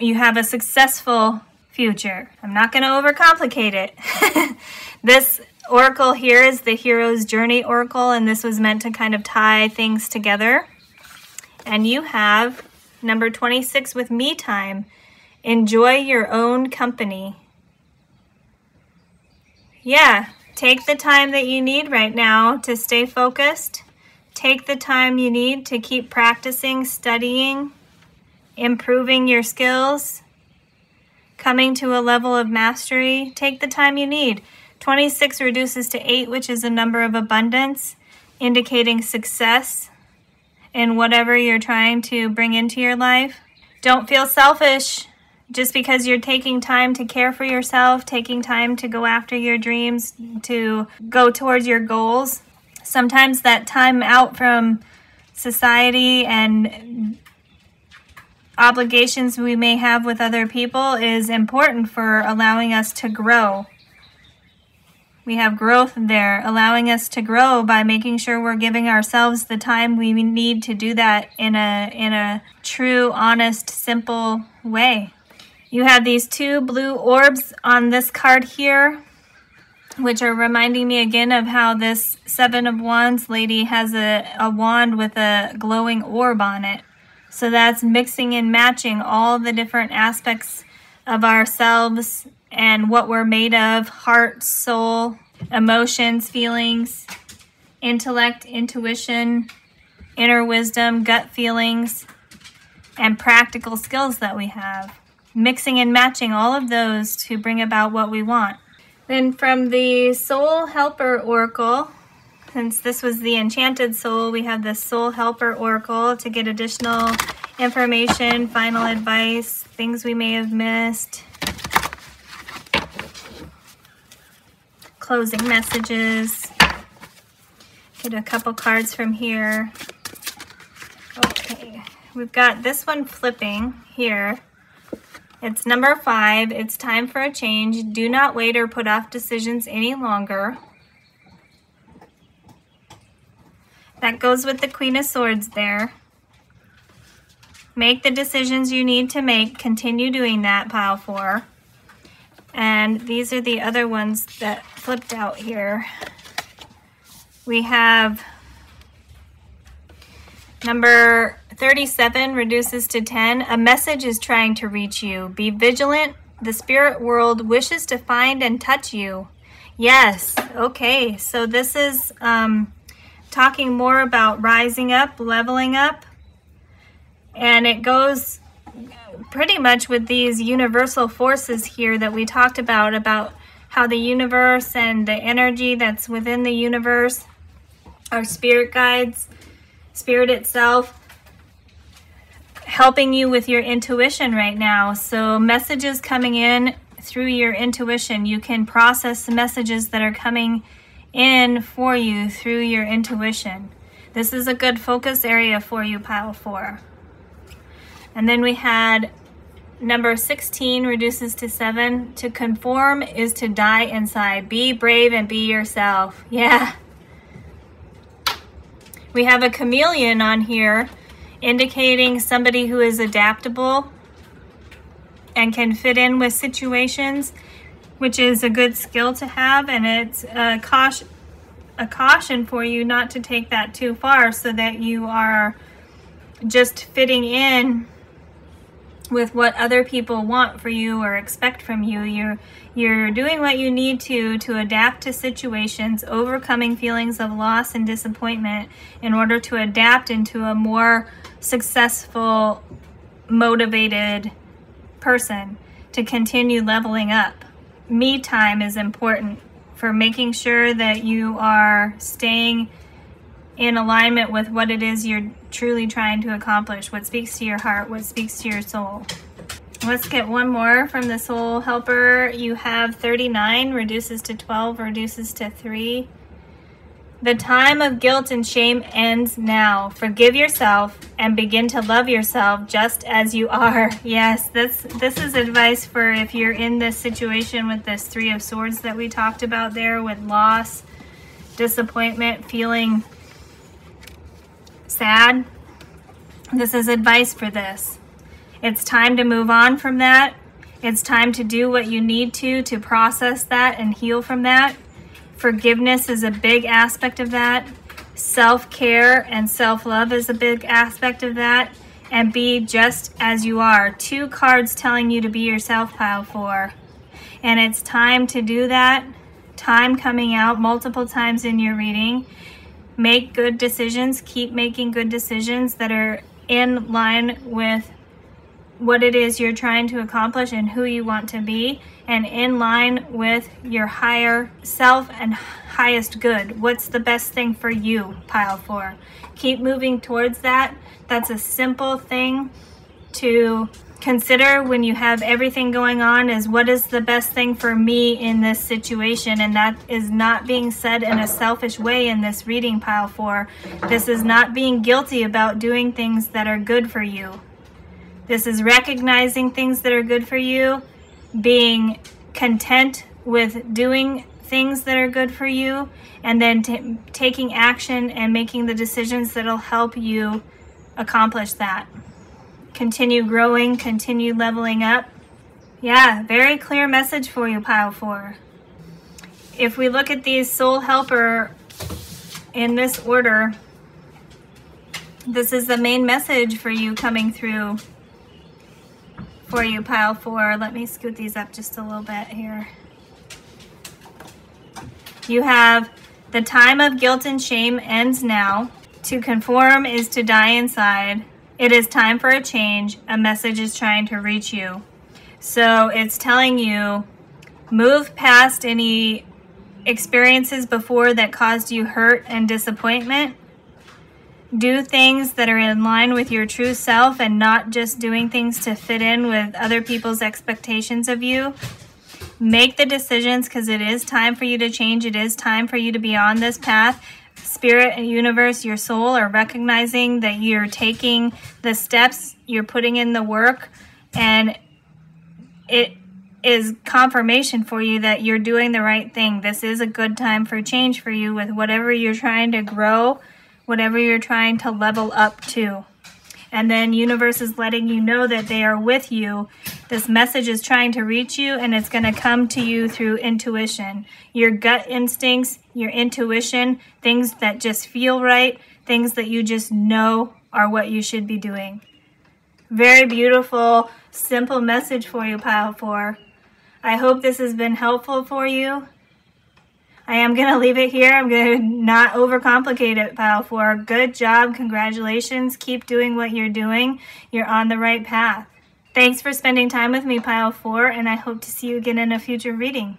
You have a successful future. I'm not going to overcomplicate it. This oracle here is the Hero's Journey Oracle, and this was meant to kind of tie things together. And you have number 26 with me time. Enjoy your own company. Yeah, take the time that you need right now to stay focused. Take the time you need to keep practicing, studying, improving your skills, coming to a level of mastery. Take the time you need. 26 reduces to 8, which is a number of abundance, indicating success in whatever you're trying to bring into your life. Don't feel selfish just because you're taking time to care for yourself, taking time to go after your dreams, to go towards your goals. Sometimes that time out from society and obligations we may have with other people is important for allowing us to grow. We have growth there, allowing us to grow by making sure we're giving ourselves the time we need to do that in a true, honest, simple way. You have these 2 blue orbs on this card here, which are reminding me again of how this 7 of Wands lady has a wand with a glowing orb on it. So that's mixing and matching all the different aspects of ourselves and what we're made of: heart, soul, emotions, feelings, intellect, intuition, inner wisdom, gut feelings, and practical skills that we have. Mixing and matching all of those to bring about what we want. Then from the Soul Helper Oracle, since this was the Enchanted Soul, we have the Soul Helper Oracle to get additional information, final advice, things we may have missed, closing messages. Get a couple cards from here. Okay, we've got this one flipping here. It's number 5. It's time for a change. Do not wait or put off decisions any longer. That goes with the Queen of Swords there. Make the decisions you need to make. Continue doing that, pile 4. And these are the other ones that flipped out here. We have number 37 reduces to 10. A message is trying to reach you. Be vigilant. The spirit world wishes to find and touch you. Yes. Okay. So this is talking more about rising up, leveling up. And it goes pretty much with these universal forces here that we talked about how the universe and the energy that's within the universe, our spirit guides, spirit itself, helping you with your intuition right now. So messages coming in through your intuition. You can process the messages that are coming in for you through your intuition. This is a good focus area for you, pile 4. And then we had number 16 reduces to 7. To conform is to die inside. Be brave and be yourself. Yeah. We have a chameleon on here, indicating somebody who is adaptable and can fit in with situations, which is a good skill to have, and it's a caution for you not to take that too far so that you are just fitting in with what other people want for you or expect from you. You're doing what you need to adapt to situations, overcoming feelings of loss and disappointment in order to adapt into a more successful, motivated person to continue leveling up. Me time is important for making sure that you are staying in alignment with what it is you're truly trying to accomplish, what speaks to your heart, what speaks to your soul. Let's get one more from the Soul Helper. You have 39, reduces to 12, reduces to 3. The time of guilt and shame ends now. Forgive yourself and begin to love yourself just as you are. Yes, this is advice for if you're in this situation with this 3 of Swords that we talked about there, with loss, disappointment, feeling sad. This is advice for this. It's time to move on from that. It's time to do what you need to process that and heal from that. Forgiveness is a big aspect of that. Self-care and self-love is a big aspect of that. And be just as you are. 2 cards telling you to be yourself, pile 4. And it's time to do that. Time coming out multiple times in your reading. Make good decisions. Keep making good decisions that are in line with what it is you're trying to accomplish and who you want to be, and in line with your higher self and highest good. What's the best thing for you, pile 4? Keep moving towards that. That's a simple thing to consider when you have everything going on, is what is the best thing for me in this situation. And that is not being said in a selfish way in this reading, pile 4. This is not being guilty about doing things that are good for you. This is recognizing things that are good for you, being content with doing things that are good for you, and then taking action and making the decisions that'll help you accomplish that. Continue growing, continue leveling up. Yeah, very clear message for you, pile 4. If we look at these Soul Helper in this order, this is the main message for you coming through for you, pile 4. Let me scoot these up just a little bit here. You have the time of guilt and shame ends now. To conform is to die inside. It is time for a change. A message is trying to reach you. So it's telling you, move past any experiences before that caused you hurt and disappointment. Do things that are in line with your true self and not just doing things to fit in with other people's expectations of you. Make the decisions, because it is time for you to change. It is time for you to be on this path. Spirit and universe, your soul are recognizing that you're taking the steps, you're putting in the work, and it is confirmation for you that you're doing the right thing. This is a good time for change for you with whatever you're trying to grow, whatever you're trying to level up to. And then universe is letting you know that they are with you. This message is trying to reach you, and it's going to come to you through intuition. Your gut instincts, your intuition, things that just feel right, things that you just know are what you should be doing. Very beautiful, simple message for you, pile 4. I hope this has been helpful for you. I am going to leave it here. I'm going to not overcomplicate it, pile 4. Good job. Congratulations. Keep doing what you're doing. You're on the right path. Thanks for spending time with me, pile 4, and I hope to see you again in a future reading.